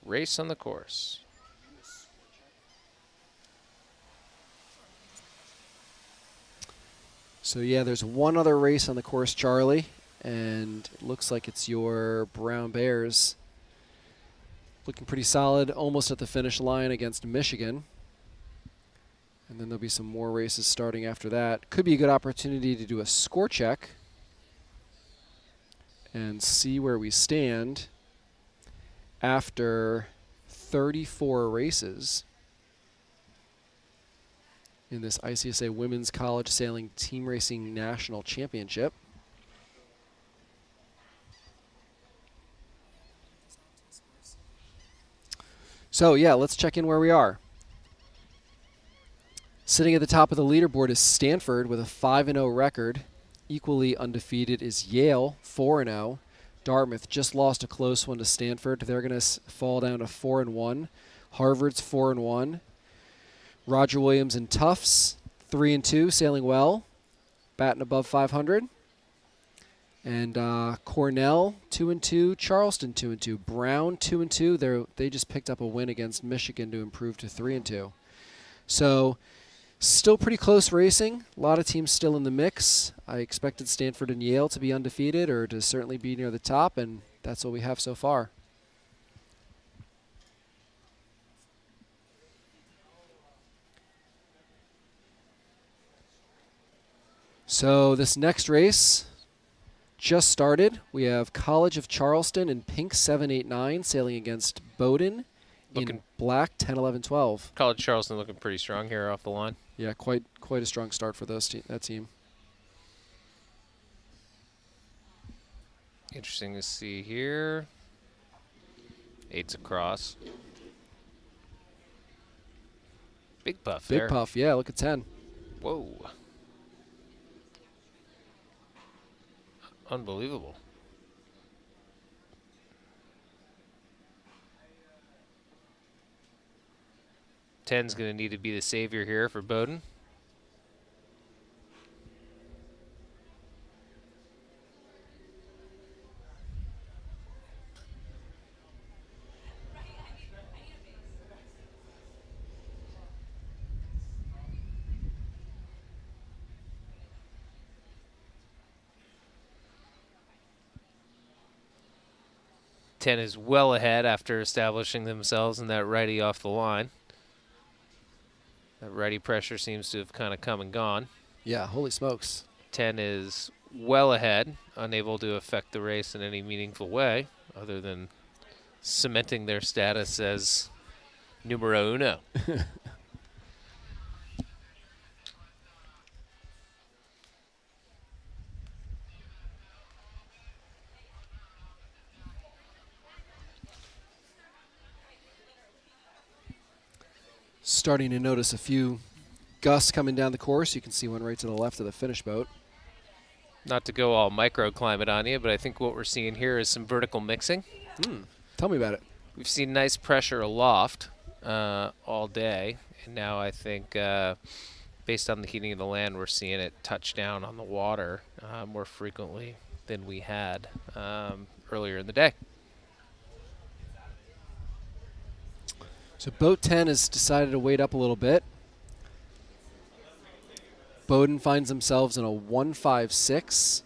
Speaker 2: race on the course.
Speaker 1: So yeah, there's one other race on the course, Charlie, and it looks like it's your Brown Bears. Looking pretty solid, almost at the finish line against Michigan. And then there'll be some more races starting after that. Could be a good opportunity to do a score check and see where we stand after 34 races in this ICSA Women's College Sailing Team Racing National Championship. So yeah, let's check in where we are. Sitting at the top of the leaderboard is Stanford with a 5-0 record. Equally undefeated is Yale, 4-0. Dartmouth just lost a close one to Stanford. They're going to fall down to 4-1. Harvard's 4-1. Roger Williams and Tufts, 3-2, sailing well, batting above 500. And Cornell, 2-2. Charleston, 2-2. Brown, 2-2. They just picked up a win against Michigan to improve to 3-2. So still pretty close racing. A lot of teams still in the mix. I expected Stanford and Yale to be undefeated or to certainly be near the top, and that's what we have so far. So this next race just started. We have College of Charleston in pink 789 sailing against Bowdoin in black 10, 11, 12.
Speaker 2: College Charleston looking pretty strong here off the line.
Speaker 1: Yeah, quite a strong start for that team.
Speaker 2: Interesting to see here. 8's across. Big puff there.
Speaker 1: Big puff, yeah, look at 10.
Speaker 2: Whoa. Unbelievable. 10's going to need to be the savior here for Bowdoin. Ten is well ahead after establishing themselves in that righty off the line. That righty pressure seems to have kind of come and gone.
Speaker 1: Yeah, holy smokes.
Speaker 2: 10 is well ahead, unable to affect the race in any meaningful way other than cementing their status as numero uno.
Speaker 1: Starting to notice a few gusts coming down the course. You can see one right to the left of the finish boat.
Speaker 2: Not to go all microclimate on you, but I think what we're seeing here is some vertical mixing.
Speaker 1: Tell me about it.
Speaker 2: We've seen nice pressure aloft all day, and now I think based on the heating of the land, we're seeing it touch down on the water more frequently than we had earlier in the day. So
Speaker 1: boat 10 has decided to wait up a little bit. Bowdoin finds themselves in a 1-5-6.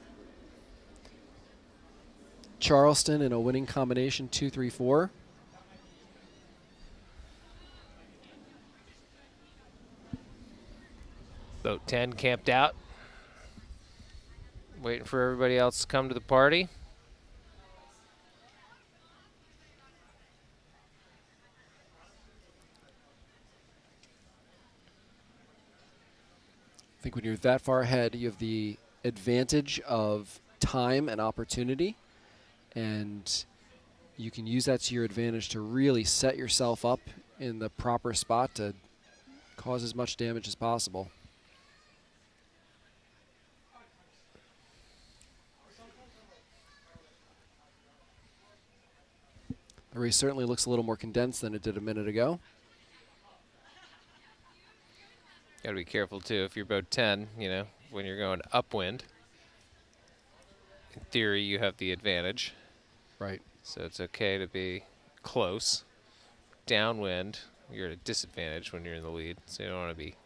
Speaker 1: Charleston in a winning combination 2-3-4.
Speaker 2: Boat 10 camped out, waiting for everybody else to come to the party.
Speaker 1: I think when you're that far ahead, you have the advantage of time and opportunity, and you can use that to your advantage to really set yourself up in the proper spot to cause as much damage as possible. The race certainly looks a little more condensed than it did a minute ago.
Speaker 2: Got to be careful too. If you're boat 10, you know, when you're going upwind, in theory you have the advantage.
Speaker 1: Right.
Speaker 2: So it's okay to be close. Downwind, you're at a disadvantage when you're in the lead, so you don't want to be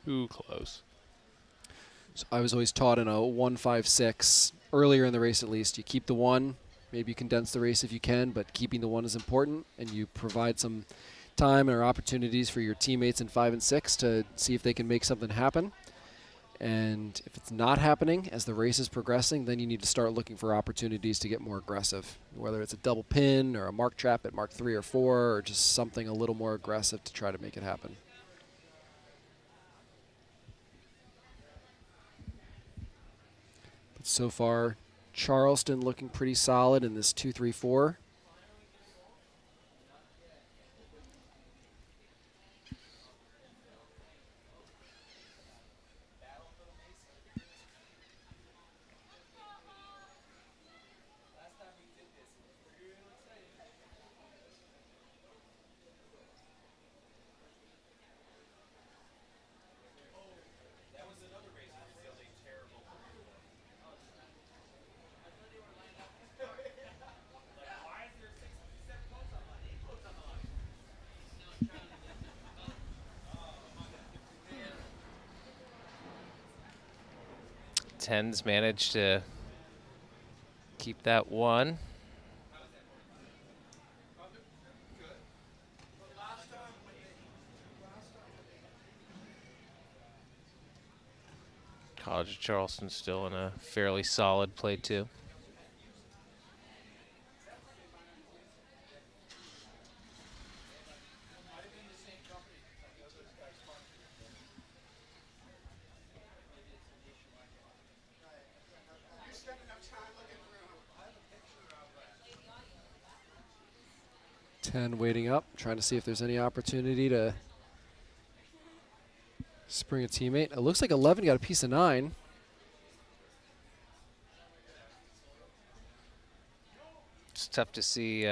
Speaker 2: too close.
Speaker 1: So I was always taught in a 1-5-6, earlier in the race at least, you keep the 1, maybe you condense the race if you can, but keeping the 1 is important, and you provide some time or opportunities for your teammates in 5 and 6 to see if they can make something happen. And if it's not happening as the race is progressing, then you need to start looking for opportunities to get more aggressive, whether it's a double pin or a mark trap at Mark 3 or 4, or just something a little more aggressive to try to make it happen. But so far, Charleston looking pretty solid in this 2-3-4.
Speaker 2: Tens managed to keep that 1. College of Charleston still in a fairly solid play 2.
Speaker 1: Waiting up, trying to see if there's any opportunity to spring a teammate. It looks like 11 got a piece of 9.
Speaker 2: It's tough to see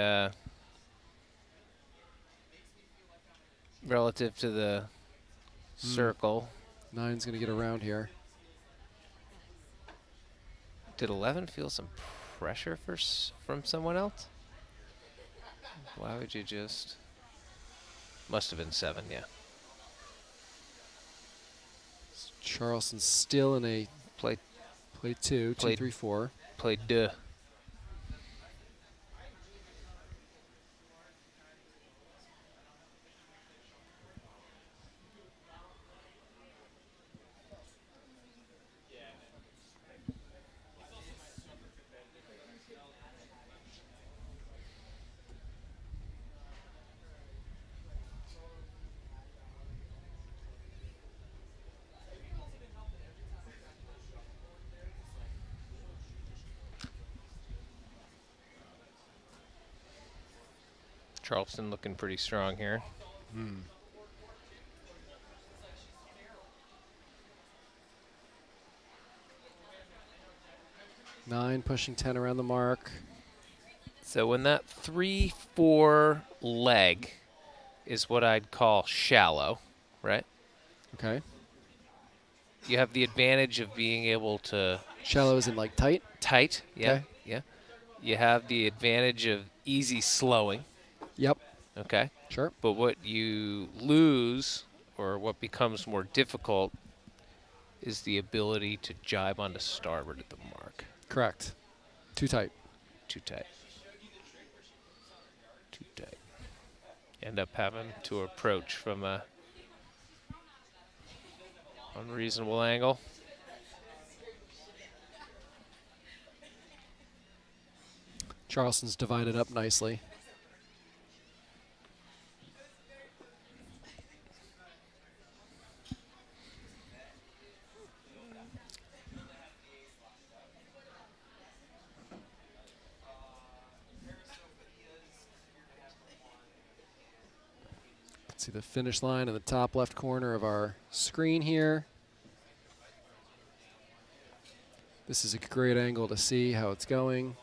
Speaker 2: relative to the circle.
Speaker 1: 9's going to get around here.
Speaker 2: Did 11 feel some pressure from someone else? Why would you just... Must have been 7, yeah.
Speaker 1: Charleston's still in a
Speaker 2: Play
Speaker 1: 2, 2-3-4.
Speaker 2: Play 2. Charleston looking pretty strong here.
Speaker 1: 9 pushing 10 around the mark.
Speaker 2: So when that 3-4 leg is what I'd call shallow, right?
Speaker 1: Okay.
Speaker 2: You have the advantage of being able to...
Speaker 1: Shallow isn't like tight?
Speaker 2: Tight, yeah,
Speaker 1: Okay.
Speaker 2: yeah. You have the advantage of easy slowing.
Speaker 1: Yep.
Speaker 2: Okay.
Speaker 1: Sure.
Speaker 2: But what you lose, or what becomes more difficult, is the ability to jibe onto starboard at the mark.
Speaker 1: Correct. Too tight.
Speaker 2: Too tight. Too tight. End up having to approach from a unreasonable angle.
Speaker 1: Charleston's divided up nicely. See the finish line in the top left corner of our screen here. This is a great angle to see how it's going.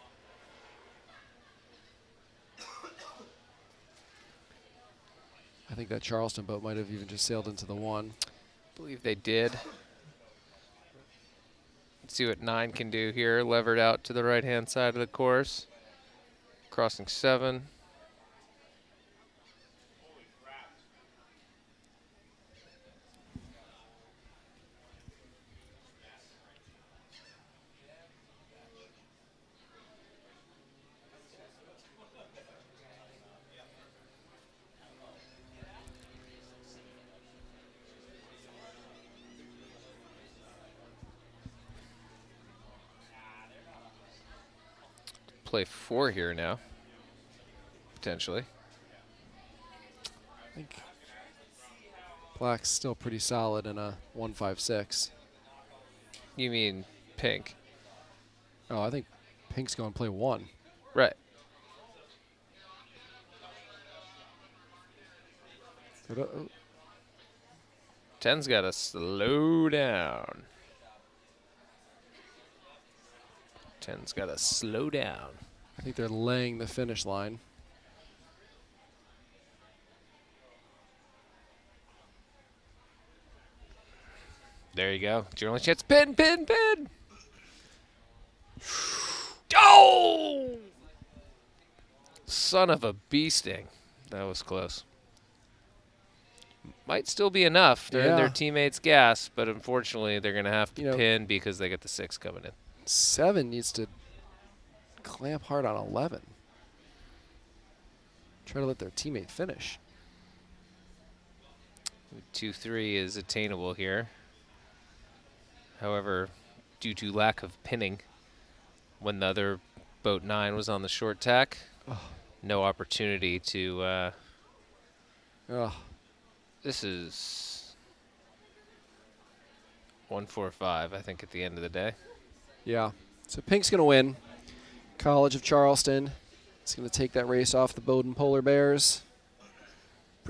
Speaker 1: I think that Charleston boat might have even just sailed into the one.
Speaker 2: I believe they did. Let's see what 9 can do here. Levered out to the right-hand side of the course. Crossing 7. Play 4 here now, potentially.
Speaker 1: I think black's still pretty solid in a 1-5-6.
Speaker 2: You mean pink?
Speaker 1: Oh, I think pink's going to play 1.
Speaker 2: Right.
Speaker 1: But,
Speaker 2: 10's got to slow down. 10's got to slow down.
Speaker 1: I think they're laying the finish line.
Speaker 2: There you go. It's your only chance. Pin, pin, pin. Oh! Son of a bee sting. That was close. Might still be enough. They're in their teammates' gas, but unfortunately they're going to have to pin because they get the 6 coming in.
Speaker 1: 7 needs to clamp hard on 11. Try to let their teammate finish.
Speaker 2: 2-3 is attainable here. However, due to lack of pinning, when the other boat 9 was on the short tack, no opportunity to. This is 1-4-5, I think, at the end of the day.
Speaker 1: Yeah. So pink's going to win. College of Charleston is going to take that race off the Bowdoin Polar Bears.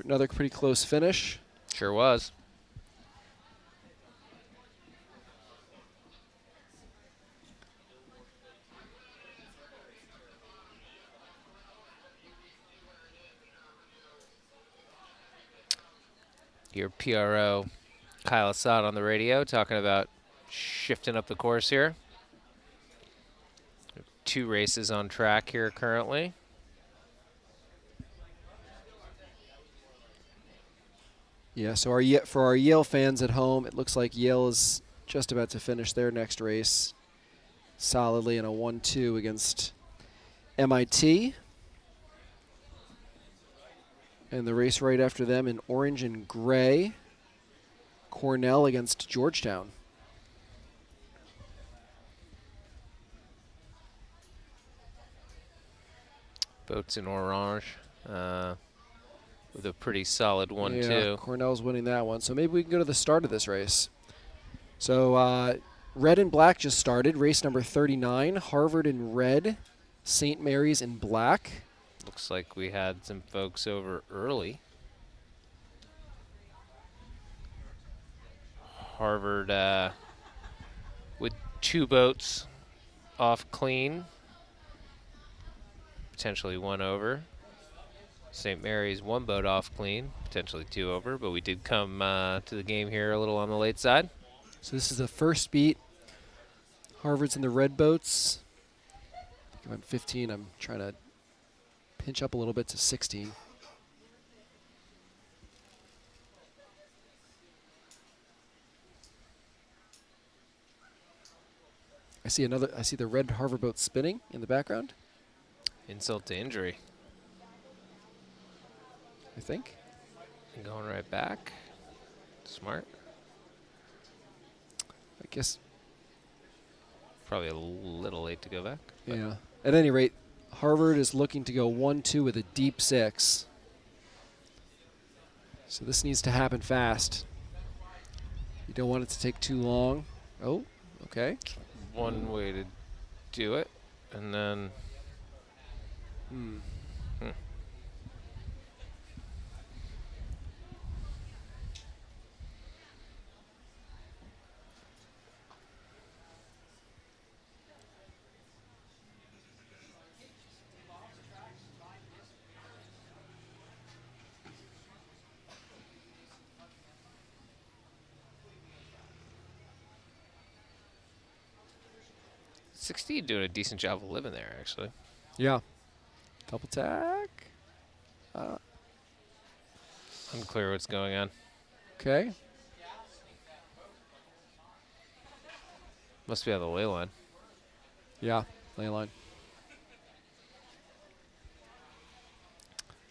Speaker 1: Another pretty close finish.
Speaker 2: Sure was. Your PRO, Kyle Assad on the radio, talking about shifting up the course here. 2 races on track here currently.
Speaker 1: Yeah, so for our Yale fans at home, it looks like Yale is just about to finish their next race solidly in a 1-2 against MIT. And the race right after them in orange and gray, Cornell against Georgetown.
Speaker 2: Boats in orange with a pretty solid 1-2.
Speaker 1: Yeah, Cornell's winning that one. So maybe we can go to the start of this race. So red and black just started. Race number 39, Harvard in red, St. Mary's in black.
Speaker 2: Looks like we had some folks over early. Harvard with 2 boats off clean. Potentially 1 over. St. Mary's 1 boat off clean, potentially 2 over, but we did come to the game here a little on the late side.
Speaker 1: So this is the first beat. Harvard's in the red boats. I think I'm 15. I'm trying to pinch up a little bit to 16. see the red Harvard boat spinning in the background.
Speaker 2: Insult to injury.
Speaker 1: I think.
Speaker 2: And going right back. Smart.
Speaker 1: I guess.
Speaker 2: Probably a little late to go back.
Speaker 1: Yeah. At any rate, Harvard is looking to go 1-2 with a deep 6. So this needs to happen fast. You don't want it to take too long. Oh, okay.
Speaker 2: One way to do it, and then.
Speaker 1: Hmm.
Speaker 2: 16 doing a decent job of living there, actually.
Speaker 1: Yeah. Double tack.
Speaker 2: Unclear what's going on.
Speaker 1: Okay.
Speaker 2: Must be on the ley line.
Speaker 1: Yeah, ley line.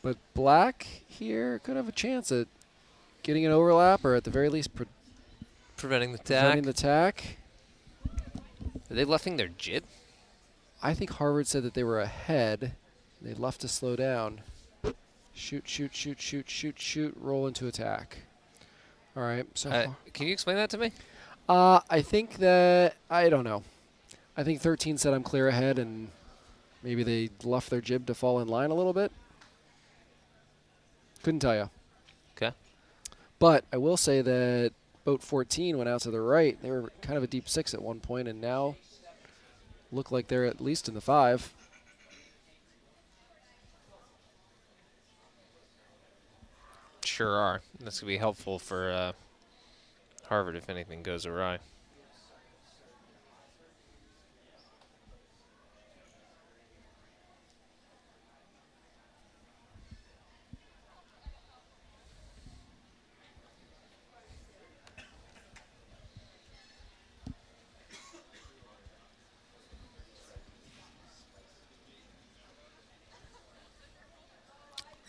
Speaker 1: But black here could have a chance at getting an overlap, or at the very least
Speaker 2: Preventing the
Speaker 1: preventing
Speaker 2: tack.
Speaker 1: the tack.
Speaker 2: Are they luffing their jib?
Speaker 1: I think Harvard said that they were ahead. They left to slow down. Shoot, shoot, shoot, shoot, shoot, shoot, roll into attack. All right. So
Speaker 2: Can you explain that to me?
Speaker 1: I think that, I don't know. I think 13 said I'm clear ahead, and maybe they left their jib to fall in line a little bit. Couldn't tell you.
Speaker 2: Okay.
Speaker 1: But I will say that boat 14 went out to the right. They were kind of a deep 6 at one point, and now look like they're at least in the 5.
Speaker 2: Sure are. That's going to be helpful for Harvard if anything goes awry.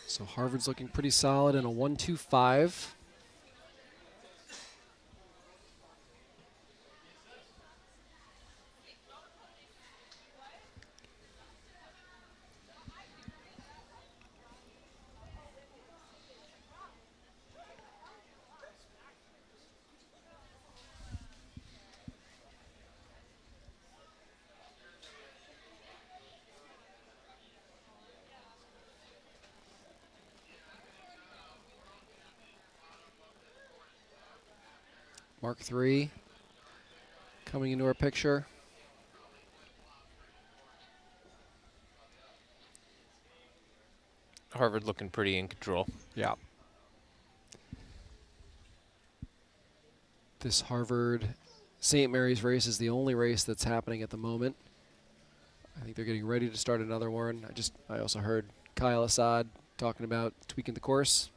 Speaker 1: So Harvard's looking pretty solid in a 1-2-5. Mark III coming into our picture.
Speaker 2: Harvard looking pretty in control.
Speaker 1: Yeah. This Harvard St. Mary's race is the only race that's happening at the moment. I think they're getting ready to start another one. I also heard Kyle Assad talking about tweaking the course.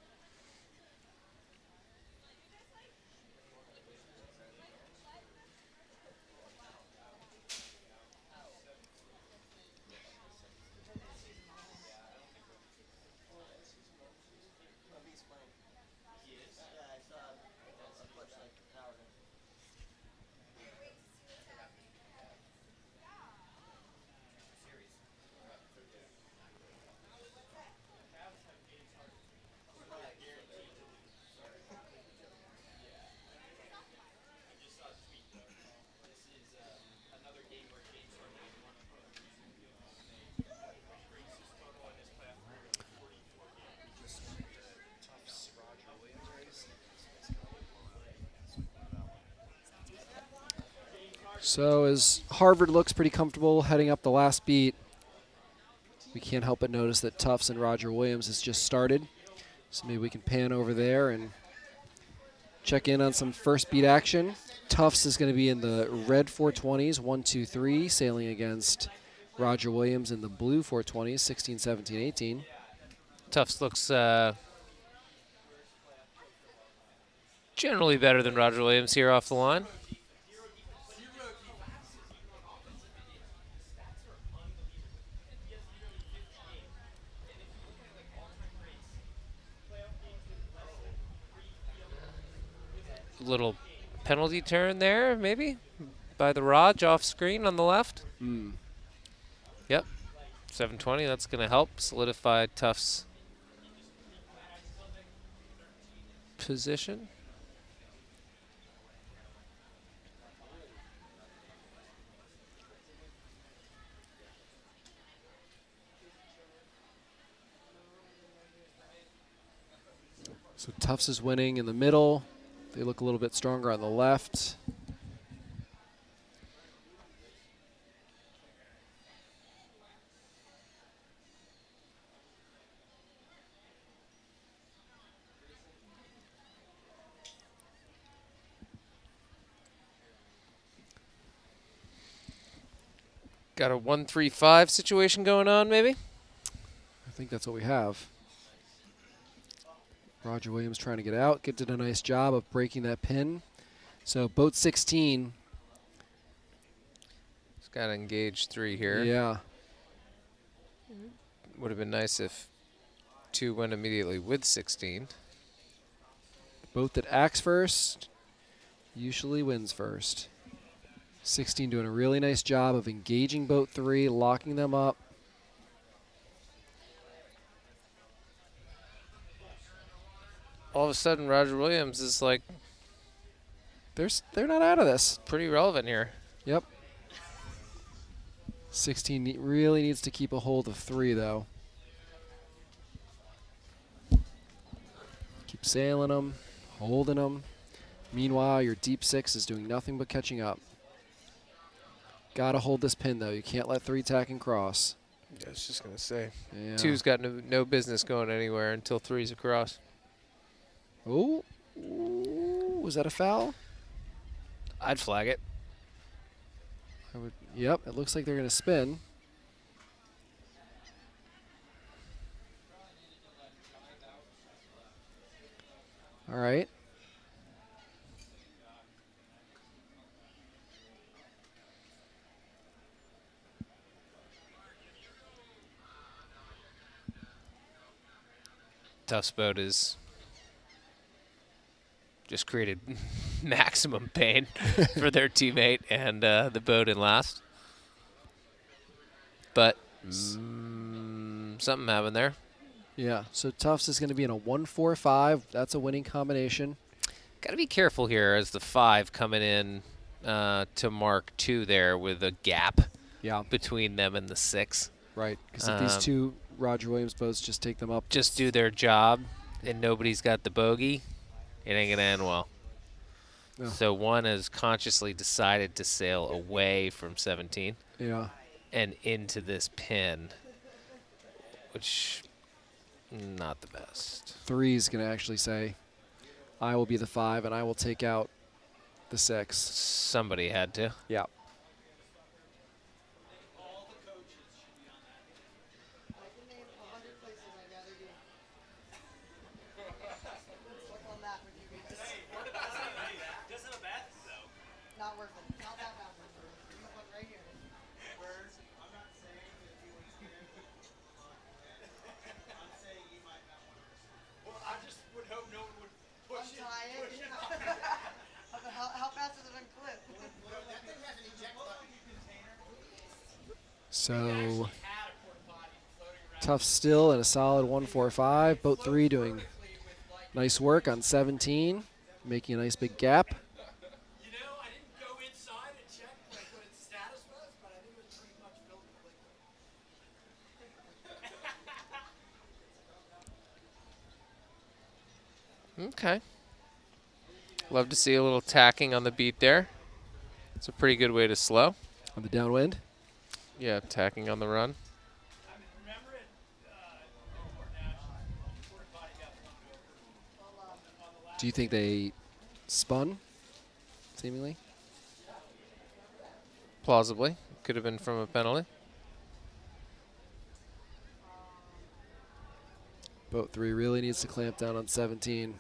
Speaker 1: So as Harvard looks pretty comfortable heading up the last beat, we can't help but notice that Tufts and Roger Williams has just started. So maybe we can pan over there and check in on some first beat action. Tufts is going to be in the red 420s, 1, 2, 3, sailing against Roger Williams in the blue 420s, 16, 17, 18.
Speaker 2: Tufts looks generally better than Roger Williams here off the line. little penalty turn there, maybe, by the Raj off screen on the left. Yep, 720. That's going to help solidify Tufts' position.
Speaker 1: So Tufts is winning in the middle. They look a little bit stronger on the left.
Speaker 2: Got a 1-3-5 situation going on, maybe?
Speaker 1: I think that's what we have. Roger Williams trying to get out. Did a nice job of breaking that pin. So boat 16.
Speaker 2: He's got to engage 3 here.
Speaker 1: Yeah.
Speaker 2: Would have been nice if 2 went immediately with 16.
Speaker 1: Boat that acts first usually wins first. 16 doing a really nice job of engaging boat 3, locking them up.
Speaker 2: All of a sudden, Roger Williams is like
Speaker 1: They're not out of this.
Speaker 2: pretty relevant here.
Speaker 1: Yep. 16 really needs to keep a hold of 3, though. Keep sailing them, holding them. Meanwhile, your deep 6 is doing nothing but catching up. Got to hold this pin, though. You can't let 3 tack and cross.
Speaker 2: Yeah, I was just going to say.
Speaker 1: Yeah.
Speaker 2: 2's got no business going anywhere until 3's across.
Speaker 1: Oh, ooh, was that a foul?
Speaker 2: I'd flag it.
Speaker 1: Yep, it looks like they're going to spin. All right.
Speaker 2: Tufts boat is just created maximum pain for their teammate and the boat in last. But something happened there.
Speaker 1: Yeah, so Tufts is going to be in a 1-4-5. That's a winning combination.
Speaker 2: Got to be careful here as the 5 coming in to mark 2 there with a gap between them and the 6.
Speaker 1: Right, because if these 2 Roger Williams boats just take them up.
Speaker 2: Just do their job and nobody's got the bogey, it ain't going to end well.
Speaker 1: No.
Speaker 2: So 1 has consciously decided to sail away from 17 and into this pin, which not the best.
Speaker 1: 3 is going to actually say, I will be the 5 and I will take out the 6.
Speaker 2: Somebody had to.
Speaker 1: Yeah. So Tufts still in a solid 1-4-5. Boat 3 doing nice work on 17, making a nice big gap.
Speaker 3: You know, I didn't go inside and check like what its status was, but I think it was pretty much filled with liquid.
Speaker 2: Okay. Love to see a little tacking on the beat there. It's a pretty good way to slow.
Speaker 1: On the downwind.
Speaker 2: Yeah, tacking on the run.
Speaker 3: I mean, remember at Cornell, porta potty got blown over on the last.
Speaker 1: Do you think they spun, seemingly?
Speaker 2: Plausibly. Could have been from a penalty.
Speaker 1: Boat 3 really needs to clamp down on 17.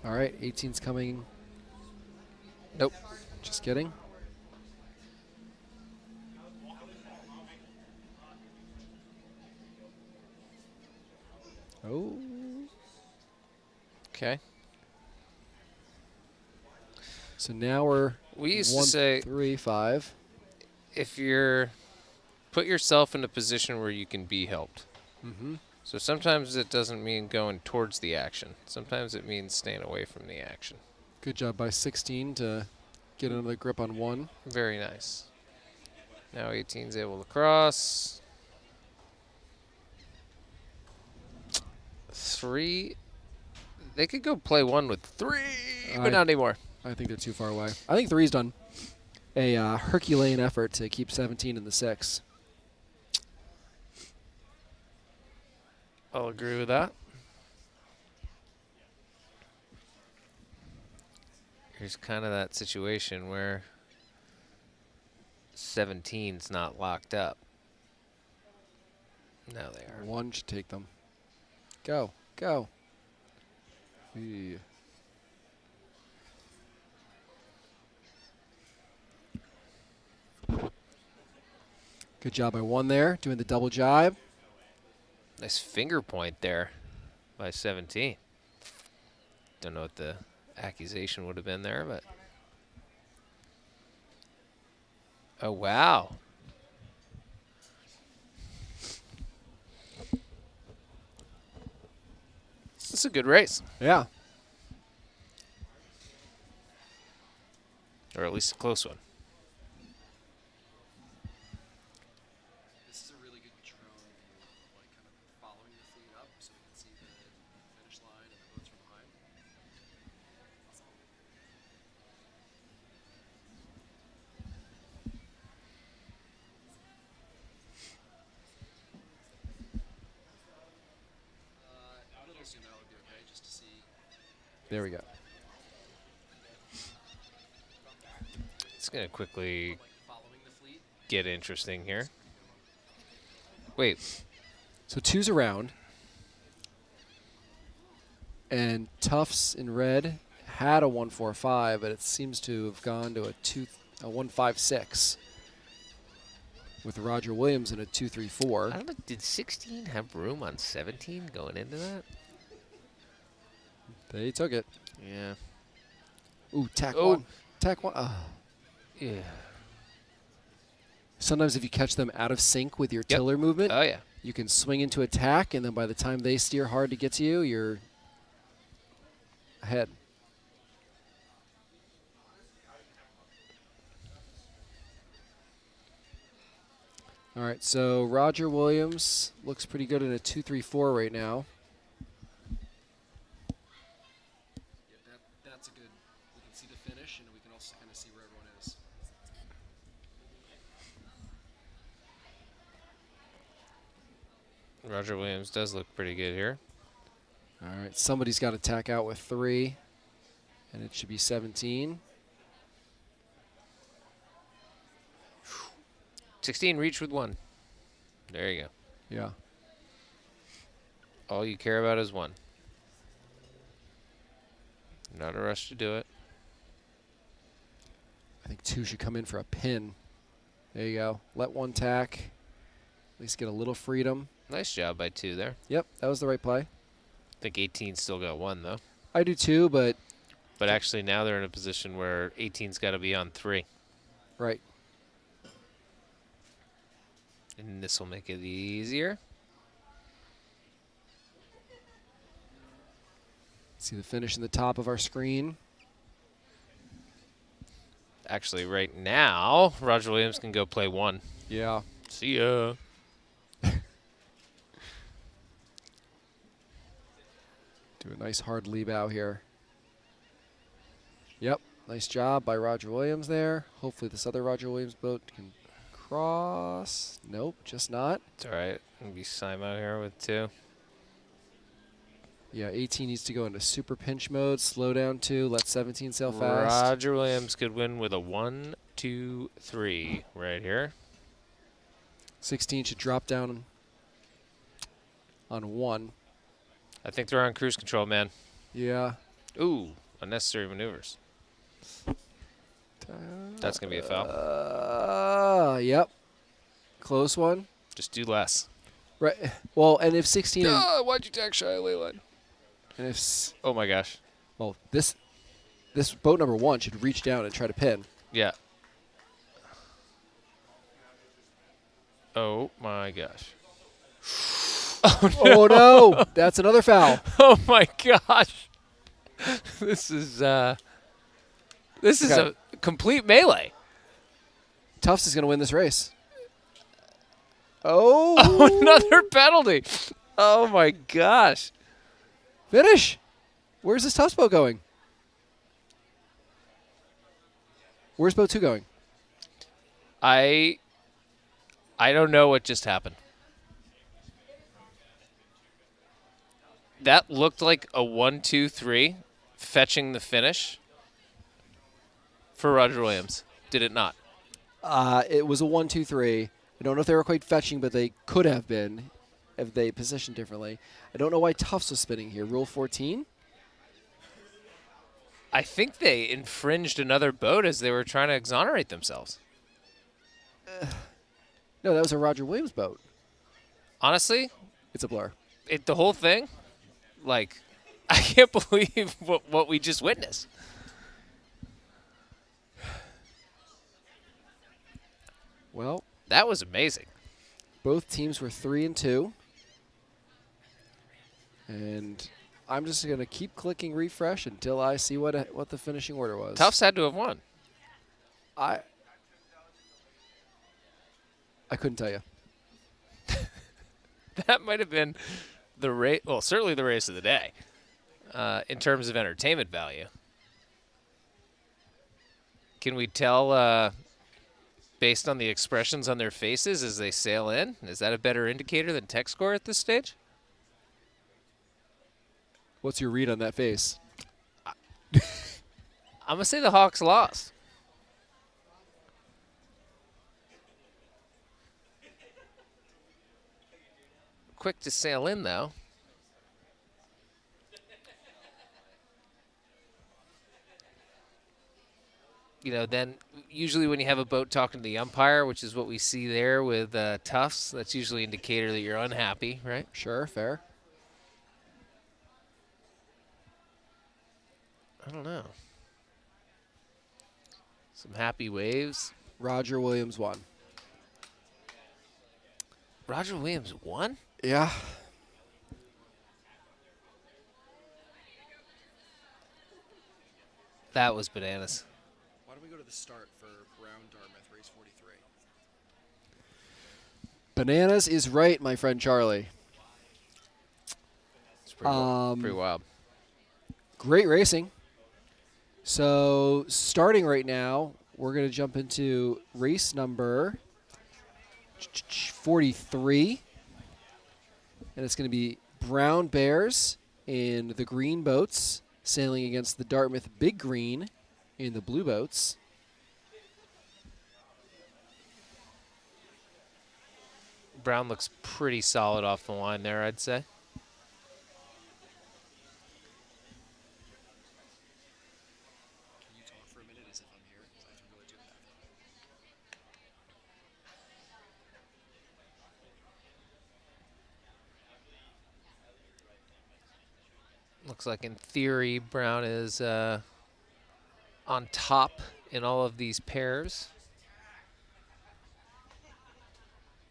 Speaker 1: All right, 18's coming.
Speaker 2: Nope.
Speaker 1: Just kidding. Oh.
Speaker 2: Okay.
Speaker 1: So now we're
Speaker 2: We used to
Speaker 1: 1,
Speaker 2: say
Speaker 1: 3, 5.
Speaker 2: if you're put yourself in a position where you can be helped.
Speaker 1: Mm-hmm.
Speaker 2: So sometimes it doesn't mean going towards the action. Sometimes it means staying away from the action.
Speaker 1: Good job by 16 to get another grip on 1.
Speaker 2: Very nice. Now 18's able to cross. 3. They could go play 1 with 3, but not anymore.
Speaker 1: I think they're too far away. I think 3's done a Herculean effort to keep 17 in the 6.
Speaker 2: I'll agree with that. Here's kind of that situation where 17's not locked up. Now they are.
Speaker 1: 1 should take them. Go. Go. Eee. Good job by 1 there, doing the double jibe.
Speaker 2: Nice finger point there by 17. Don't know what the accusation would have been there, but. Oh, wow. It's a good race.
Speaker 1: Yeah.
Speaker 2: Or at least a close one.
Speaker 1: This is a really good drone view of like kind of following the fleet up so we can see the finish line and the boats from behind. A little zoom out would be okay just to see. There we go.
Speaker 2: It's going to quickly
Speaker 1: Like following the fleet.
Speaker 2: get interesting here. Wait.
Speaker 1: So 2's around. And Tufts in red had a 145, but it seems to have gone to a 156 with Roger Williams in a 234.
Speaker 2: I don't know, did 16 have room on 17 going into that?
Speaker 1: They took it.
Speaker 2: Yeah.
Speaker 1: Ooh, tack
Speaker 2: Oh.
Speaker 1: 1. Tack 1.
Speaker 2: Yeah.
Speaker 1: Sometimes if you catch them out of sync with your
Speaker 2: Yep.
Speaker 1: tiller movement,
Speaker 2: Oh, yeah.
Speaker 1: you can swing into attack, and then by the time they steer hard to get to you, you're ahead. All right, so Roger Williams looks pretty good in a 234 right now. That's a good. We can see the finish, and we can also kind of see where everyone is.
Speaker 2: Roger Williams does look pretty good here.
Speaker 1: All right, somebody's got to tack out with 3, and it should be 17.
Speaker 2: 16 reach with 1. There you go.
Speaker 1: Yeah.
Speaker 2: All you care about is 1. Not a rush to do it.
Speaker 1: I think 2 should come in for a pin. There you go. Let 1 tack. At least get a little freedom.
Speaker 2: Nice job by 2 there.
Speaker 1: Yep, that was the right play.
Speaker 2: I think 18 still got 1, though.
Speaker 1: I do too, but
Speaker 2: But actually now they're in a position where 18's got to be on 3.
Speaker 1: right.
Speaker 2: And this will make it easier.
Speaker 1: See the finish in the top of our screen.
Speaker 2: Actually, right now, Roger Williams can go play 1.
Speaker 1: Yeah.
Speaker 2: See ya.
Speaker 1: Do a nice hard lee bow here. Yep, nice job by Roger Williams there. Hopefully this other Roger Williams boat can cross. Nope, just not.
Speaker 2: It's all right. Gonna be Sim out here with 2.
Speaker 1: Yeah, 18 needs to go into super pinch mode. Slow down 2. Let 17 sail fast.
Speaker 2: Roger Williams could win with a 1, 2, 3 right here.
Speaker 1: 16 should drop down on 1.
Speaker 2: I think they're on cruise control, man.
Speaker 1: Yeah.
Speaker 2: Ooh, unnecessary maneuvers. That's going to be a foul.
Speaker 1: Yep. Close one.
Speaker 2: Just do less.
Speaker 1: Right. Well, and if 16
Speaker 2: Why'd you tack shy ley line?
Speaker 1: and if
Speaker 2: Oh, my gosh.
Speaker 1: well, this boat number 1 should reach down and try to pin.
Speaker 2: Yeah. Oh, my gosh.
Speaker 1: Oh no, that's another foul.
Speaker 2: Oh, my gosh. This is a complete melee.
Speaker 1: Tufts is going to win this race. Oh,
Speaker 2: Oh, another penalty. Oh, my gosh.
Speaker 1: finish. Where's this Tufts boat going? Where's boat 2 going?
Speaker 2: I don't know what just happened. That looked like a 1-2-3 fetching the finish for Roger Williams. Did it not?
Speaker 1: It was a 1-2-3. I don't know if they were quite fetching, but they could have been if they positioned differently. I don't know why Tufts was spinning here. Rule 14?
Speaker 2: I think they infringed another boat as they were trying to exonerate themselves.
Speaker 1: No, that was a Roger Williams boat.
Speaker 2: Honestly,
Speaker 1: It's a blur.
Speaker 2: the whole thing, like, I can't believe what we just witnessed.
Speaker 1: Well,
Speaker 2: That was amazing.
Speaker 1: both teams were 3 and 2. And I'm just going to keep clicking refresh until I see what the finishing order was.
Speaker 2: Tufts had to have won.
Speaker 1: I couldn't tell you.
Speaker 2: That might have been the race. Well, certainly the race of the day in terms of entertainment value. Can we tell based on the expressions on their faces as they sail in? Is that a better indicator than tech score at this stage?
Speaker 1: What's your read on that face?
Speaker 2: I'm going to say the Hawks lost. Quick to sail in, though. You know, then usually when you have a boat talking to the umpire, which is what we see there with Tufts, that's usually an indicator that you're unhappy, right?
Speaker 1: Sure, fair.
Speaker 2: I don't know. Some happy waves.
Speaker 1: Roger Williams won.
Speaker 2: Roger Williams won?
Speaker 1: Yeah.
Speaker 2: That was bananas.
Speaker 1: Why don't we go to the start for Brown Dartmouth, race 43? Bananas is right, my friend Charlie.
Speaker 2: It's pretty wild.
Speaker 1: Great racing. So starting right now, we're going to jump into race number 43. And it's going to be Brown Bears in the green boats sailing against the Dartmouth Big Green in the blue boats.
Speaker 2: Brown looks pretty solid off the line there, I'd say.
Speaker 1: Can you talk for a minute as if I'm here? Because I have to go to the bathroom.
Speaker 2: Looks like in theory, Brown is on top in all of these pairs,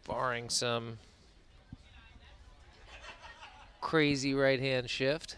Speaker 2: barring some crazy right-hand shift.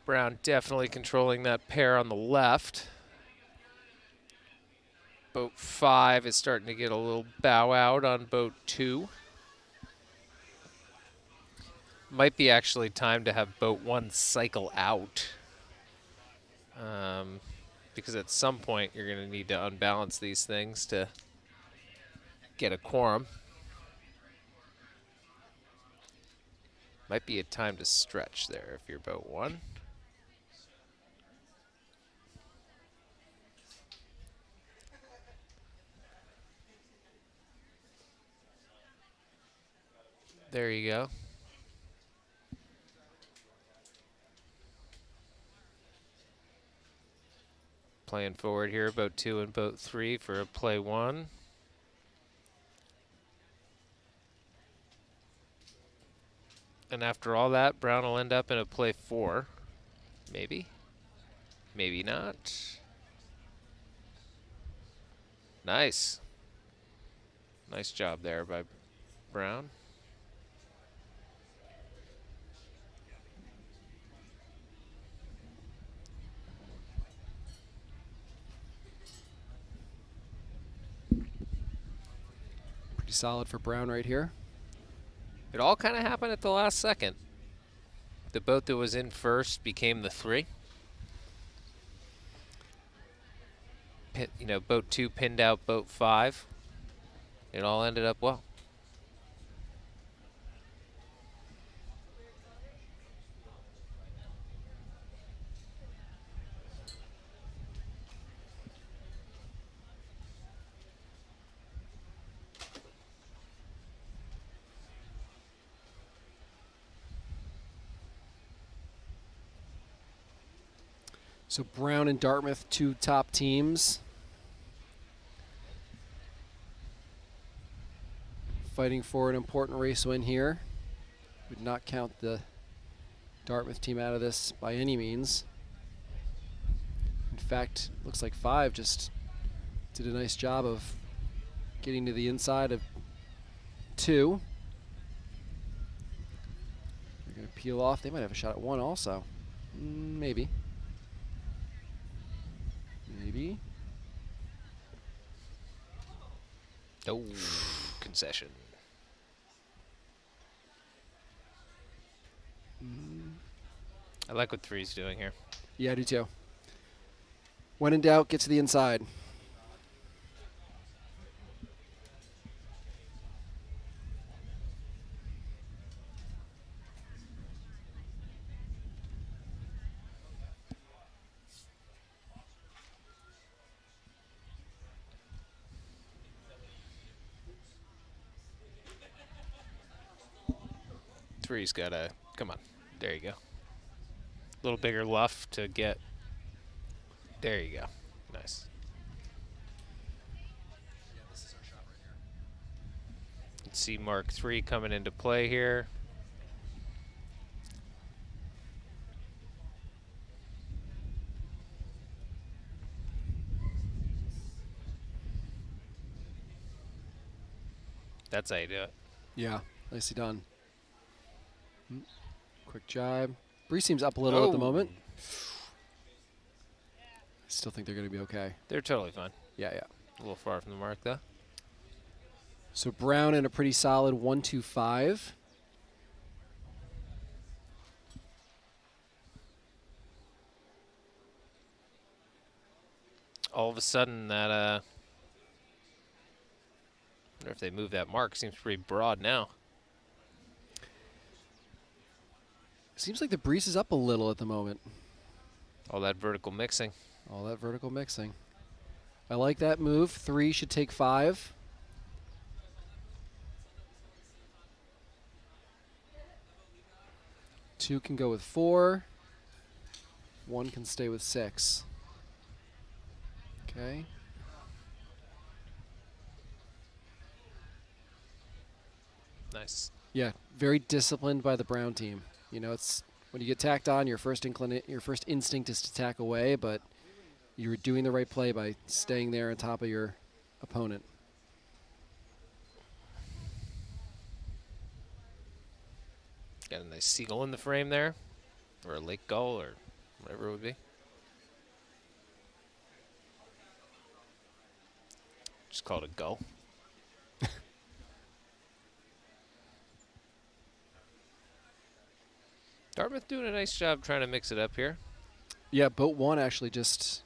Speaker 2: Brown definitely controlling that pair on the left. Boat 5 is starting to get a little bow out on boat 2. Might be actually time to have boat 1 cycle out. because at some point you're going to need to unbalance these things to get a quorum. Might be a time to stretch there if you're boat 1. There you go. Playing forward here, boat 2 and boat 3 for a play 1. And after all that, Brown will end up in a play 4. Maybe. Maybe not. Nice. Nice job there by Brown.
Speaker 1: Pretty solid for Brown right here.
Speaker 2: It all kind of happened at the last second. The boat that was in first became the 3. Boat 2 pinned out boat 5. It all ended up well.
Speaker 1: So Brown and Dartmouth, 2 top teams. Fighting for an important race win here. Would not count the Dartmouth team out of this by any means. In fact, looks like 5 just did a nice job of getting to the inside of 2. They're going to peel off. They might have a shot at 1 also. Maybe. Maybe.
Speaker 2: Oh, concession. I like what 3's doing here.
Speaker 1: Yeah, I do too. When in doubt, get to the inside.
Speaker 2: Three's got a, come on, there you go. A little bigger luff to get, there you go, nice. Let's see Mark 3 coming into play here. That's how you do it.
Speaker 1: Yeah, nicely done. Quick jibe. Bree seems up a little at the moment. I still think they're going to be okay.
Speaker 2: They're totally fine.
Speaker 1: Yeah, yeah.
Speaker 2: A little far from the mark, though.
Speaker 1: So Brown in a pretty solid 1-2-5.
Speaker 2: All of a sudden, that, I wonder if they move that mark. Seems pretty broad now.
Speaker 1: Seems like the breeze is up a little at the moment.
Speaker 2: All that vertical mixing.
Speaker 1: All that vertical mixing. I like that move. 3 should take 5. Two can go with 4. 1 can stay with 6. Okay.
Speaker 2: Nice.
Speaker 1: Yeah, very disciplined by the Brown team. You know, it's when you get tacked on, your first instinct is to tack away, but you're doing the right play by staying there on top of your opponent.
Speaker 2: Got a nice seagull in the frame there, or a lake gull, or whatever it would be. Just call it a gull. Dartmouth doing a nice job trying to mix it up here.
Speaker 1: Yeah, boat 1 actually just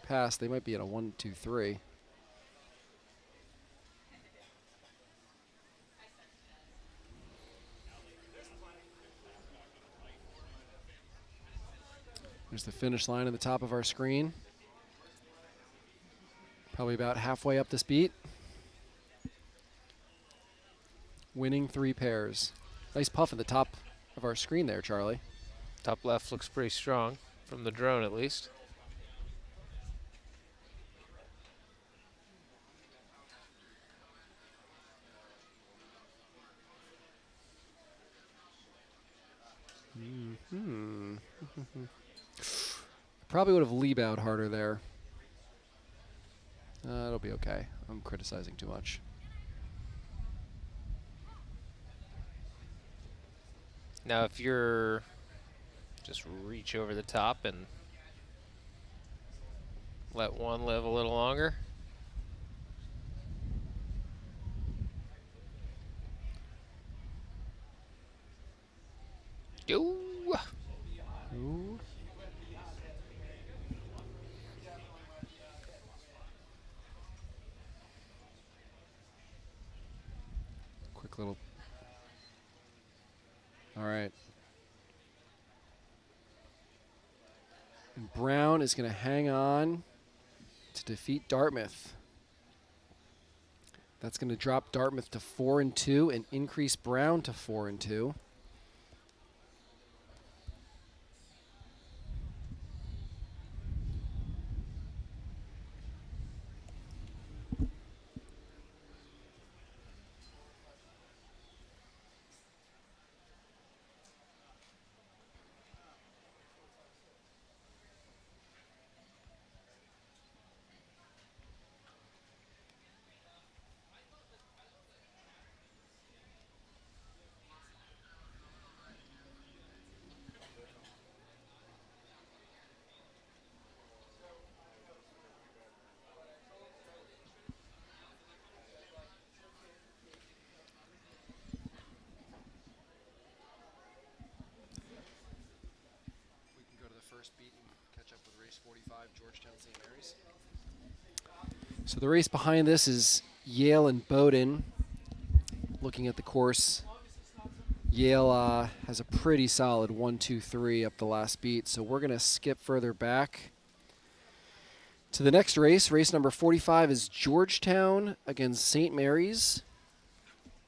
Speaker 1: pass, they might be at a 1-2-3. There's the finish line at the top of our screen. Probably about halfway up this beat. Winning 3 pairs. Nice puff at the top of our screen there, Charlie.
Speaker 2: Top left looks pretty strong, from the drone at least.
Speaker 1: Probably would have lee-bowed harder there. It'll be okay. I'm criticizing too much.
Speaker 2: Now if you're just reach over the top and let one live a little longer. Yo.
Speaker 1: Ooh. Quick little. All right. And Brown is going to hang on to defeat Dartmouth. That's going to drop Dartmouth to 4-2 and increase Brown to 4-2. Beat and catch up with race 45, Georgetown, St. Mary's. So the race behind this is Yale and Bowdoin. Looking at the course, Yale has a pretty solid 1-2-3 up the last beat, so we're going to skip further back to the next race. Race number 45 is Georgetown against St. Mary's.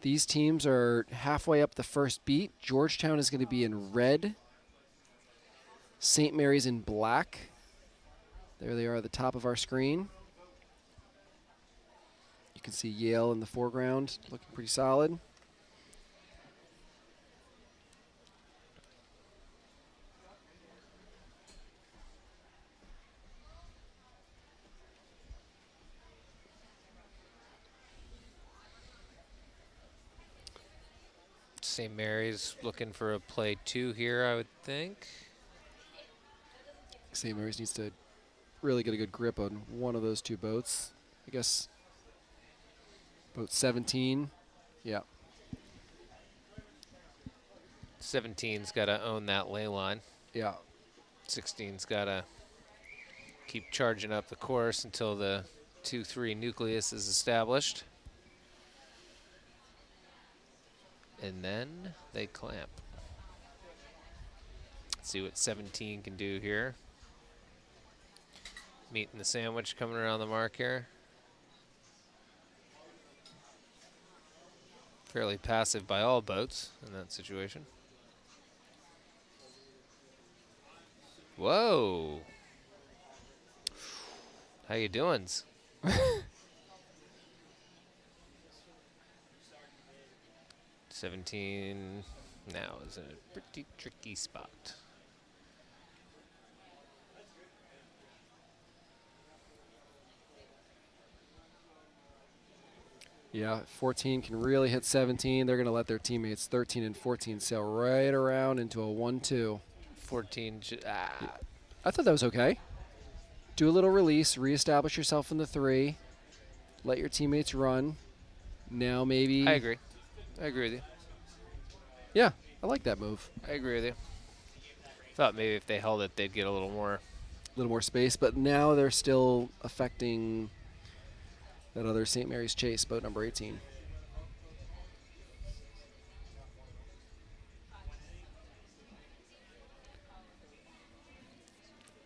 Speaker 1: These teams are halfway up the first beat. Georgetown is going to be in red. St. Mary's in black. There they are at the top of our screen. You can see Yale in the foreground, looking pretty solid.
Speaker 2: St. Mary's looking for a play 2 here, I would think.
Speaker 1: St. Mary's needs to really get a good grip on one of those two boats. I guess boat 17. Yeah.
Speaker 2: 17's got to own that ley line.
Speaker 1: Yeah.
Speaker 2: 16's got to keep charging up the course until the 2-3 nucleus is established. And then they clamp. Let's see what 17 can do here. Meat in the sandwich coming around the mark here. Fairly passive by all boats in that situation. Whoa. How you doings? 17 now is in a pretty tricky spot.
Speaker 1: Yeah, 14 can really hit 17. They're going to let their teammates 13 and 14 sail right around into a 1-2.
Speaker 2: 14.
Speaker 1: Yeah. I thought that was okay. Do a little release, reestablish yourself in the 3, let your teammates run. Now maybe.
Speaker 2: I agree. I agree with you.
Speaker 1: Yeah, I like that move.
Speaker 2: I agree with you. Thought maybe if they held it, they'd get a little more
Speaker 1: little more space, but now they're still affecting that other St. Mary's Chase, boat number 18.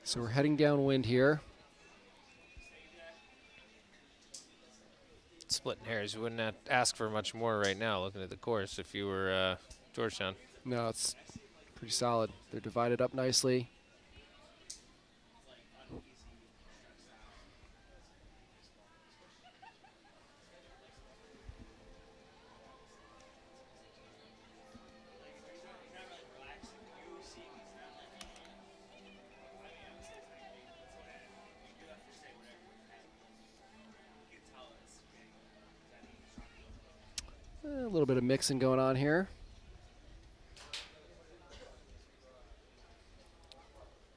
Speaker 1: So we're heading downwind here.
Speaker 2: Splitting hairs. You wouldn't ask for much more right now looking at the course if you were Georgetown.
Speaker 1: No, it's pretty solid. They're divided up nicely. A little bit of mixing going on here.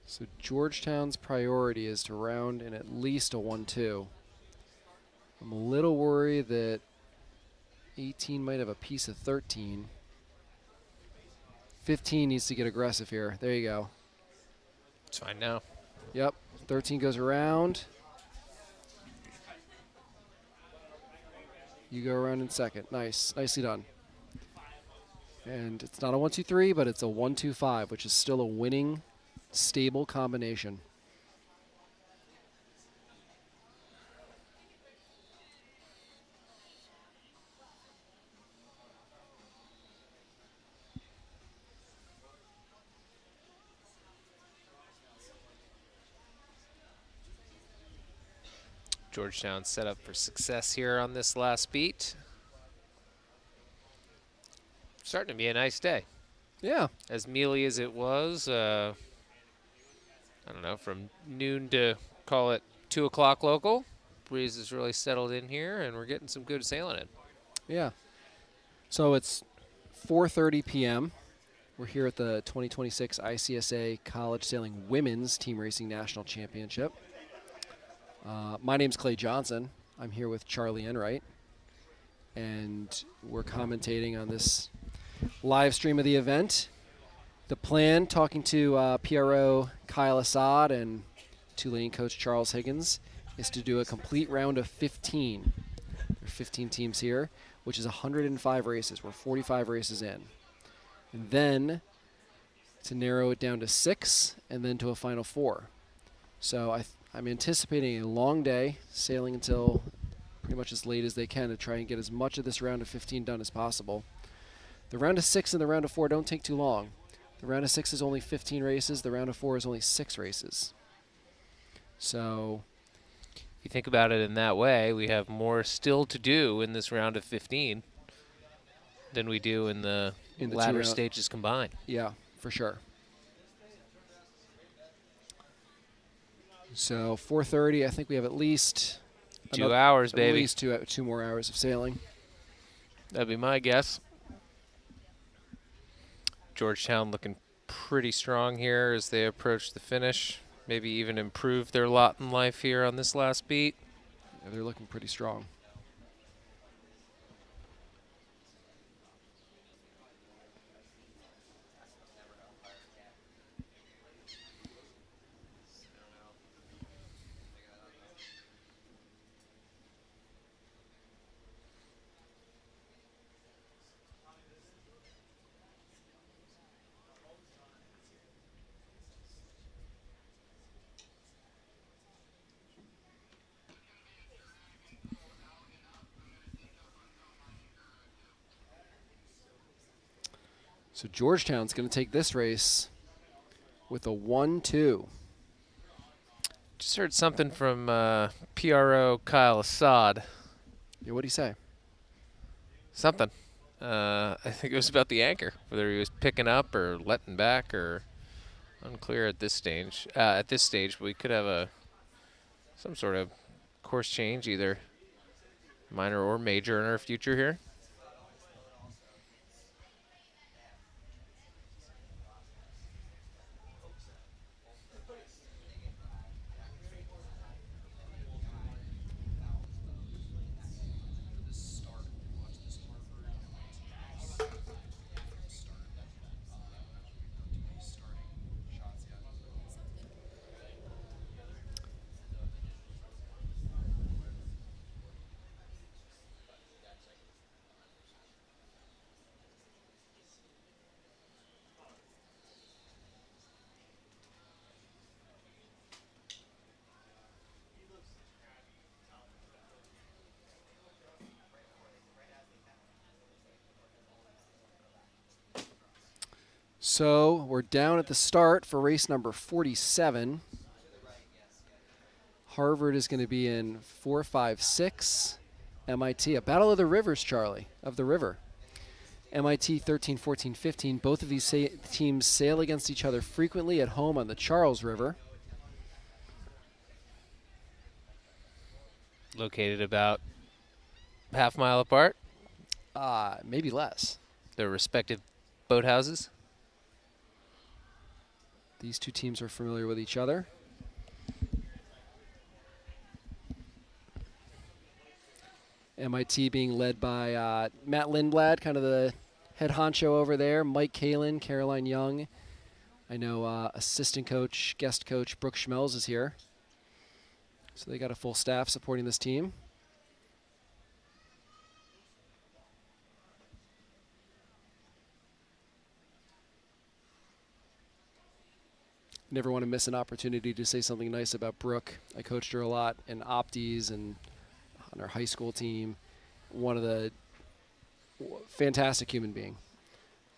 Speaker 1: So Georgetown's priority is to round in at least a 1-2. I'm a little worried that 18 might have a piece of 13. 15 needs to get aggressive here. There you go.
Speaker 2: It's fine now.
Speaker 1: Yep, 13 goes around. You go around in second. Nice, nicely done. And it's not a 1-2-3, but it's a 1-2-5, which is still a winning, stable combination.
Speaker 2: Georgetown set up for success here on this last beat. Starting to be a nice day.
Speaker 1: Yeah.
Speaker 2: As mealy as it was, I don't know, from noon to call it 2 o'clock local. Breeze has really settled in here, and we're getting some good sailing in.
Speaker 1: Yeah. So it's 4:30 p.m. We're here at the 2026 ICSA College Sailing Women's Team Racing National Championship. My name's Clay Johnson. I'm here with Charlie Enright, and we're commentating on this live stream of the event. The plan, talking to PRO Kyle Assad and Tulane coach Charles Higgins, is to do a complete round of 15. There are 15 teams here, which is 105 races. We're 45 races in. And then to narrow it down to 6 and then to a final 4. So I'm anticipating a long day, sailing until pretty much as late as they can to try and get as much of this round of 15 done as possible. The round of 6 and the round of 4 don't take too long. The round of 6 is only 15 races. The round of 4 is only 6 races. So
Speaker 2: If you think about it in that way, we have more still to do in this round of 15 than we do in the latter stages combined.
Speaker 1: yeah, for sure. So 4:30, I think we have at least
Speaker 2: 2 hours,
Speaker 1: at
Speaker 2: baby.
Speaker 1: least two more hours of sailing.
Speaker 2: That'd be my guess. Georgetown looking pretty strong here as they approach the finish. Maybe even improve their lot in life here on this last beat.
Speaker 1: Yeah, they're looking pretty strong. So Georgetown's going to take this race with a 1-2.
Speaker 2: Just heard something from PRO Kyle Assad.
Speaker 1: Yeah, what'd he say?
Speaker 2: Something. I think it was about the anchor, whether he was picking up or letting back, or unclear at this stage. We could have some sort of course change, either minor or major, in our future here.
Speaker 1: So we're down at the start for race number 47. Harvard is going to be in 4-5-6. MIT, a battle of the rivers, Charlie, of the river. MIT 13, 14, 15. Both of these teams sail against each other frequently at home on the Charles River.
Speaker 2: Located about half mile apart.
Speaker 1: Maybe less.
Speaker 2: Their respective boathouses.
Speaker 1: These two teams are familiar with each other. MIT being led by Matt Lindblad, kind of the head honcho over there. Mike Kalin, Caroline Young. I know assistant coach, guest coach Brooke Schmelz is here. So they got a full staff supporting this team. Never want to miss an opportunity to say something nice about Brooke. I coached her a lot in Opties and on our high school team. One of the fantastic human being.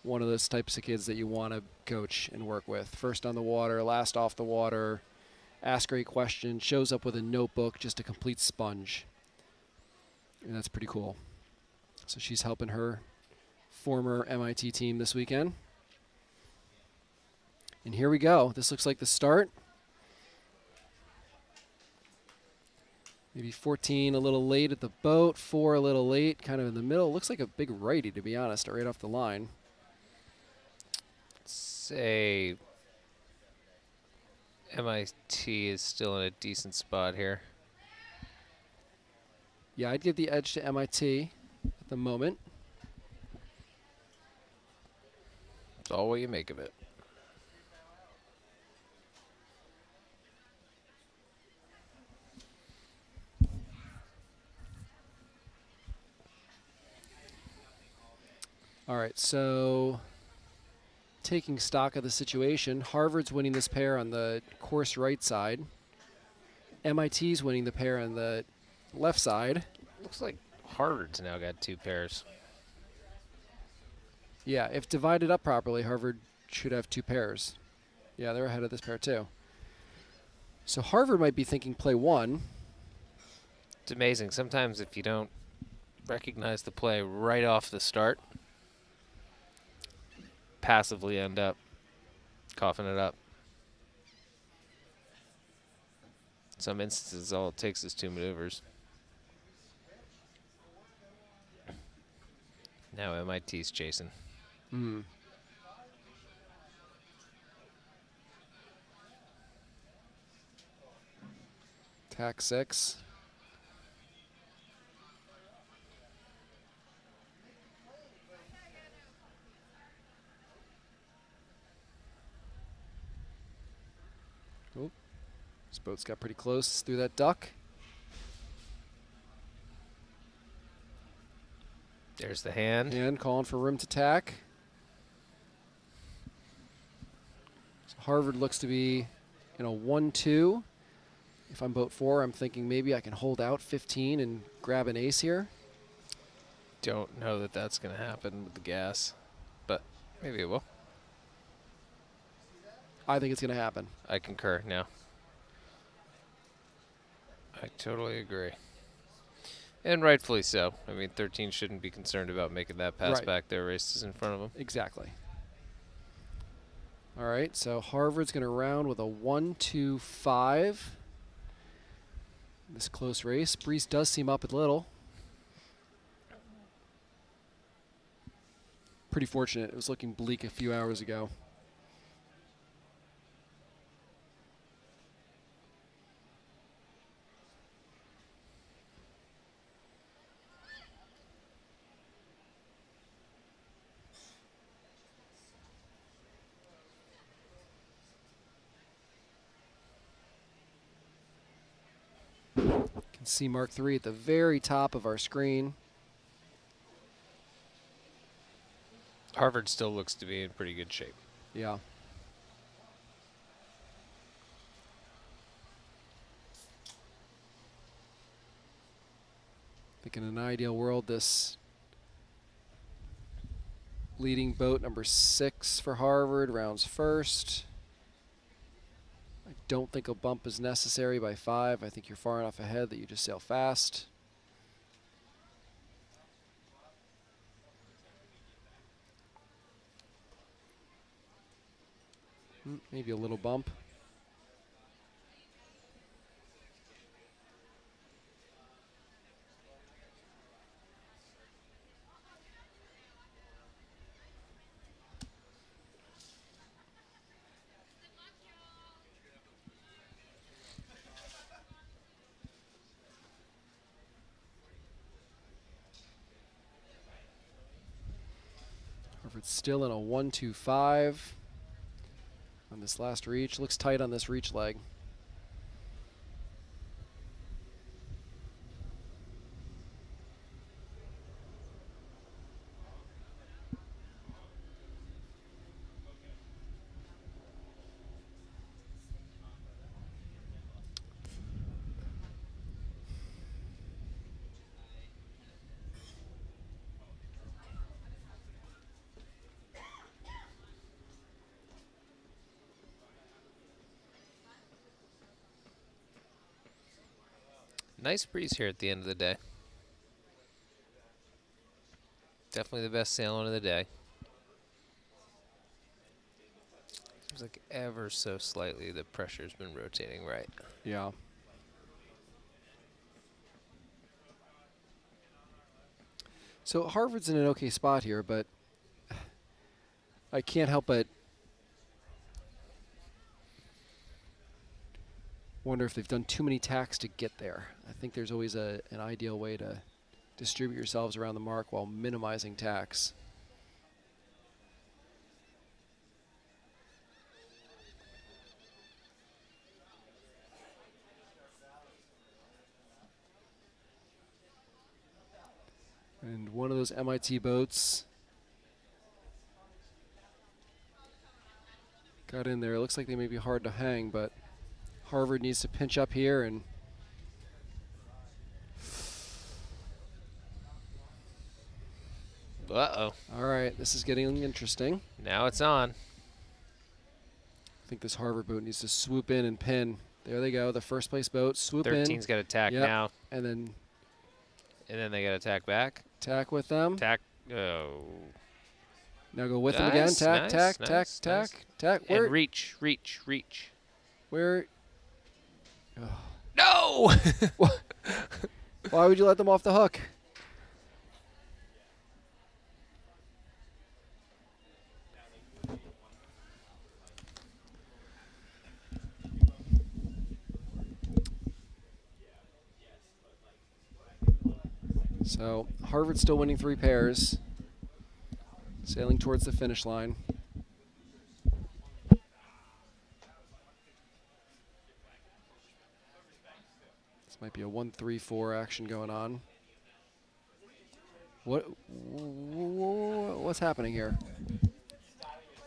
Speaker 1: One of those types of kids that you want to coach and work with. First on the water, last off the water, asks great questions, shows up with a notebook, just a complete sponge. And that's pretty cool. So she's helping her former MIT team this weekend. And here we go. This looks like the start. Maybe 14 a little late at the boat, 4 a little late, kind of in the middle. Looks like a big righty, to be honest, right off the line.
Speaker 2: Say MIT is still in a decent spot here.
Speaker 1: Yeah, I'd give the edge to MIT at the moment.
Speaker 2: It's all what you make of it.
Speaker 1: All right, so taking stock of the situation, Harvard's winning this pair on the course right side. MIT's winning the pair on the left side.
Speaker 2: Looks like Harvard's now got 2 pairs.
Speaker 1: Yeah, if divided up properly, Harvard should have 2 pairs. Yeah, they're ahead of this pair too. So Harvard might be thinking play 1.
Speaker 2: It's amazing. Sometimes if you don't recognize the play right off the start, passively end up coughing it up. In some instances, all it takes is 2 maneuvers. Now MIT's chasing.
Speaker 1: Tack 6. Oh, this boat's got pretty close through that duck.
Speaker 2: There's the hand.
Speaker 1: And calling for room to tack. So Harvard looks to be in a 1-2. If I'm boat 4, I'm thinking maybe I can hold out 15 and grab an ace here.
Speaker 2: Don't know that that's going to happen with the gas, but maybe it will.
Speaker 1: I think it's going to happen.
Speaker 2: I concur now. I totally agree. And rightfully so. I mean, 13 shouldn't be concerned about making that pass
Speaker 1: Right.
Speaker 2: back. Their races in front of them.
Speaker 1: Exactly. All right, so Harvard's going to round with a 1-2-5. This close race. Breeze does seem up a little. Pretty fortunate. It was looking bleak a few hours ago. See Mark III at the very top of our screen.
Speaker 2: Harvard still looks to be in pretty good shape.
Speaker 1: Yeah. I think in an ideal world, this Leading boat number 6 for Harvard rounds first. I don't think a bump is necessary by 5. I think you're far enough ahead that you just sail fast. Maybe a little bump. Harvard's still in a 1-2-5 on this last reach. Looks tight on this reach leg.
Speaker 2: Nice breeze here at the end of the day. Definitely the best sailing of the day. Seems like ever so slightly the pressure's been rotating right.
Speaker 1: Yeah. So Harvard's in an okay spot here, but I can't help but wonder if they've done too many tacks to get there. I think there's always an ideal way to distribute yourselves around the mark while minimizing tacks. And one of those MIT boats got in there. It looks like they may be hard to hang, but Harvard needs to pinch up here and
Speaker 2: Uh-oh.
Speaker 1: all right, this is getting interesting.
Speaker 2: Now it's on.
Speaker 1: I think this Harvard boat needs to swoop in and pin. There they go, the first place boat, swoop in.
Speaker 2: 13's got to tack now.
Speaker 1: And then
Speaker 2: they got to tack back.
Speaker 1: tack with them.
Speaker 2: Tack. Oh.
Speaker 1: Now go with them again.
Speaker 2: Nice,
Speaker 1: Tack,
Speaker 2: nice,
Speaker 1: tack,
Speaker 2: nice,
Speaker 1: tack,
Speaker 2: nice.
Speaker 1: tack, tack.
Speaker 2: And
Speaker 1: Where?
Speaker 2: reach, reach, reach.
Speaker 1: Where?
Speaker 2: No!
Speaker 1: Why would you let them off the hook? So Harvard's still winning 3 pairs, sailing towards the finish line. This might be a 1-3-4 action going on. What's happening here?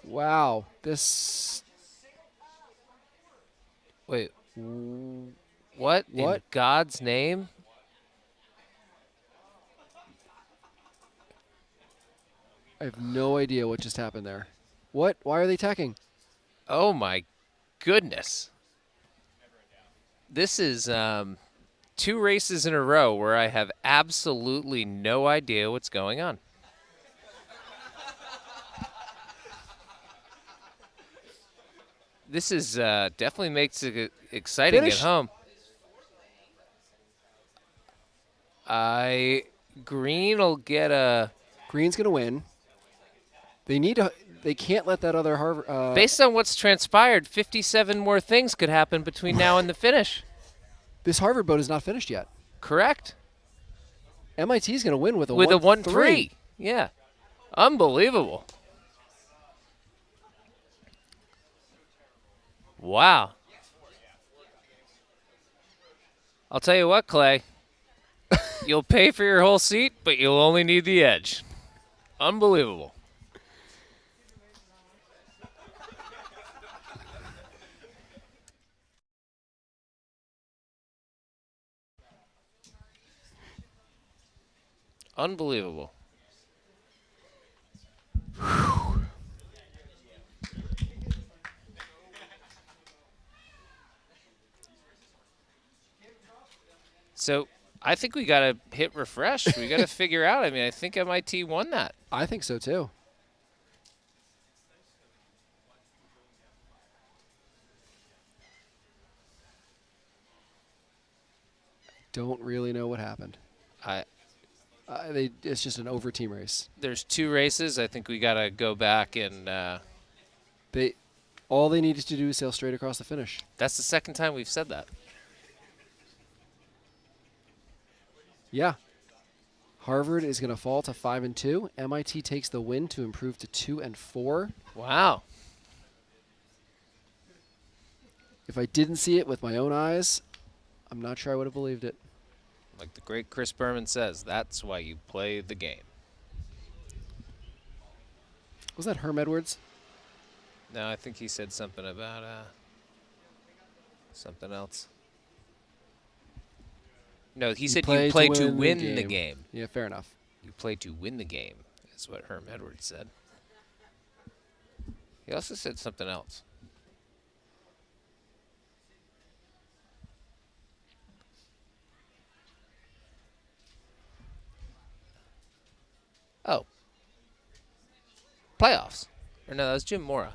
Speaker 1: Wow, this.
Speaker 2: Wait. What?
Speaker 1: What?
Speaker 2: In God's name?
Speaker 1: I have no idea what just happened there. What? Why are they tacking?
Speaker 2: Oh my goodness. This is 2 races in a row where I have absolutely no idea what's going on. This is definitely makes it exciting
Speaker 1: Finish.
Speaker 2: at home. Green will get a.
Speaker 1: Green's gonna win. They need to. They can't let that other Harvard.
Speaker 2: Based on what's transpired, 57 more things could happen between now and the finish.
Speaker 1: This Harvard boat is not finished yet.
Speaker 2: Correct?
Speaker 1: MIT's gonna win with a
Speaker 2: With a
Speaker 1: 1-3.
Speaker 2: 1-3. Yeah. Unbelievable. Wow. I'll tell you what, Clay. You'll pay for your whole seat, but you'll only need the edge. Unbelievable. Unbelievable. So I think we got to hit refresh. We got to figure out. I mean, I think MIT won that.
Speaker 1: I think so too. Don't really know what happened. It's just an over team race.
Speaker 2: There's 2 races. I think we got to go back and
Speaker 1: All they needed to do is sail straight across the finish.
Speaker 2: that's the second time we've said that.
Speaker 1: Yeah. Harvard is going to fall to 5-2. MIT takes the win to improve to 2-4.
Speaker 2: Wow.
Speaker 1: If I didn't see it with my own eyes, I'm not sure I would have believed it.
Speaker 2: Like the great Chris Berman says, that's why you play the game.
Speaker 1: Was that Herm Edwards?
Speaker 2: No, I think he said something about something else. No, he said you play to win the game.
Speaker 1: Yeah, fair enough.
Speaker 2: You play to win the game, is what Herm Edwards said. He also said something else. Oh. Playoffs. Or no, that was Jim Mora.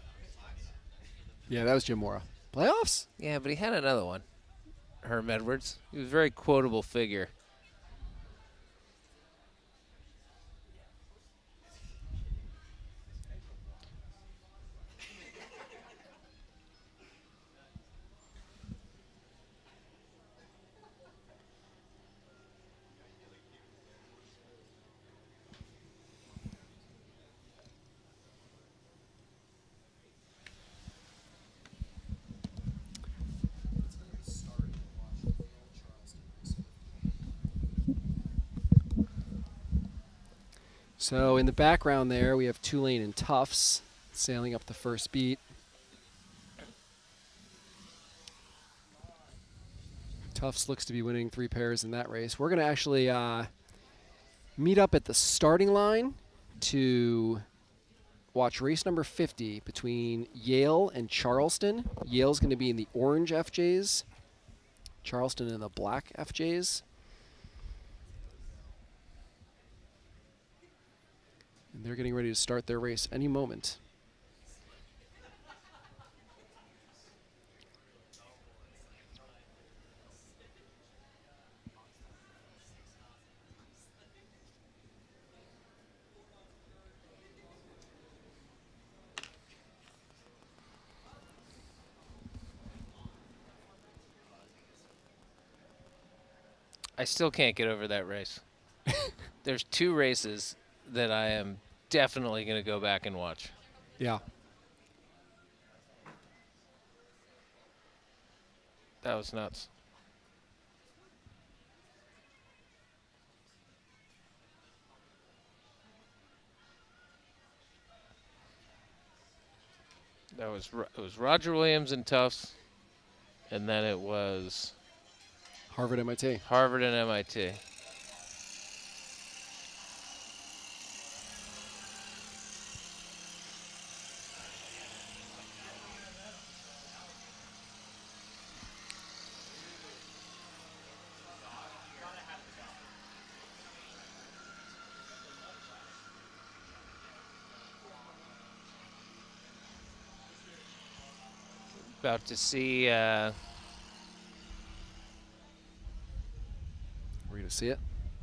Speaker 1: Yeah, that was Jim Mora. Playoffs?
Speaker 2: Yeah, but he had another one. Herm Edwards. He was a very quotable figure.
Speaker 1: So in the background there, we have Tulane and Tufts sailing up the first beat. Tufts looks to be winning 3 pairs in that race. We're going to actually meet up at the starting line to watch race number 50 between Yale and Charleston. Yale's going to be in the orange FJs, Charleston in the black FJs. And they're getting ready to start their race any moment.
Speaker 2: I still can't get over that race. There's 2 races that I am definitely going to go back and watch.
Speaker 1: Yeah.
Speaker 2: That was nuts. It was Roger Williams and Tufts, and then it was
Speaker 1: Harvard MIT.
Speaker 2: Harvard and MIT. About to see.
Speaker 1: We're going to see it.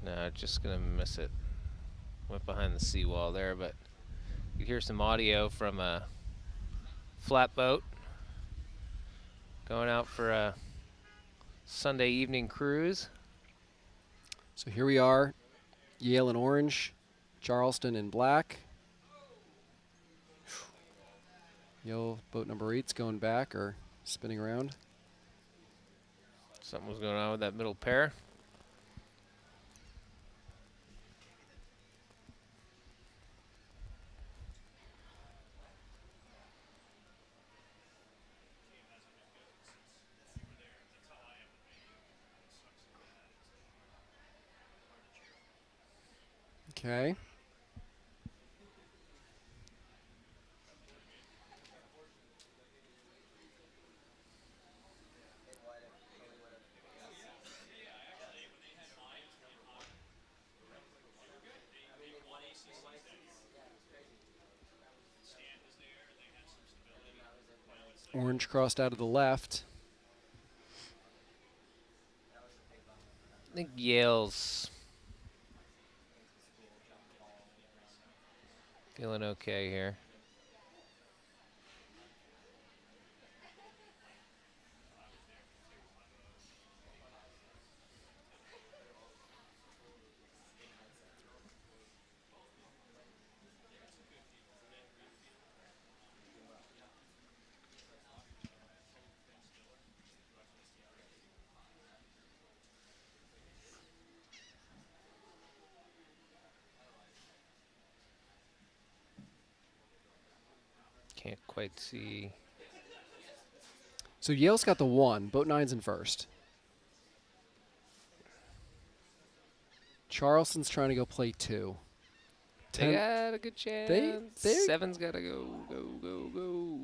Speaker 2: No, just gonna miss it. Went behind the seawall there, but you hear some audio from a flatboat going out for a Sunday evening cruise.
Speaker 1: So here we are, Yale in orange, Charleston in black. Yale boat number 8's going back or spinning around.
Speaker 2: Something was going on with that middle pair.
Speaker 1: Okay. Orange crossed out of the left.
Speaker 2: I think Yale's feeling okay here. Can't quite see.
Speaker 1: So Yale's got the 1. Boat 9's in first. Charleston's trying to go play 2.
Speaker 2: They got a good chance.
Speaker 1: they-
Speaker 2: 7's got to go, go, go, go.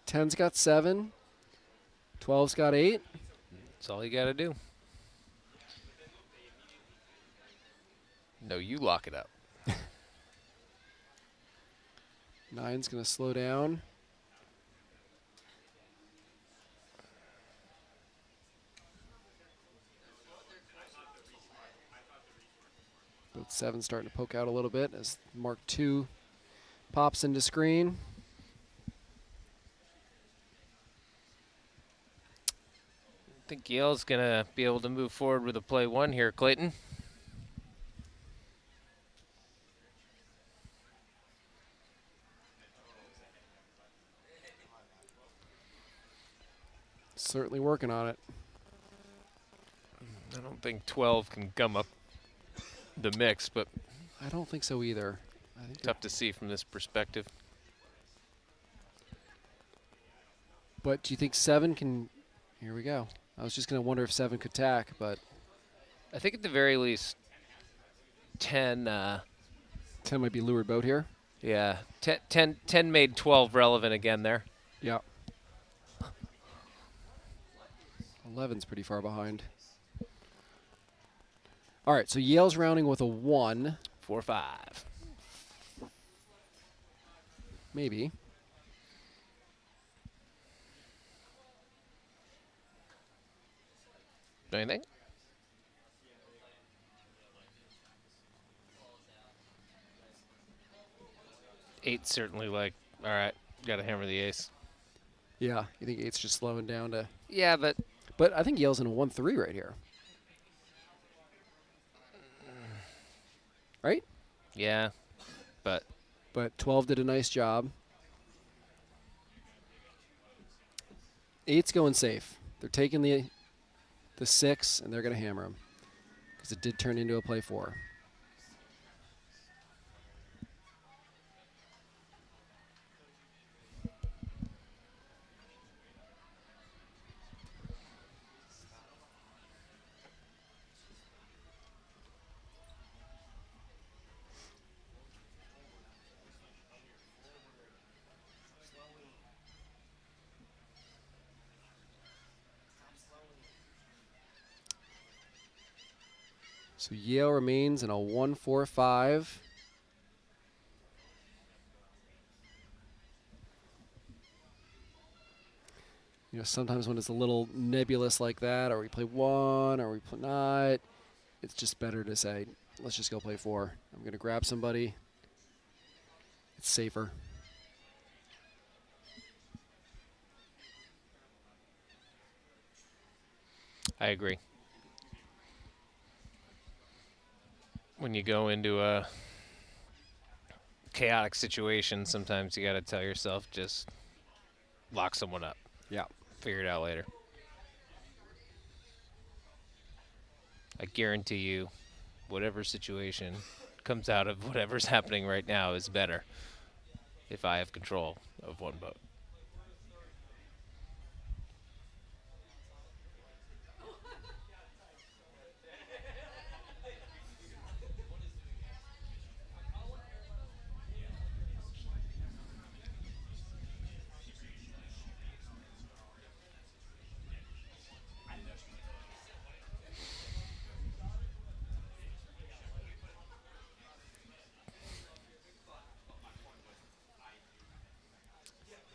Speaker 1: 10's got 7. 12's got 8.
Speaker 2: That's all you got to do. No, you lock it up.
Speaker 1: 9's going to slow down. Boat 7's starting to poke out a little bit as Mark 2 pops into screen.
Speaker 2: I think Yale's going to be able to move forward with a play 1 here, Clayton.
Speaker 1: Certainly working on it.
Speaker 2: I don't think 12 can gum up the mix, but
Speaker 1: I don't think so either. I think
Speaker 2: tough to see from this perspective.
Speaker 1: But do you think 7 can? Here we go. I was just going to wonder if 7 could tack, but
Speaker 2: I think at the very least 10,
Speaker 1: 10 might be lured boat here.
Speaker 2: yeah, 10 made 12 relevant again there.
Speaker 1: Yeah. 11's pretty far behind. All right, so Yale's rounding with a 1.
Speaker 2: 4-5.
Speaker 1: Maybe.
Speaker 2: Don't you think? Eight certainly like, all right, got to hammer the ace.
Speaker 1: Yeah, you think 8's just slowing down to...
Speaker 2: Yeah, but
Speaker 1: But I think Yale's in a 1-3 right here. Right?
Speaker 2: yeah, but
Speaker 1: But 12 did a nice job. 8's going safe. They're taking the 6, and they're going to hammer him. Because it did turn into a play 4. So Yale remains in a 1-4-5. You know, sometimes when it's a little nebulous like that, or we play 1, or we play not, it's just better to say, let's just go play 4. I'm going to grab somebody. It's safer.
Speaker 2: I agree. When you go into a chaotic situation, sometimes you got to tell yourself, just lock someone up.
Speaker 1: Yeah.
Speaker 2: Figure it out later. I guarantee you, whatever situation comes out of whatever's happening right now is better if I have control of one boat.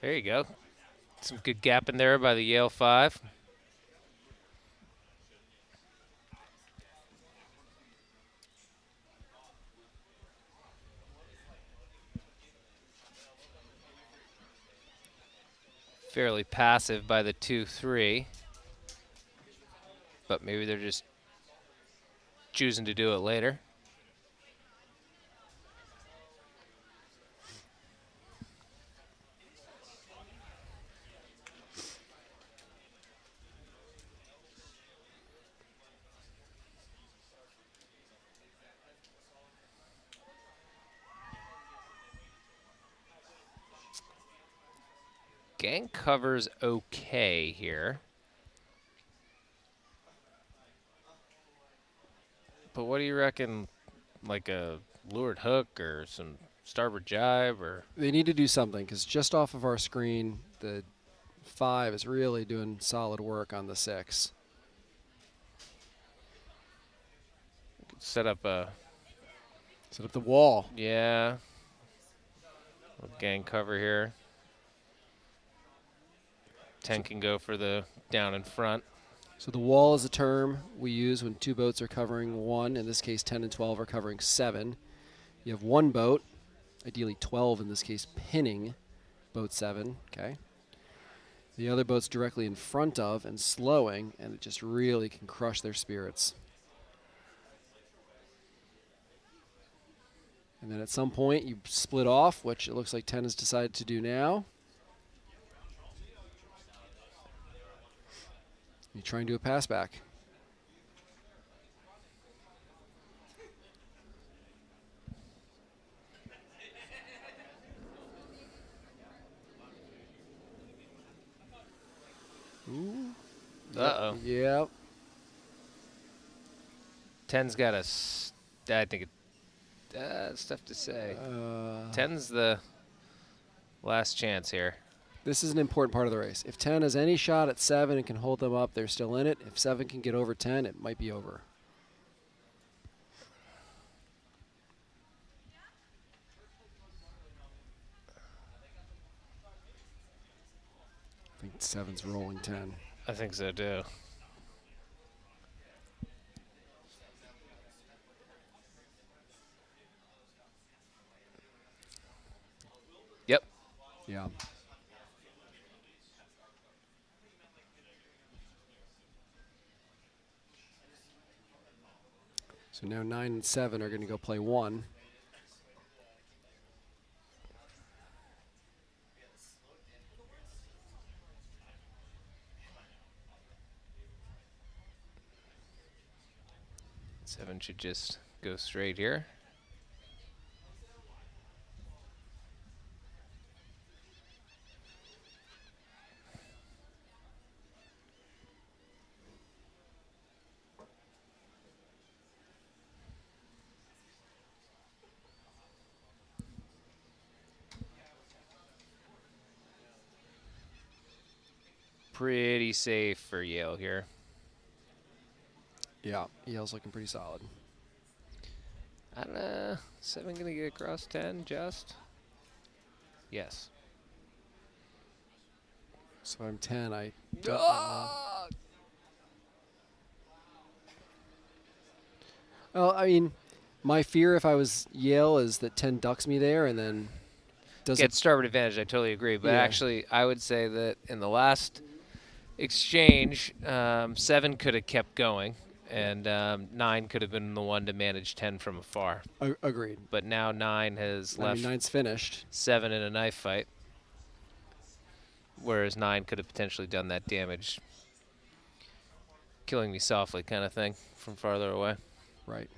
Speaker 2: There you go. Some good gap in there by the Yale 5. Fairly passive by the 2-3. But maybe they're just choosing to do it later. Gang cover's okay here. But what do you reckon, like a lured hook or some starboard jibe or?
Speaker 1: They need to do something because just off of our screen, the 5 is really doing solid work on the 6.
Speaker 2: Set up the
Speaker 1: wall.
Speaker 2: Yeah. Gang cover here. 10 can go for the down in front.
Speaker 1: So the wall is a term we use when 2 boats are covering 1. In this case, 10 and 12 are covering 7. You have 1 boat, ideally 12 in this case, pinning boat 7. Okay. The other boat's directly in front of and slowing, and it just really can crush their spirits. And then at some point you split off, which it looks like 10 has decided to do now. You try and do a pass back. Ooh.
Speaker 2: Uh-oh.
Speaker 1: Yep.
Speaker 2: 10's got I think it's tough to say. 10's the last chance here.
Speaker 1: This is an important part of the race. If 10 has any shot at 7 and can hold them up, they're still in it. If 7 can get over 10, it might be over. I think 7's rolling 10.
Speaker 2: I think so too. Yep.
Speaker 1: Yeah. So now 9 and 7 are going to go play 1.
Speaker 2: Seven should just go straight here. Pretty safe for Yale here.
Speaker 1: Yeah, Yale's looking pretty solid.
Speaker 2: I don't know. 7 gonna get across 10 just? Yes.
Speaker 1: So I'm 10. I don't know. Well, I mean, my fear if I was Yale is that 10 ducks me there and then doesn't.
Speaker 2: Get starboard advantage, I totally agree. But
Speaker 1: Yeah.
Speaker 2: actually, I would say that in the last exchange, 7 could have kept going, and 9 could have been the one to manage 10 from afar.
Speaker 1: Agreed.
Speaker 2: But now 9 has left
Speaker 1: 9's finished.
Speaker 2: 7 in a knife fight, whereas 9 could have potentially done that damage, killing me softly kind of thing from farther away.
Speaker 1: Right.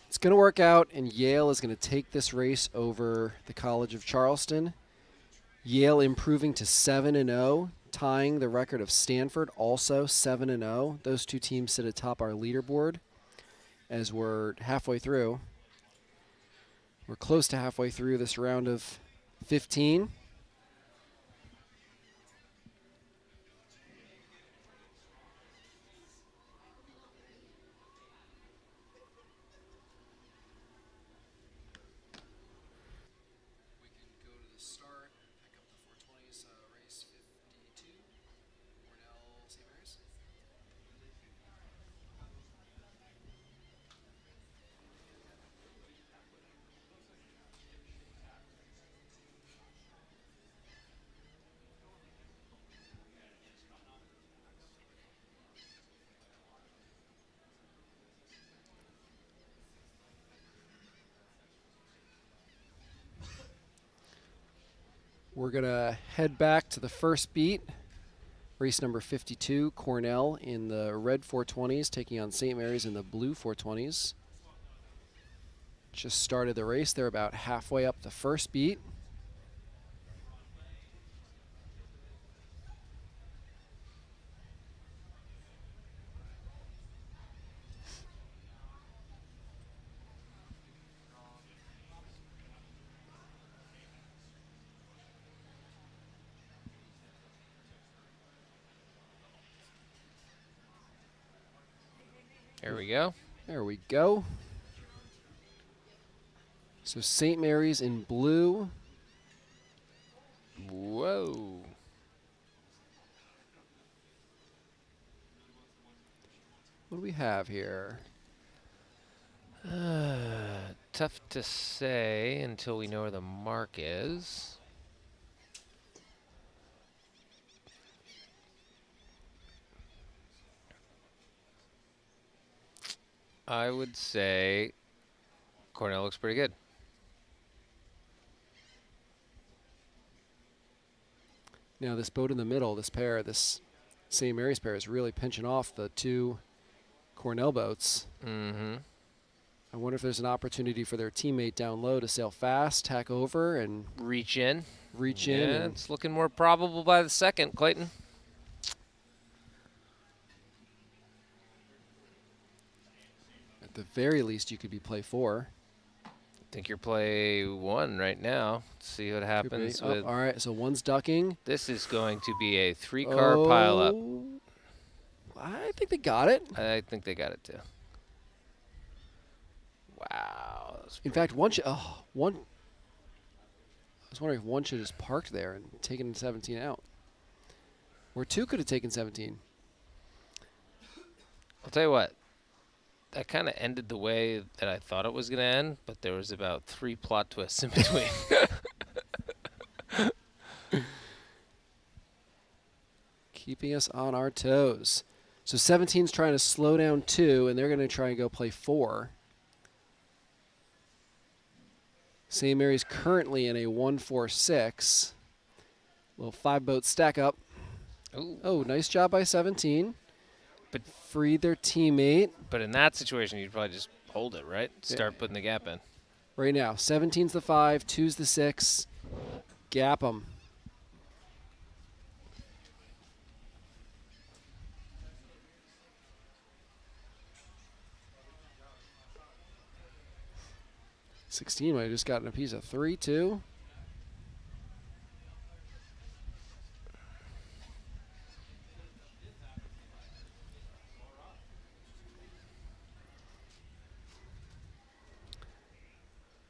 Speaker 1: It's going to work out, and Yale is going to take this race over the College of Charleston. Yale improving to 7-0, tying the record of Stanford, also 7-0. Those 2 teams sit atop our leaderboard as we're halfway through. We're close to halfway through this round of 15. We can go to the start, pick up the We're going to head back to the first beat. Race number 52, Cornell in the red 420s, taking on St. Mary's in the blue 420s. Just started the race. They're about halfway up the first beat.
Speaker 2: There we go.
Speaker 1: There we go. So St. Mary's in blue.
Speaker 2: Whoa.
Speaker 1: What do we have here?
Speaker 2: Tough to say until we know where the mark is. I would say Cornell looks pretty good.
Speaker 1: Now this boat in the middle, this pair, this St. Mary's pair is really pinching off the two Cornell boats.
Speaker 2: Mm-hmm.
Speaker 1: I wonder if there's an opportunity for their teammate down low to sail fast, tack over, and
Speaker 2: Reach in.
Speaker 1: reach
Speaker 2: Yeah,
Speaker 1: in. And
Speaker 2: it's looking more probable by the second, Clayton.
Speaker 1: at the very least, you could be play 4.
Speaker 2: I think you're play 1 right now. Let's see what
Speaker 1: Could be.
Speaker 2: happens
Speaker 1: Oh,
Speaker 2: with.
Speaker 1: all right, so one's ducking.
Speaker 2: This is going to be a 3-car pileup.
Speaker 1: Oh, I think they got it.
Speaker 2: I think they got it too. Wow. that was
Speaker 1: In fact, one should. Oh, one. I was wondering if one should have just parked there and taken 17 out, or two could have taken 17.
Speaker 2: I'll tell you what. That kind of ended the way that I thought it was going to end, but there was about 3 plot twists in between.
Speaker 1: Keeping us on our toes. So 17's trying to slow down 2, and they're going to try and go play 4. St. Mary's currently in a 1-4-6. Little 5-boat stack up.
Speaker 2: Ooh.
Speaker 1: Oh, nice job by 17.
Speaker 2: But
Speaker 1: Freed their teammate.
Speaker 2: But in that situation, you'd probably just hold it, right? Start putting the gap in.
Speaker 1: Right now, 17's the 5, 2's the 6. Gap them. $16 might have just gotten a piece of 3, 2.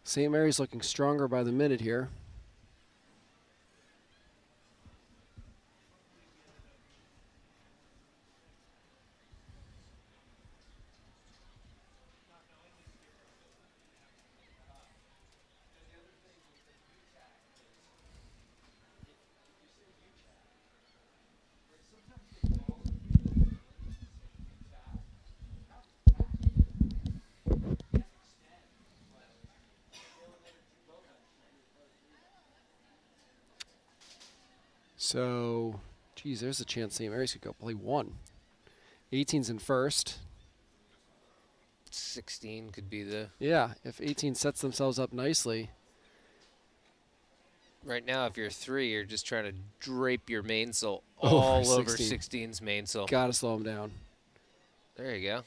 Speaker 1: St. Mary's looking stronger by the minute here. So, geez, there's a chance St. Mary's could go play 1. 18's in first.
Speaker 2: 16 could be the.
Speaker 1: Yeah, if 18 sets themselves up nicely.
Speaker 2: Right now, if you're 3, you're just trying to drape your mainsail
Speaker 1: Over
Speaker 2: all over
Speaker 1: 16.
Speaker 2: 16's mainsail.
Speaker 1: Gotta slow them down.
Speaker 2: There you go.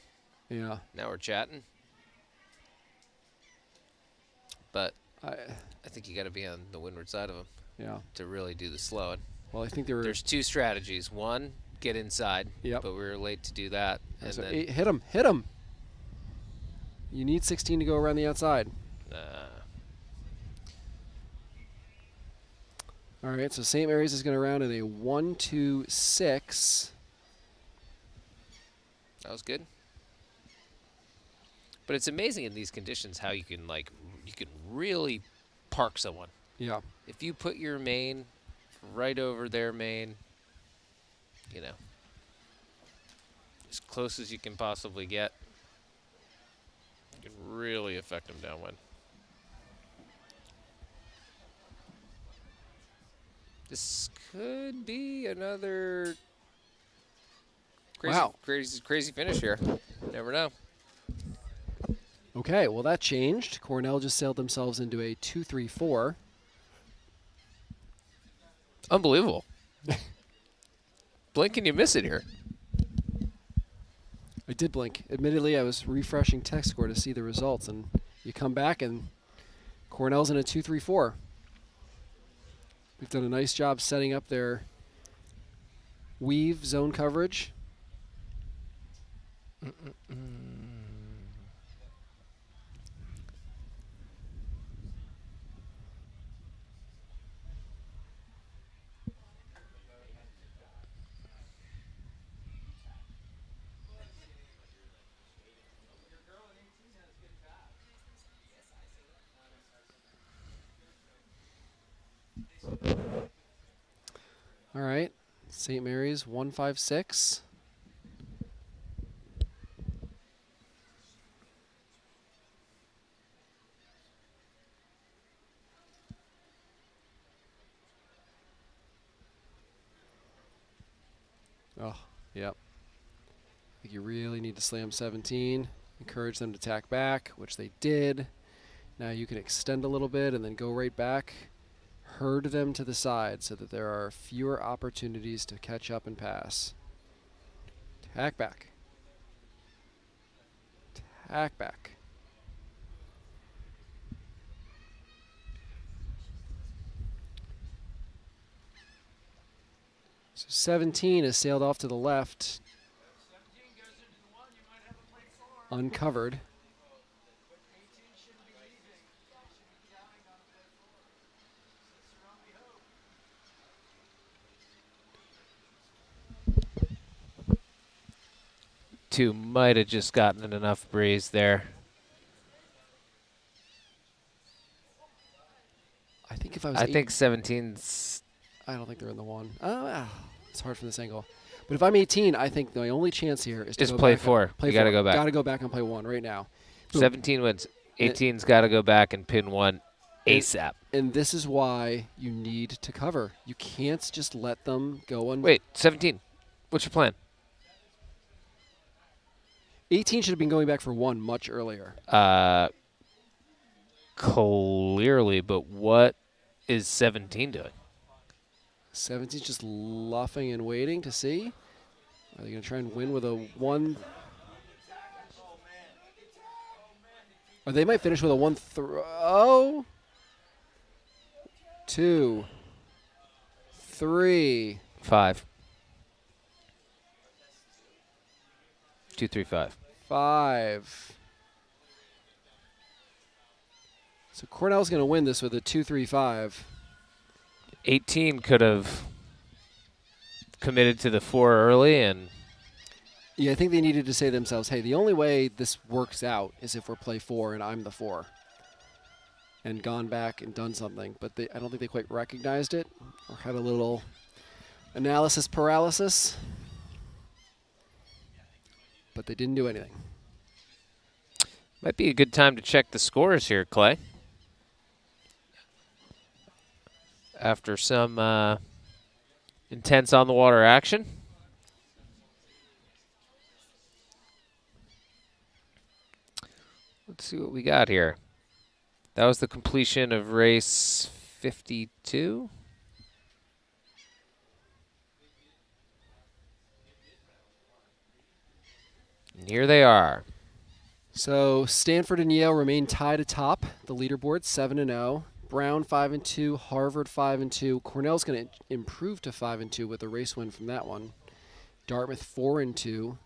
Speaker 1: Yeah.
Speaker 2: Now we're chatting. But
Speaker 1: I
Speaker 2: think you got to be on the windward side of them
Speaker 1: yeah.
Speaker 2: to really do the slowing.
Speaker 1: Well, I think they were.
Speaker 2: There's 2 strategies. One, get inside.
Speaker 1: Yep.
Speaker 2: But we were late to do that. And
Speaker 1: So
Speaker 2: then,
Speaker 1: 8, hit him, hit him. You need 16 to go around the outside. All right, so St. Mary's is going to round in a 1-2-6.
Speaker 2: that was good. But it's amazing in these conditions how you can really park someone.
Speaker 1: Yeah.
Speaker 2: If you put your main right over their main, as close as you can possibly get, you can really affect them downwind. This could be another
Speaker 1: Wow.
Speaker 2: crazy finish here. Never know.
Speaker 1: Okay, well, that changed. Cornell just sailed themselves into a 2-3-4.
Speaker 2: Unbelievable. Blink and you miss it here.
Speaker 1: I did blink. Admittedly, I was refreshing text score to see the results, and you come back, and Cornell's in a 2-3-4. We've done a nice job setting up their weave zone coverage. All right, St. Mary's 156. Oh, yep. I think you really need to slam 17, encourage them to tack back, which they did. Now you can extend a little bit and then go right back. Herd them to the side so that there are fewer opportunities to catch up and pass. Tack back. Tack back. So 17 has sailed off to the left, uncovered.
Speaker 2: Two might have just gotten enough breeze there.
Speaker 1: I think if I was
Speaker 2: I think 17's.
Speaker 1: I don't think they're in the one. It's hard from this angle. But if I'm 18, I think my only chance here is to go
Speaker 2: play
Speaker 1: back
Speaker 2: 4.
Speaker 1: Play
Speaker 2: You got to
Speaker 1: 4.
Speaker 2: go back.
Speaker 1: Got to go back and play 1 right now. Boom.
Speaker 2: 17 wins. 18's got to go back and pin 1 ASAP.
Speaker 1: And this is why you need to cover. You can't just let them go on.
Speaker 2: Wait, 17. What's your plan?
Speaker 1: 18 should have been going back for 1 much earlier.
Speaker 2: Clearly, but what is 17 doing?
Speaker 1: 17's just luffing and waiting to see. Are they going to try and win with a 1? Or they might finish with a 1 throw. 2, 3.
Speaker 2: 5. 2, 3, 5.
Speaker 1: 5. So Cornell's going to win this with a 2-3-5.
Speaker 2: 18 could have committed to the 4 early, and
Speaker 1: Yeah, I think they needed to say to themselves, hey, the only way this works out is if we're play 4 and I'm the 4. And gone back and done something. But I don't think they quite recognized it or had a little analysis paralysis. But they didn't do anything.
Speaker 2: might be a good time to check the scores here, Clay. After some intense on-the-water action. Let's see what we got here. That was the completion of race 52. And here they are.
Speaker 1: So Stanford and Yale remain tied atop the leaderboard, 7-0. Brown 5-2, Harvard 5-2. Cornell's going to improve to 5-2 with a race win from that one. Dartmouth 4-2.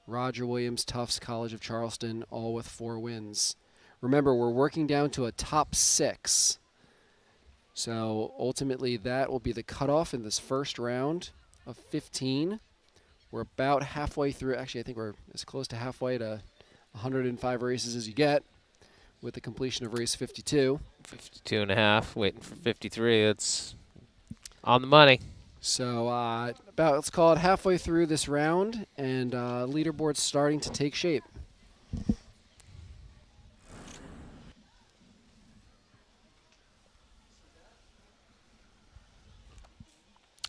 Speaker 1: Roger Williams, Tufts, College of Charleston, all with 4 wins. Remember, we're working down to a top 6. So ultimately, that will be the cutoff in this first round of 15. We're about halfway through. Actually, I think we're as close to halfway to 105 races as you get with the completion of race 52.
Speaker 2: 52 and a half, waiting for 53. That's on the money.
Speaker 1: So about, let's call it halfway through this round, and leaderboard's starting to take shape.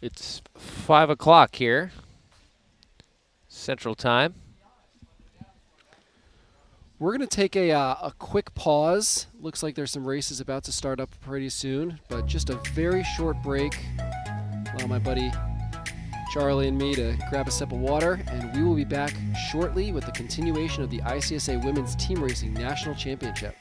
Speaker 2: It's 5 o'clock here, Central Time.
Speaker 1: We're going to take a quick pause. Looks like there's some races about to start up pretty soon, but just a very short break. Allow my buddy Charlie and me to grab a sip of water, and we will be back shortly with the continuation of the ICSA Women's Team Racing National Championship.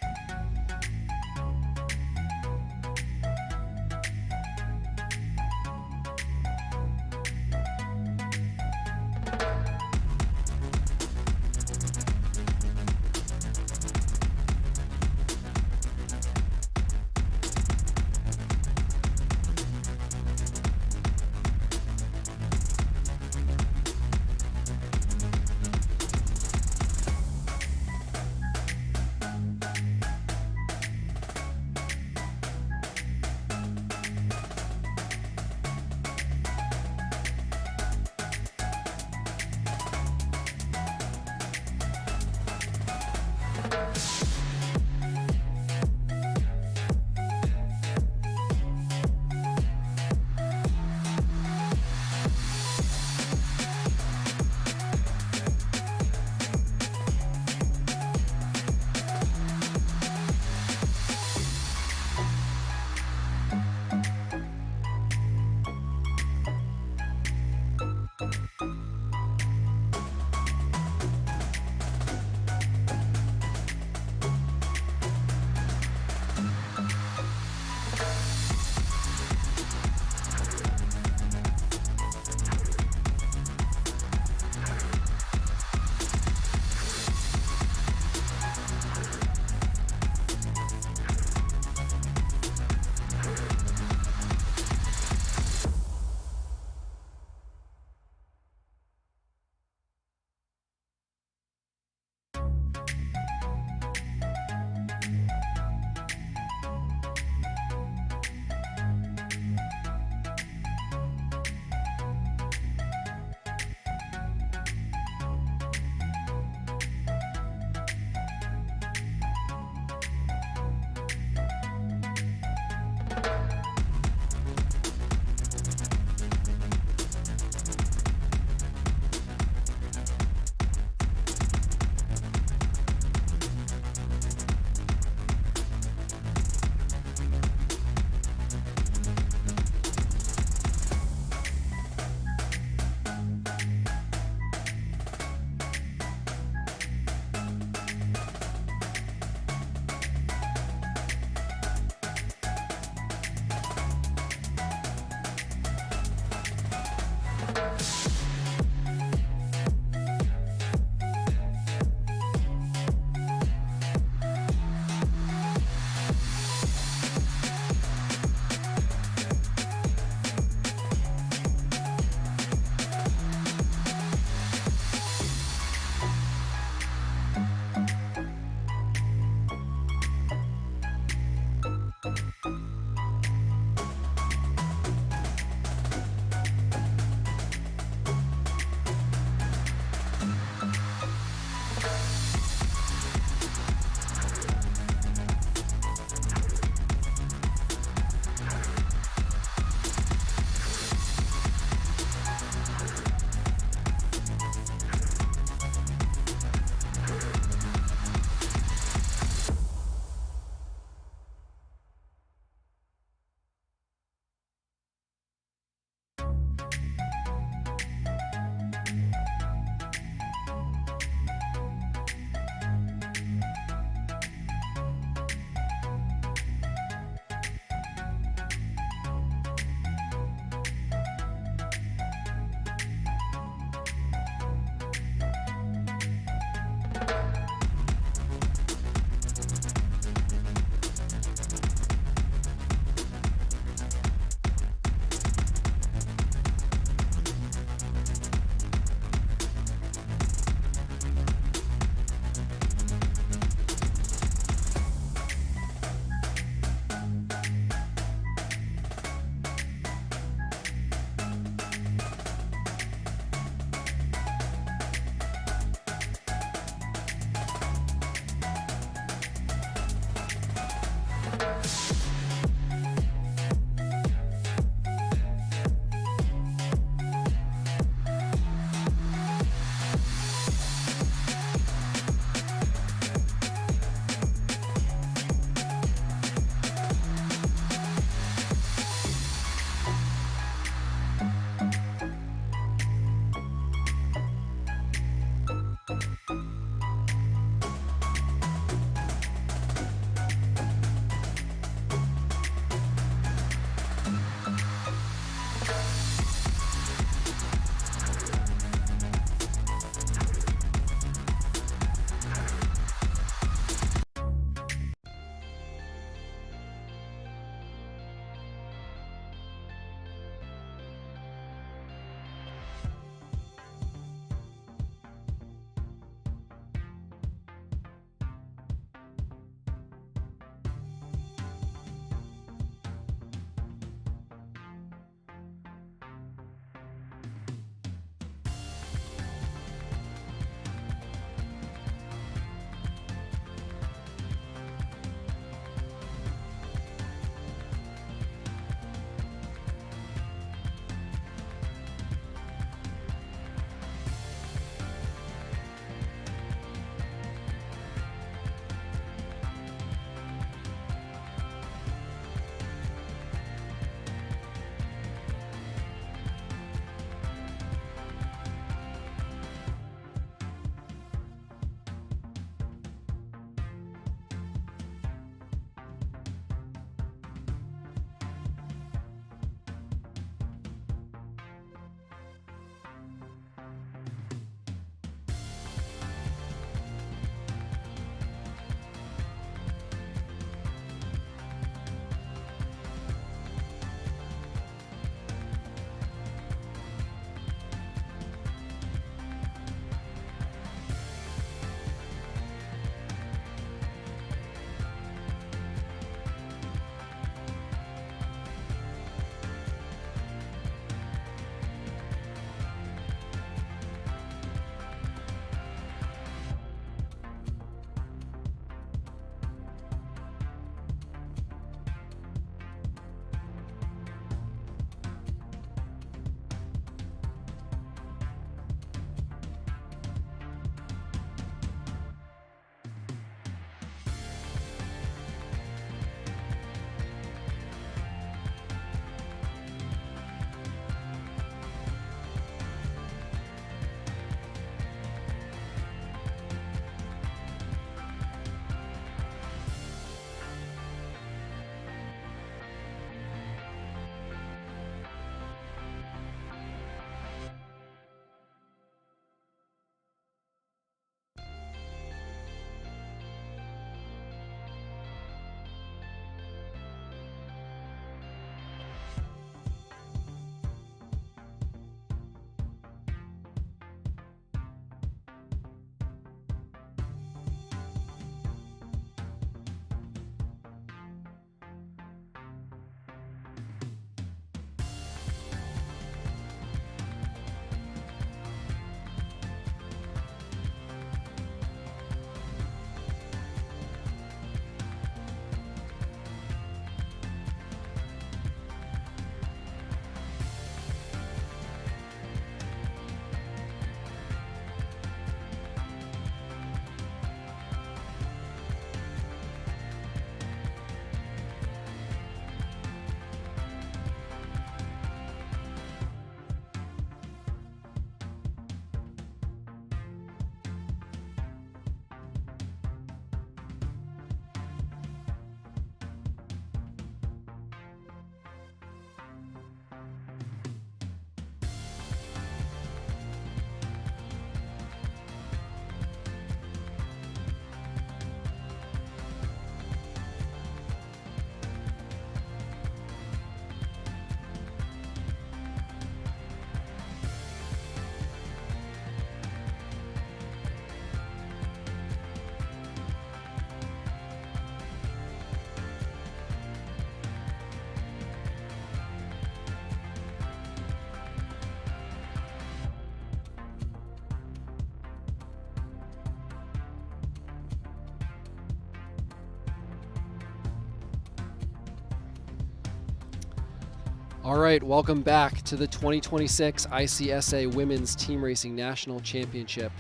Speaker 1: All right, welcome back to the 2026 ICSA Women's Team Racing National Championship.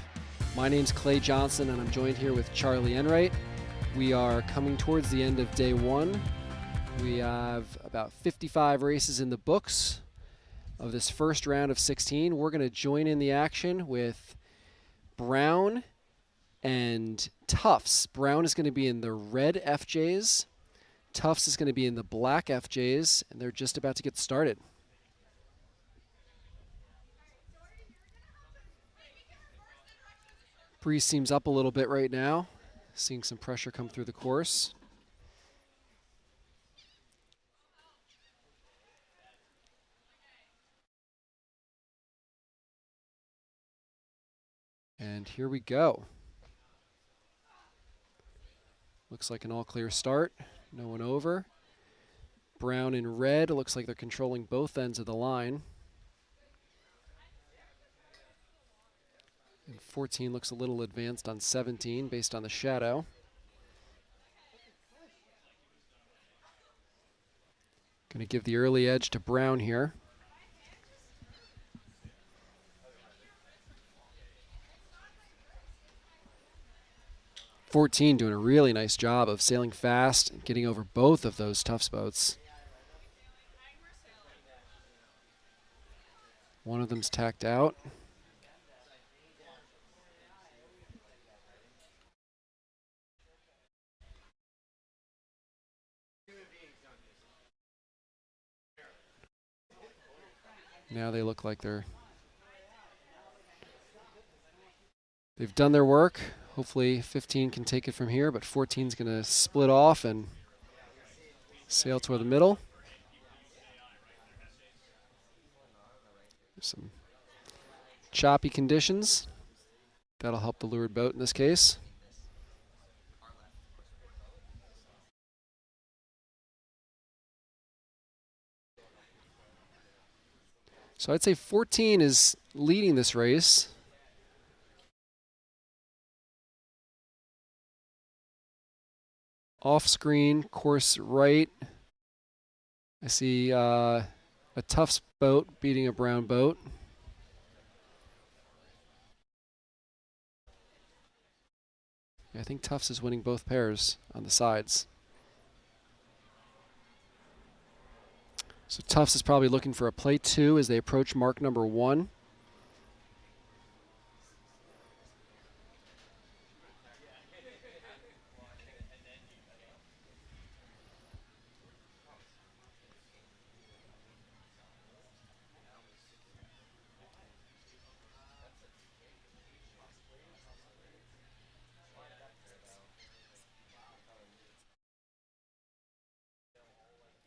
Speaker 1: My name's Clay Johnson, and I'm joined here with Charlie Enright. We are coming towards the end of day one. We have about 55 races in the books of this first round of 16. We're going to join in the action with Brown and Tufts. Brown is going to be in the red FJs. Tufts is going to be in the black FJs, and they're just about to get started. Breeze seems up a little bit right now, seeing some pressure come through the course. And here we go. Looks like an all-clear start. No one over. Brown and red, it looks like they're controlling both ends of the line. And 14 looks a little advanced on 17 based on the shadow. Going to give the early edge to Brown here. .14 doing a really nice job of sailing fast and getting over both of those Tufts boats. One of them's tacked out. Now they look like they've done their work. Hopefully 15 can take it from here, but 14 is going to split off and sail toward the middle. There's some choppy conditions. That'll help the leeward boat in this case. So I'd say 14 is leading this race. Off screen, course right. I see a Tufts boat beating a Brown boat. I think Tufts is winning both pairs on the sides. So Tufts is probably looking for a play 2 as they approach mark number 1.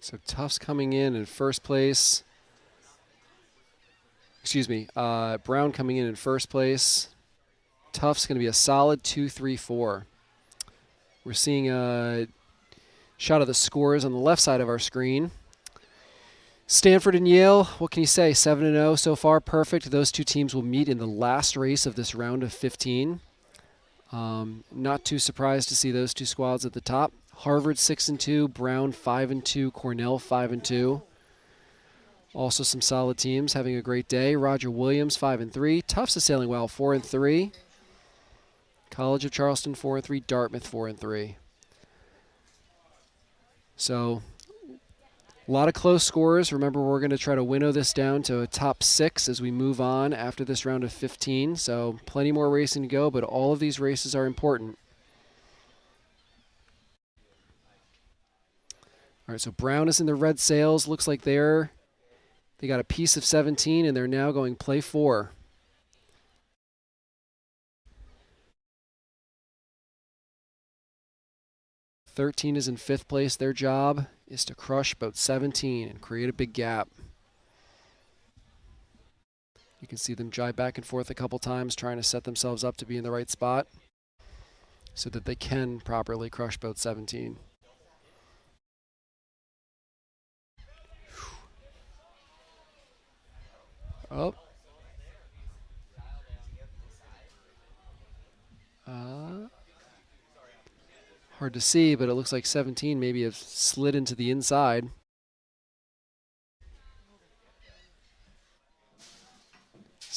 Speaker 1: So Tufts coming in first place. Excuse me, Brown coming in first place. Tufts going to be a solid 2-3-4. We're seeing a shot of the scores on the left side of our screen. Stanford and Yale, what can you say? 7-0 so far, perfect. Those two teams will meet in the last race of this round of 15. Not too surprised to see those two squads at the top. Harvard 6-2, Brown 5-2, Cornell 5-2. Also some solid teams having a great day. Roger Williams 5-3. Tufts is sailing well, 4-3. College of Charleston 4-3. Dartmouth 4-3. So a lot of close scores. Remember, we're going to try to winnow this down to a top 6 as we move on after this round of 15. So plenty more racing to go, but all of these races are important. All right, so Brown is in the red sails. Looks like they got a piece of 17, and they're now going play 4. .13 is in 5th place. Their job is to crush boat 17 and create a big gap. You can see them jibe back and forth a couple times, trying to set themselves up to be in the right spot so that they can properly crush boat 17. Oh. Hard to see, but it looks like 17 maybe have slid into the inside.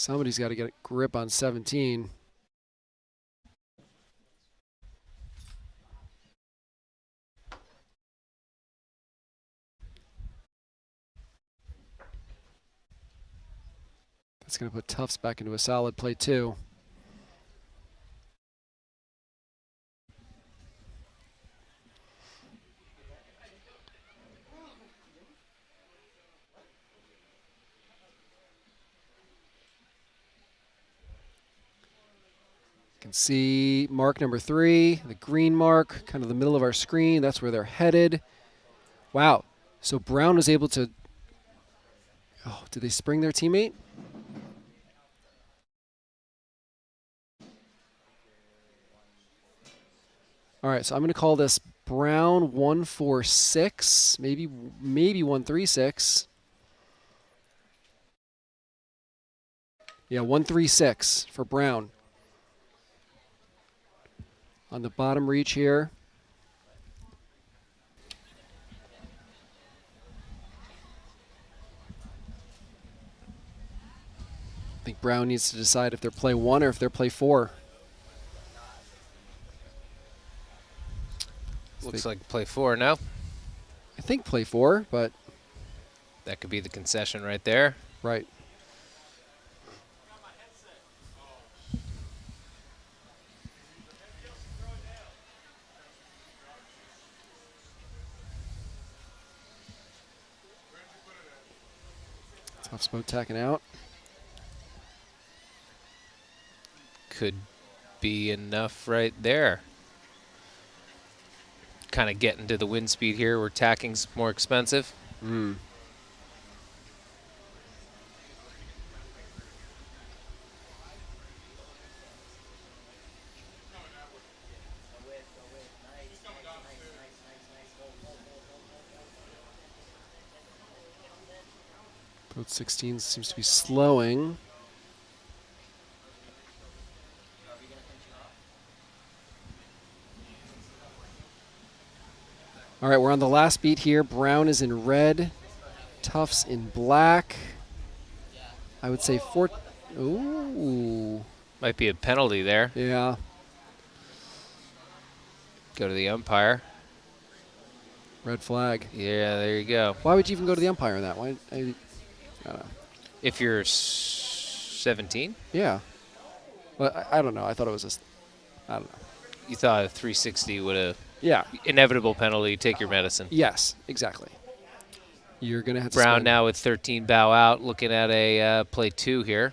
Speaker 1: Somebody's got to get a grip on 17. That's going to put Tufts back into a solid play 2. You can see mark number 3, the green mark, kind of the middle of our screen. That's where they're headed. Wow. So Brown was able to... Oh, did they spring their teammate? All right, so I'm going to call this Brown 146, maybe 136. Yeah, 136 for Brown. On the bottom reach here. I think Brown needs to decide if they're play 1 or if they're play 4.
Speaker 2: Looks like play 4 now.
Speaker 1: I think play 4, but...
Speaker 2: That could be the concession right there.
Speaker 1: Right. Tufts boat tacking out.
Speaker 2: Could be enough right there. Kind of getting to the wind speed here where tacking's more expensive.
Speaker 1: Boat 16 seems to be slowing. All right, we're on the last beat here. Brown is in red, Tufts in black. I would say 4. Ooh.
Speaker 2: Might be a penalty there.
Speaker 1: Yeah.
Speaker 2: Go to the umpire.
Speaker 1: Red flag.
Speaker 2: Yeah, there you go.
Speaker 1: Why would you even go to the umpire in that? Why? I don't know.
Speaker 2: If you're 17?
Speaker 1: Yeah. But I don't know. I thought it was just, I don't know.
Speaker 2: You thought a 360 would have...
Speaker 1: Yeah.
Speaker 2: Inevitable penalty, take your medicine.
Speaker 1: Yes, exactly. You're going to have to
Speaker 2: Brown
Speaker 1: spend.
Speaker 2: now with 13 bow out, looking at a play 2 here.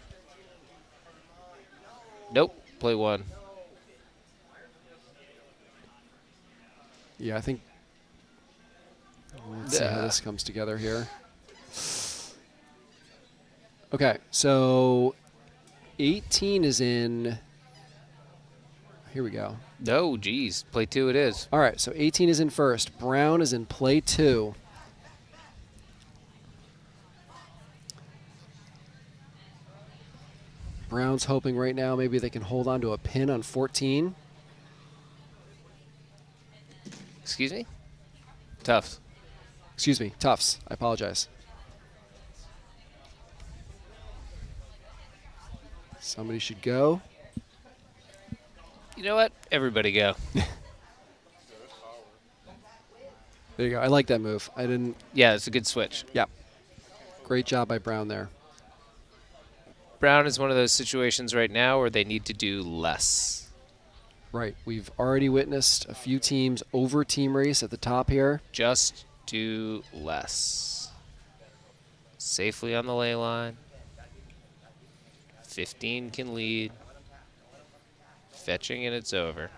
Speaker 2: Nope, play 1.
Speaker 1: Yeah, I think. Let's see how this comes together here. Okay, so 18 is in. Here we go.
Speaker 2: No, geez, play 2 it is.
Speaker 1: All right, so 18 is in first. Brown is in play 2. Brown's hoping right now maybe they can hold on to a pin on 14.
Speaker 2: Excuse me? Tufts.
Speaker 1: Excuse me, Tufts. I apologize. Somebody should go.
Speaker 2: You know what? Everybody go.
Speaker 1: There you go. I like that move. I didn't.
Speaker 2: Yeah, it's a good switch.
Speaker 1: Yeah. Great job by Brown there.
Speaker 2: Brown is one of those situations right now where they need to do less.
Speaker 1: Right. We've already witnessed a few teams over team race at the top here.
Speaker 2: Just do less. Safely on the lay line. 15 can lead. Fetching and it's over.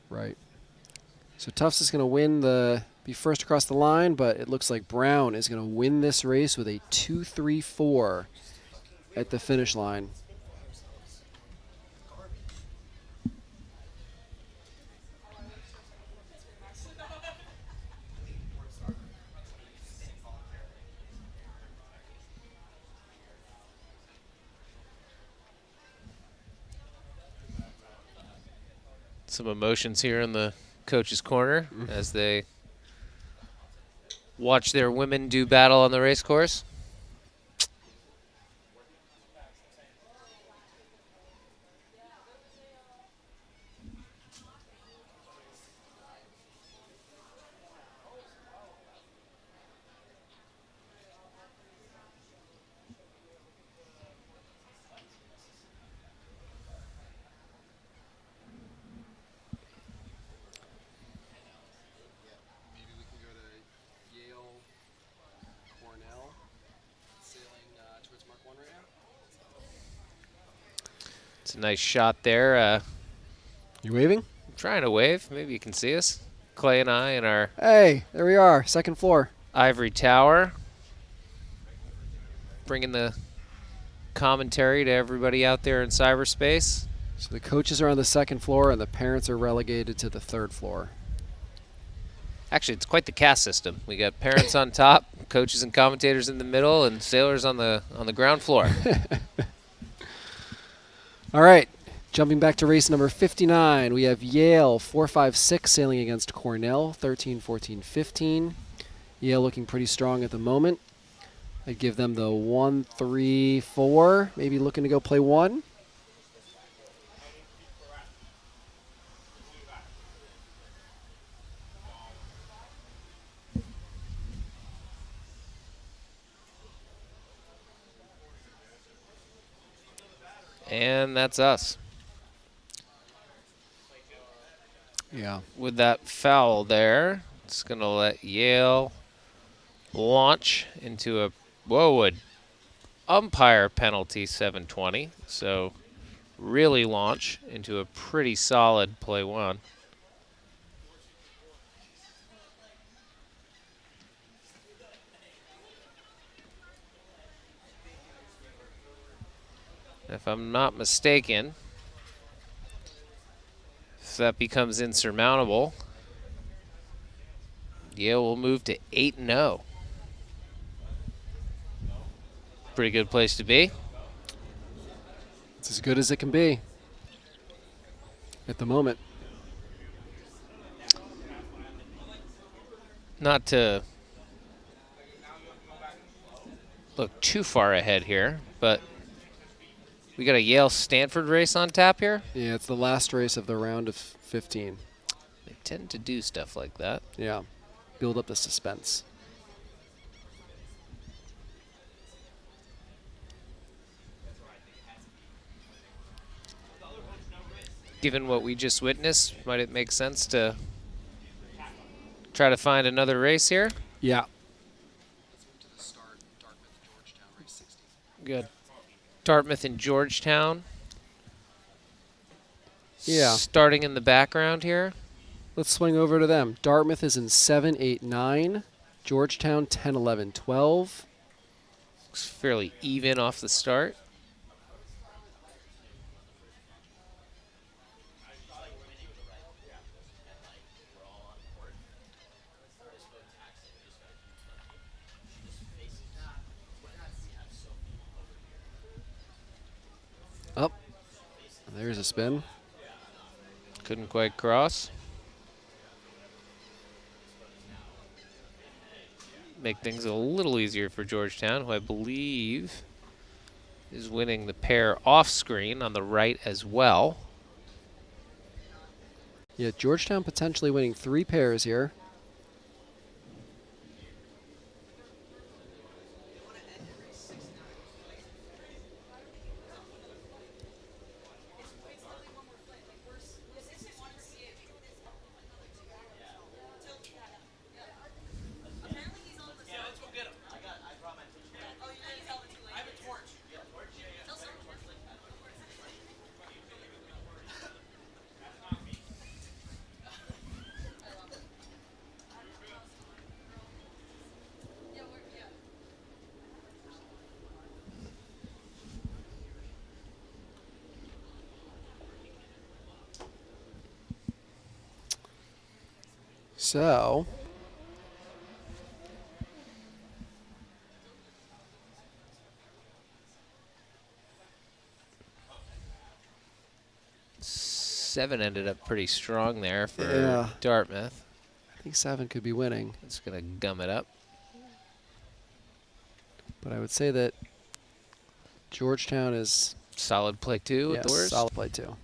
Speaker 1: Right. So Tufts is going to win be first across the line, but it looks like Brown is going to win this race with a 2-3-4 at the finish line.
Speaker 2: Some emotions here in the coach's corner as they watch their women do battle on the race course. It's a nice shot there.
Speaker 1: You waving?
Speaker 2: I'm trying to wave. Maybe you can see us. Clay and I in our
Speaker 1: Hey, there we are, second floor.
Speaker 2: ivory tower. Bringing the commentary to everybody out there in cyberspace.
Speaker 1: So the coaches are on the second floor and the parents are relegated to the third floor.
Speaker 2: Actually, it's quite the cast system. We got parents on top, coaches and commentators in the middle, and sailors on the ground floor.
Speaker 1: All right, jumping back to race number 59, we have Yale 4-5-6 sailing against Cornell 13-14-15. Yale looking pretty strong at the moment. I'd give them the 1-3-4, maybe looking to go play 1.
Speaker 2: And that's us.
Speaker 1: Yeah.
Speaker 2: With that foul there, it's going to let Yale launch into a umpire penalty 720. So really launch into a pretty solid play 1. If I'm not mistaken, if that becomes insurmountable, Yale will move to 8-0. Pretty good place to be.
Speaker 1: It's as good as it can be at the moment.
Speaker 2: Not to look too far ahead here, but we got a Yale-Stanford race on tap here.
Speaker 1: Yeah, it's the last race of the round of 15.
Speaker 2: They tend to do stuff like that.
Speaker 1: Yeah, build up the suspense.
Speaker 2: Given what we just witnessed, might it make sense to try to find another race here?
Speaker 1: Yeah.
Speaker 2: Good. Dartmouth and Georgetown.
Speaker 1: Yeah.
Speaker 2: Starting in the background here.
Speaker 1: Let's swing over to them. Dartmouth is in 7, 8, 9. Georgetown 10, 11, 12.
Speaker 2: Looks fairly even off the start.
Speaker 1: Up. There's a spin.
Speaker 2: Couldn't quite cross. Make things a little easier for Georgetown, who I believe is winning the pair off screen on the right as well.
Speaker 1: Yeah, Georgetown potentially winning 3 pairs here. So,
Speaker 2: Seven ended up pretty strong there for
Speaker 1: Yeah.
Speaker 2: Dartmouth.
Speaker 1: I think 7 could be winning.
Speaker 2: It's going to gum it up.
Speaker 1: But I would say that Georgetown is
Speaker 2: Solid play 2 at the worst.
Speaker 1: solid play 2.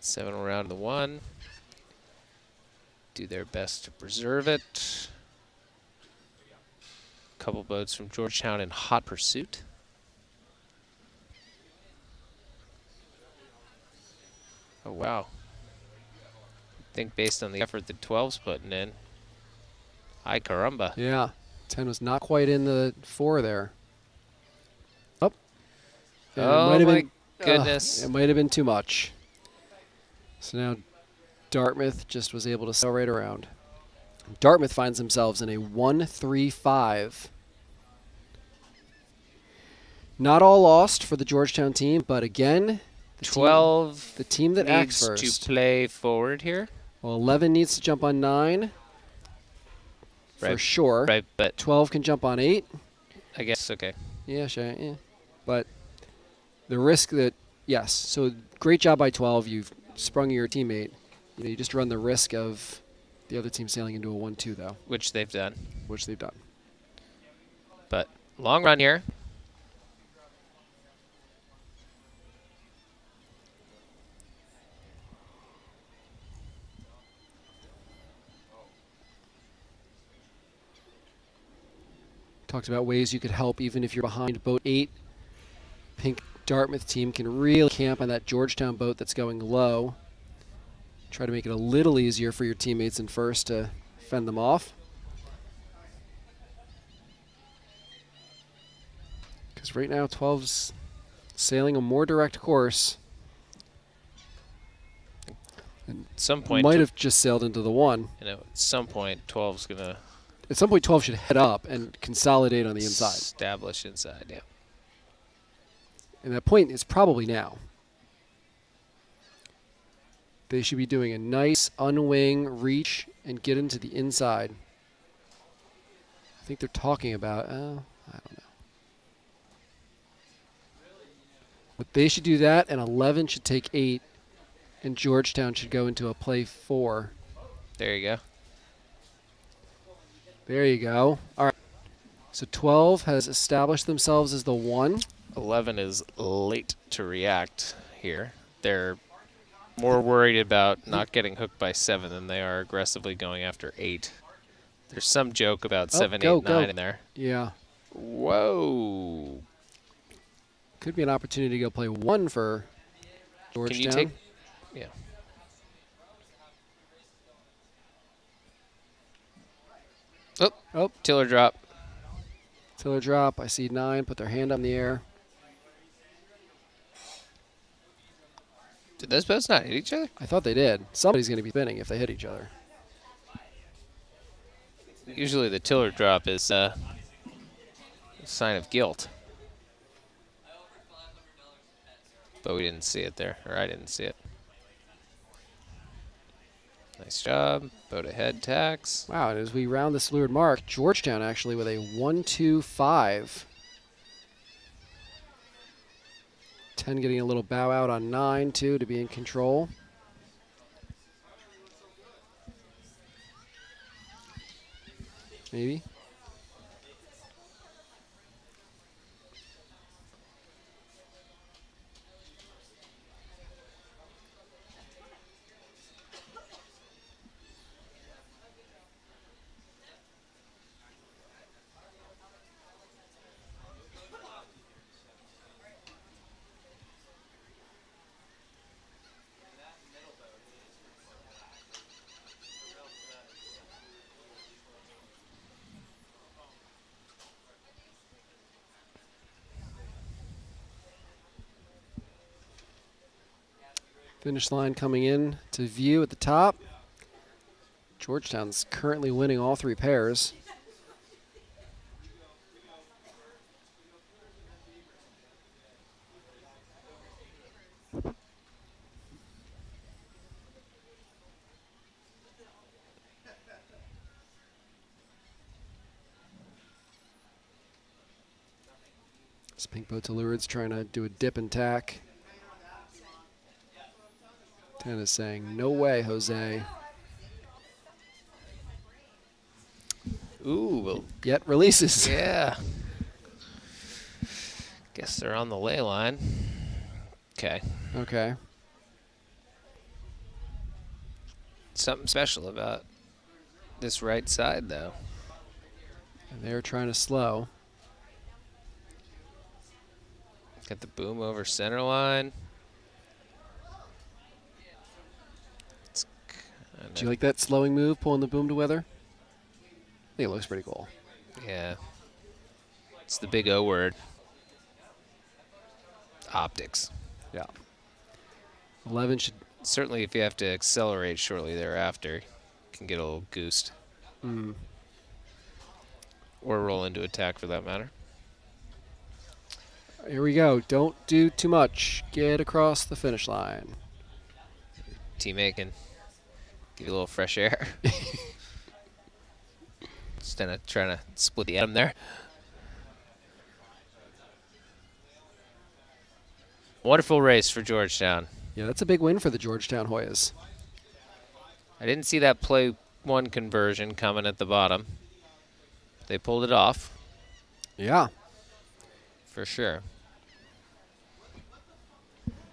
Speaker 2: Seven around the 1. Do their best to preserve it. Couple boats from Georgetown in hot pursuit. Oh, wow. I think based on the effort that 12's putting in. Ay caramba.
Speaker 1: Yeah. 10 was not quite in the 4 there. Up. And it
Speaker 2: Oh,
Speaker 1: might have
Speaker 2: my
Speaker 1: been,
Speaker 2: goodness.
Speaker 1: it might have been too much. So now Dartmouth just was able to sail right around. Dartmouth finds themselves in a 1-3-5. Not all lost for the Georgetown team, but again, the
Speaker 2: 12
Speaker 1: the team that acts
Speaker 2: needs
Speaker 1: first.
Speaker 2: to play forward here.
Speaker 1: Well, 11 needs to jump on 9 for
Speaker 2: Right,
Speaker 1: sure.
Speaker 2: Right, but
Speaker 1: 12 can jump on 8.
Speaker 2: I guess, okay.
Speaker 1: Yeah, sure. Yeah. But the risk that, yes, so great job by 12. You've sprung your teammate. You just run the risk of the other team sailing into a 1-2, though,
Speaker 2: Which they've done.
Speaker 1: which they've done.
Speaker 2: But long run here.
Speaker 1: Talked about ways you could help even if you're behind boat 8. Pink Dartmouth team can really camp on that Georgetown boat that's going low. Try to make it a little easier for your teammates in first to fend them off. Because right now 12's sailing a more direct course.
Speaker 2: At some point,
Speaker 1: Might have just sailed into the 1.
Speaker 2: at some point, 12's going to
Speaker 1: At some point 12 should head up and consolidate on the inside.
Speaker 2: establish inside, yeah.
Speaker 1: And that point is probably now. They should be doing a nice unwing reach and get into the inside. I think they're talking about, I don't know. But they should do that, and 11 should take 8, and Georgetown should go into a play 4.
Speaker 2: There you go.
Speaker 1: There you go. All right. So 12 has established themselves as the 1.
Speaker 2: 11 is late to react here. They're more worried about not getting hooked by 7 than they are aggressively going after 8. There's some joke about 7, 8, 9 in there.
Speaker 1: Yeah.
Speaker 2: Whoa.
Speaker 1: Could be an opportunity to go play 1 for Georgetown.
Speaker 2: Can you take... Yeah.
Speaker 1: Oh,
Speaker 2: Tiller drop.
Speaker 1: tiller drop. I see 9. Put their hand up in the air.
Speaker 2: Did those boats not hit each other?
Speaker 1: I thought they did. Somebody's going to be spinning if they hit each other.
Speaker 2: Usually the tiller drop is a sign of guilt. But we didn't see it there, or I didn't see it. Nice job. Boat ahead tax.
Speaker 1: Wow, and as we round this leeward mark, Georgetown actually with a 1-2-5. 10 getting a little bow out on 9, too, to be in control. Maybe. Finish line coming in to view at the top. Georgetown's currently winning all 3 pairs. This pink boat to leeward's trying to do a dip and tack. 10 is saying, no way, Jose.
Speaker 2: Ooh, well,
Speaker 1: Yet releases.
Speaker 2: yeah. Guess they're on the ley line. Okay.
Speaker 1: Okay.
Speaker 2: Something special about this right side, though.
Speaker 1: And they're trying to slow.
Speaker 2: Got the boom over center line.
Speaker 1: Do you like that slowing move, pulling the boom to weather? I think it looks pretty cool.
Speaker 2: Yeah. It's the big O word. Optics.
Speaker 1: Yeah. 11 should...
Speaker 2: Certainly if you have to accelerate shortly thereafter, can get a little goosed. Or roll into attack for that matter.
Speaker 1: Here we go. Don't do too much. Get across the finish line.
Speaker 2: Teammate can give you a little fresh air. Instead of trying to split the atom there. Wonderful race for Georgetown.
Speaker 1: Yeah, that's a big win for the Georgetown Hoyas.
Speaker 2: I didn't see that play one conversion coming at the bottom. They pulled it off.
Speaker 1: Yeah.
Speaker 2: For sure.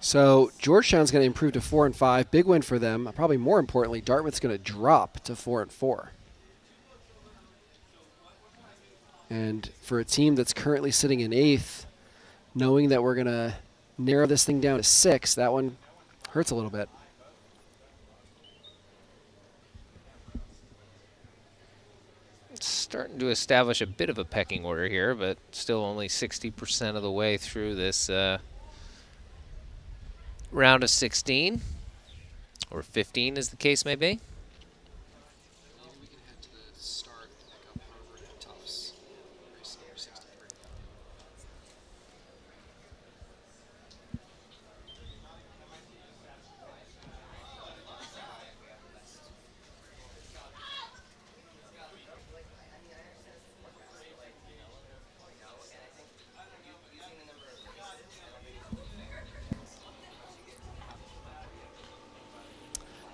Speaker 1: So Georgetown's going to improve to 4-5. Big win for them. Probably more importantly, Dartmouth's going to drop to 4-4. And for a team that's currently sitting in 8th, knowing that we're going to narrow this thing down to 6, that one hurts a little bit.
Speaker 2: It's starting to establish a bit of a pecking order here, but still only 60% of the way through this round of 16, or 15 as the case may be.
Speaker 1: We can head to the start and pick up Harvard and Tufts, race number 63.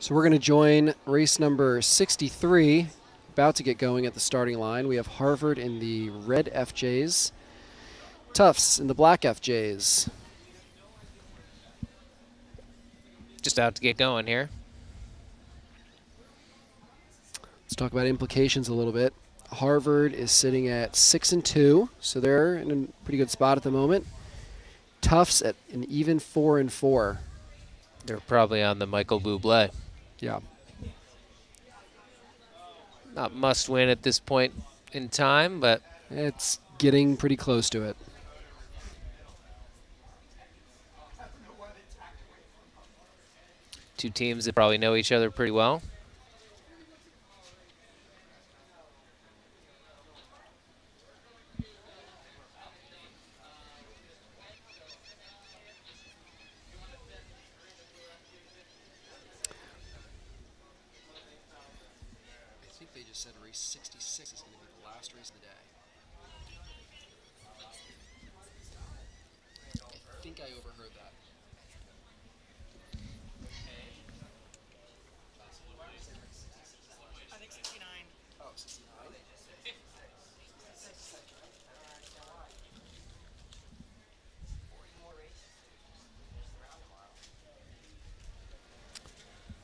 Speaker 1: So we're going to join race number 63, about to get going at the starting line. We have Harvard in the red FJs, Tufts in the black FJs.
Speaker 2: Just out to get going here.
Speaker 1: Let's talk about implications a little bit. Harvard is sitting at 6-2, so they're in a pretty good spot at the moment. Tufts at an even 4-4.
Speaker 2: They're probably on the Michael Bublé.
Speaker 1: Yeah.
Speaker 2: Not must win at this point in time, but
Speaker 1: It's getting pretty close to it.
Speaker 2: two teams that probably know each other pretty well.
Speaker 1: I think they just said race 66 is going to be the last race of the day. I think I overheard that.
Speaker 3: I think 69.
Speaker 1: Oh, 69?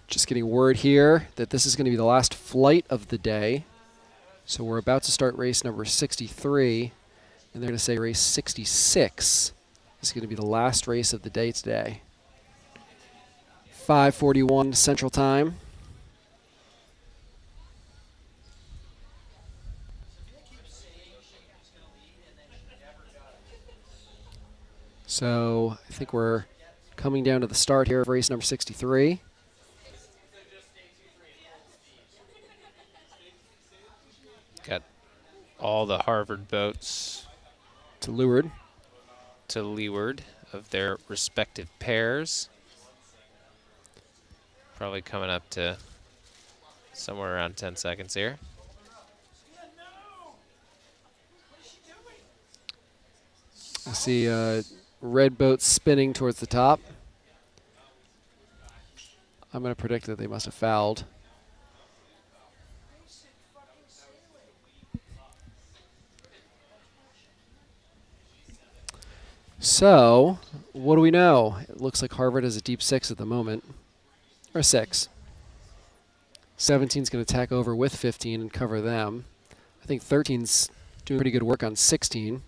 Speaker 1: Just getting word here that this is going to be the last flight of the day. So we're about to start race number 63, and they're going to say race 66 is going to be the last race of the day today. 5:41 Central Time. So I think we're coming down to the start here of race number 63.
Speaker 2: Got all the Harvard boats
Speaker 1: To leeward.
Speaker 2: to leeward of their respective pairs. Probably coming up to somewhere around 10 seconds here.
Speaker 1: I see red boat spinning towards the top. I'm going to predict that they must have fouled. So, what do we know? It looks like Harvard has a deep 6 at the moment. Or 6. 17's going to tack over with 15 and cover them. I think 13's doing pretty good work on 16.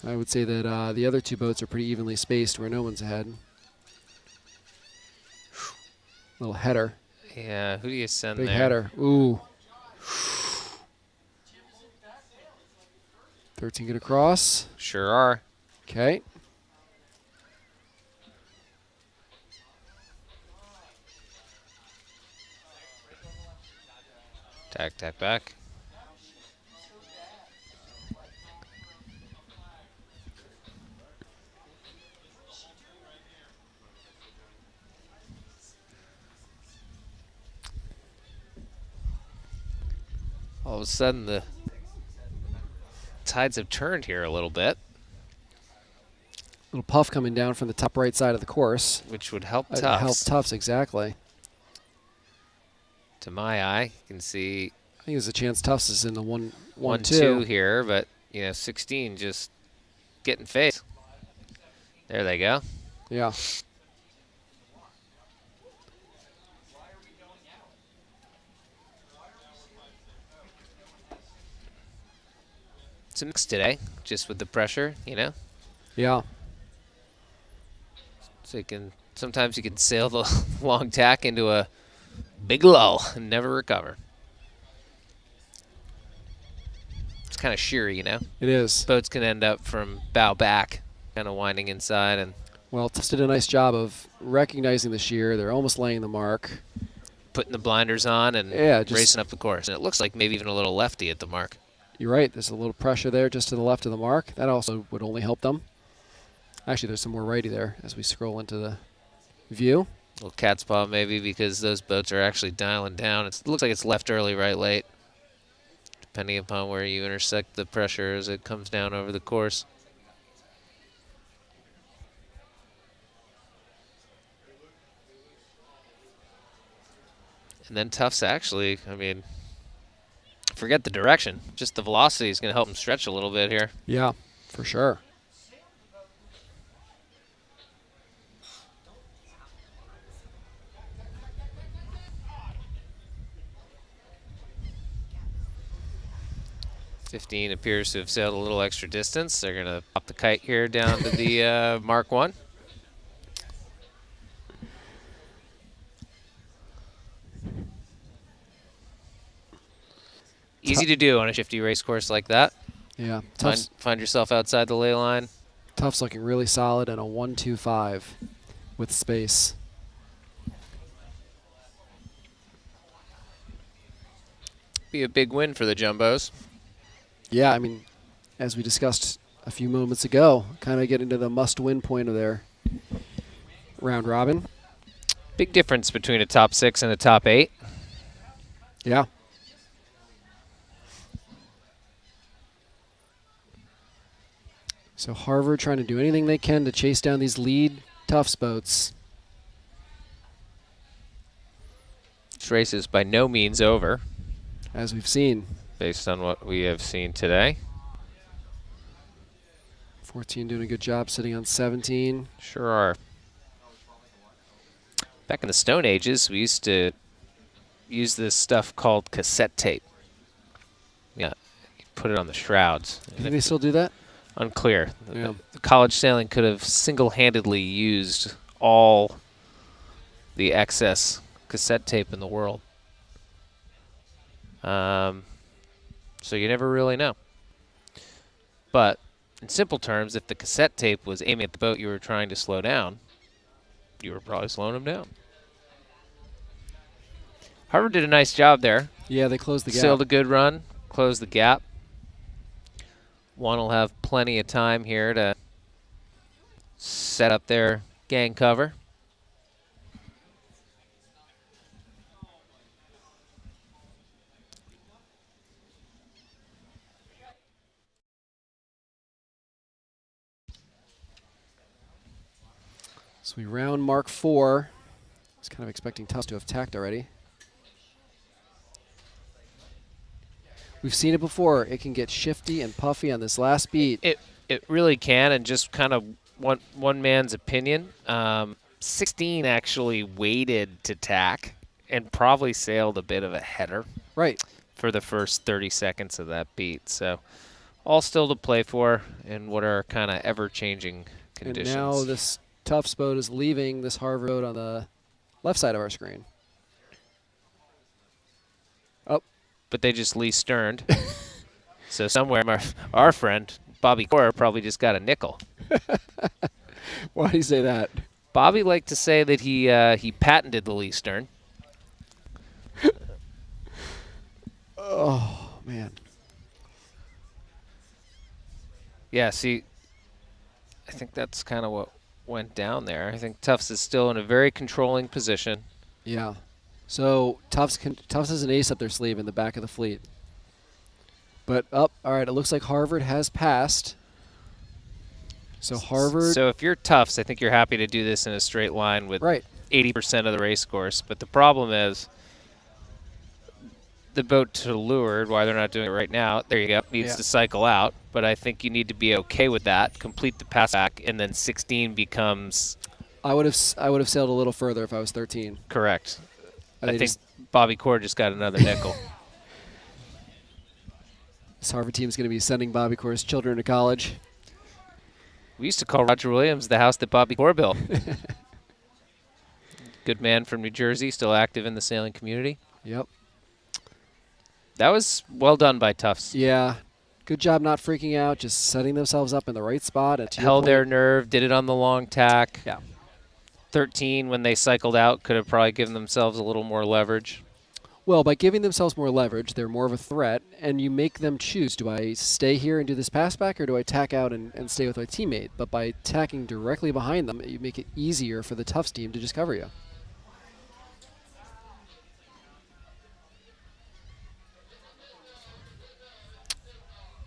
Speaker 1: I would say that the other two boats are pretty evenly spaced where no one's ahead. Little header.
Speaker 2: Yeah, who do you send
Speaker 1: Big
Speaker 2: there?
Speaker 1: header. Ooh. 13 get across.
Speaker 2: Sure are.
Speaker 1: Okay.
Speaker 2: Tack back. All of a sudden, the tides have turned here a little bit,
Speaker 1: Little puff coming down from the top right side of the course.
Speaker 2: which would help Tufts.
Speaker 1: Help Tufts, exactly.
Speaker 2: To my eye, you can see
Speaker 1: I think there's a chance Tufts is in the 1-2
Speaker 2: 1-2 here, but 16 just getting phased. There they go.
Speaker 1: Yeah.
Speaker 2: It's a mix today, just with the pressure,
Speaker 1: Yeah.
Speaker 2: So sometimes you can sail the long tack into a big lull and never recover. It's kind of sheery,
Speaker 1: It is.
Speaker 2: Boats can end up from bow back, kind of winding inside, and
Speaker 1: Well, Tufts did a nice job of recognizing the shear. They're almost laying the mark.
Speaker 2: putting the blinders on and racing up the course. And it looks like maybe even a little lefty at the mark.
Speaker 1: You're right. There's a little pressure there just to the left of the mark. That also would only help them. Actually, there's some more righty there as we scroll into the view.
Speaker 2: A little cat's paw maybe because those boats are actually dialing down. It looks like it's left early, right late, depending upon where you intersect the pressure as it comes down over the course. And then Tufts actually, forget the direction. Just the velocity is going to help them stretch a little bit here.
Speaker 1: Yeah, for sure.
Speaker 2: $15 appears to have sailed a little extra distance. They're going to pop the kite here down to the Mark 1. Easy to do on a shifty race course like that.
Speaker 1: Yeah.
Speaker 2: Find yourself outside the ley line.
Speaker 1: Tufts looking really solid and a 1-2-5 with space.
Speaker 2: Be a big win for the Jumbos.
Speaker 1: Yeah, as we discussed a few moments ago, kind of getting to the must-win point of their round robin.
Speaker 2: Big difference between a top 6 and a top 8.
Speaker 1: Yeah. So Harvard trying to do anything they can to chase down these lead Tufts boats.
Speaker 2: This race is by no means over,
Speaker 1: as we've seen.
Speaker 2: Based on what we have seen today.
Speaker 1: 14 doing a good job sitting on 17.
Speaker 2: Sure are. Back in the Stone Ages, we used to use this stuff called cassette tape. Yeah, you put it on the shrouds.
Speaker 1: Do they still do that?
Speaker 2: Unclear.
Speaker 1: Yeah.
Speaker 2: The college sailing could have single-handedly used all the excess cassette tape in the world. So you never really know. But in simple terms, if the cassette tape was aiming at the boat you were trying to slow down, you were probably slowing them down. Harvard did a nice job there.
Speaker 1: Yeah, they closed the gap.
Speaker 2: Sailed a good run, closed the gap. One will have plenty of time here to set up their gang cover.
Speaker 1: So we round Mark 4. I was kind of expecting Tufts to have tacked already. We've seen it before. It can get shifty and puffy on this last beat.
Speaker 2: It really can, and just kind of one man's opinion. 16 actually waited to tack and probably sailed a bit of a header.
Speaker 1: Right.
Speaker 2: For the first 30 seconds of that beat. So all still to play for in what are kind of ever-changing conditions.
Speaker 1: And now this Tufts boat is leaving this Harvard boat on the left side of our screen.
Speaker 2: but they just lee sterned. So somewhere our friend Bobby Cora probably just got a nickel.
Speaker 1: Why do you say that?
Speaker 2: Bobby liked to say that he patented the lee stern.
Speaker 1: Oh, man.
Speaker 2: Yeah, see, I think that's kind of what went down there. I think Tufts is still in a very controlling position.
Speaker 1: Yeah. So Tufts has an ace up their sleeve in the back of the fleet. But all right, it looks like Harvard has passed. So Harvard.
Speaker 2: So if you're Tufts, I think you're happy to do this in a straight line with
Speaker 1: Right.
Speaker 2: 80% of the race course. But the problem is the boat to leeward, why they're not doing it right now, there you go, needs to cycle out. But I think you need to be okay with that, complete the pass back, and then 16 becomes...
Speaker 1: I would have sailed a little further if I was 13.
Speaker 2: Correct. I think
Speaker 1: just,
Speaker 2: Bobby Core just got another nickel.
Speaker 1: This Harvard team is going to be sending Bobby Core's children to college.
Speaker 2: We used to call Roger Williams the house that Bobby Core built. Good man from New Jersey, still active in the sailing community.
Speaker 1: Yep.
Speaker 2: That was well done by Tufts.
Speaker 1: Yeah. Good job not freaking out, just setting themselves up in the right spot.
Speaker 2: Held their nerve, did it on the long tack.
Speaker 1: Yeah.
Speaker 2: 13, when they cycled out, could have probably given themselves a little more leverage.
Speaker 1: Well, by giving themselves more leverage, they're more of a threat, and you make them choose, do I stay here and do this pass back, or do I tack out and stay with my teammate? But by tacking directly behind them, you make it easier for the Tufts team to just cover you.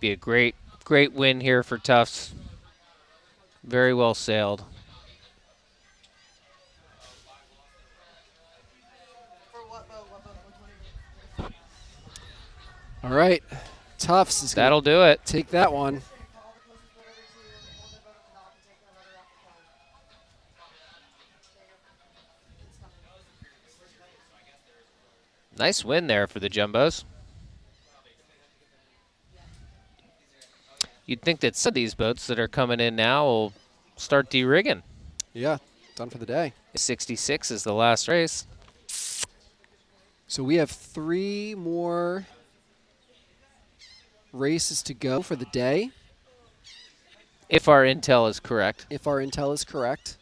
Speaker 2: Be a great win here for Tufts. Very well sailed.
Speaker 1: All right. Tufts is
Speaker 2: That'll do it.
Speaker 1: Take that one.
Speaker 2: Nice win there for the Jumbos. You'd think that some of these boats that are coming in now will start de-rigging.
Speaker 1: Yeah, done for the day.
Speaker 2: 66 is the last race.
Speaker 1: So we have 3 more races to go for the day.
Speaker 2: If our intel is correct.
Speaker 1: If our intel is correct.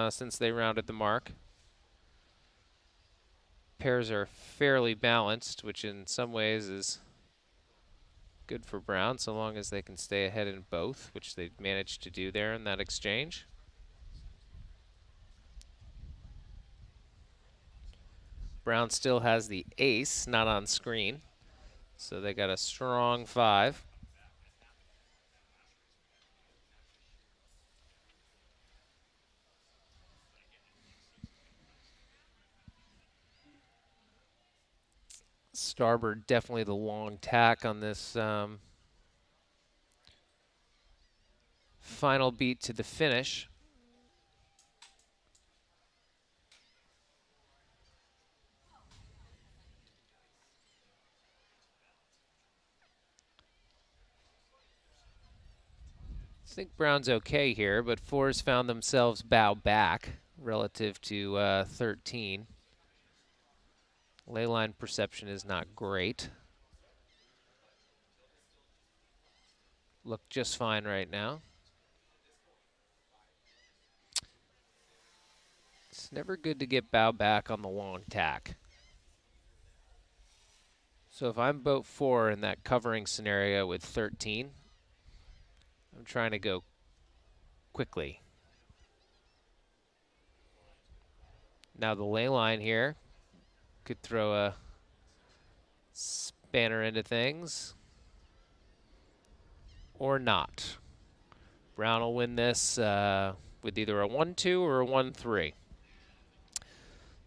Speaker 2: since they rounded the mark. Pairs are fairly balanced, which in some ways is good for Brown, so long as they can stay ahead in both, which they managed to do there in that exchange. Brown still has the ace, not on screen, so they got a strong 5. Starboard, definitely the long tack on this final beat to the finish. I think Brown's okay here, but 4's found themselves bow back relative to 13. Leyline perception is not great. Look just fine right now. It's never good to get bow back on the long tack. So if I'm boat 4 in that covering scenario with 13, I'm trying to go quickly. Now the ley line here could throw a spanner into things, or not. Brown will win this with either a 1-2 or a 1-3.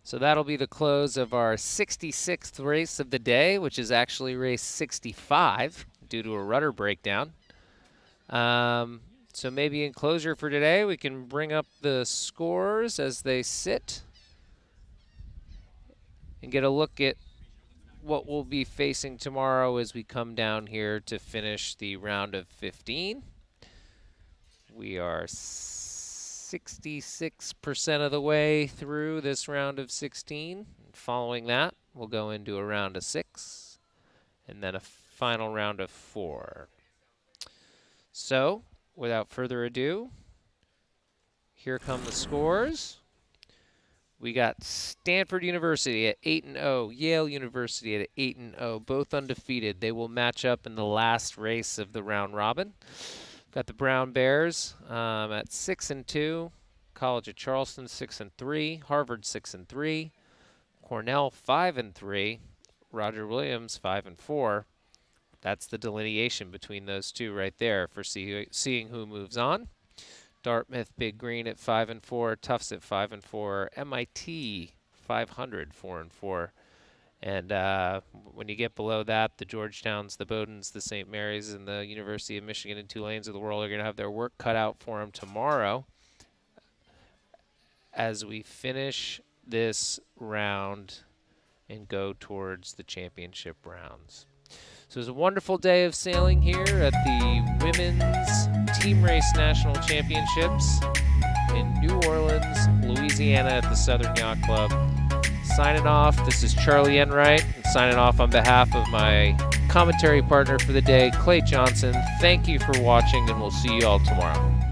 Speaker 2: So that'll be the close of our 66th race of the day, which is actually race 65 due to a rudder breakdown. So maybe in closure for today, we can bring up the scores as they sit and get a look at what we'll be facing tomorrow as we come down here to finish the round of 15. We are 66% of the way through this round of 16. Following that, we'll go into a round of 6 and then a final round of 4. So, without further ado, here come the scores. We got Stanford University at 8-0, Yale University at 8-0, both undefeated. They will match up in the last race of the round robin. Got the Brown Bears at 6-2, College of Charleston 6-3, Harvard 6-3, Cornell 5-3, Roger Williams 5-4. That's the delineation between those two right there for seeing who moves on. Dartmouth Big Green at 5-4, Tufts at 5-4, MIT 500 4-4, and when you get below that, the Georgetowns, the Bowdoins, the St. Mary's, and the University of Michigan and Tulanes of the world are going to have their work cut out for them tomorrow as we finish this round and go towards the championship rounds. So it was a wonderful day of sailing here at the Women's Team Race National Championships in New Orleans, Louisiana at the Southern Yacht Club. Signing off, this is Charlie Enright, signing off on behalf of my commentary partner for the day, Clay Johnson. Thank you for watching, and we'll see you all tomorrow.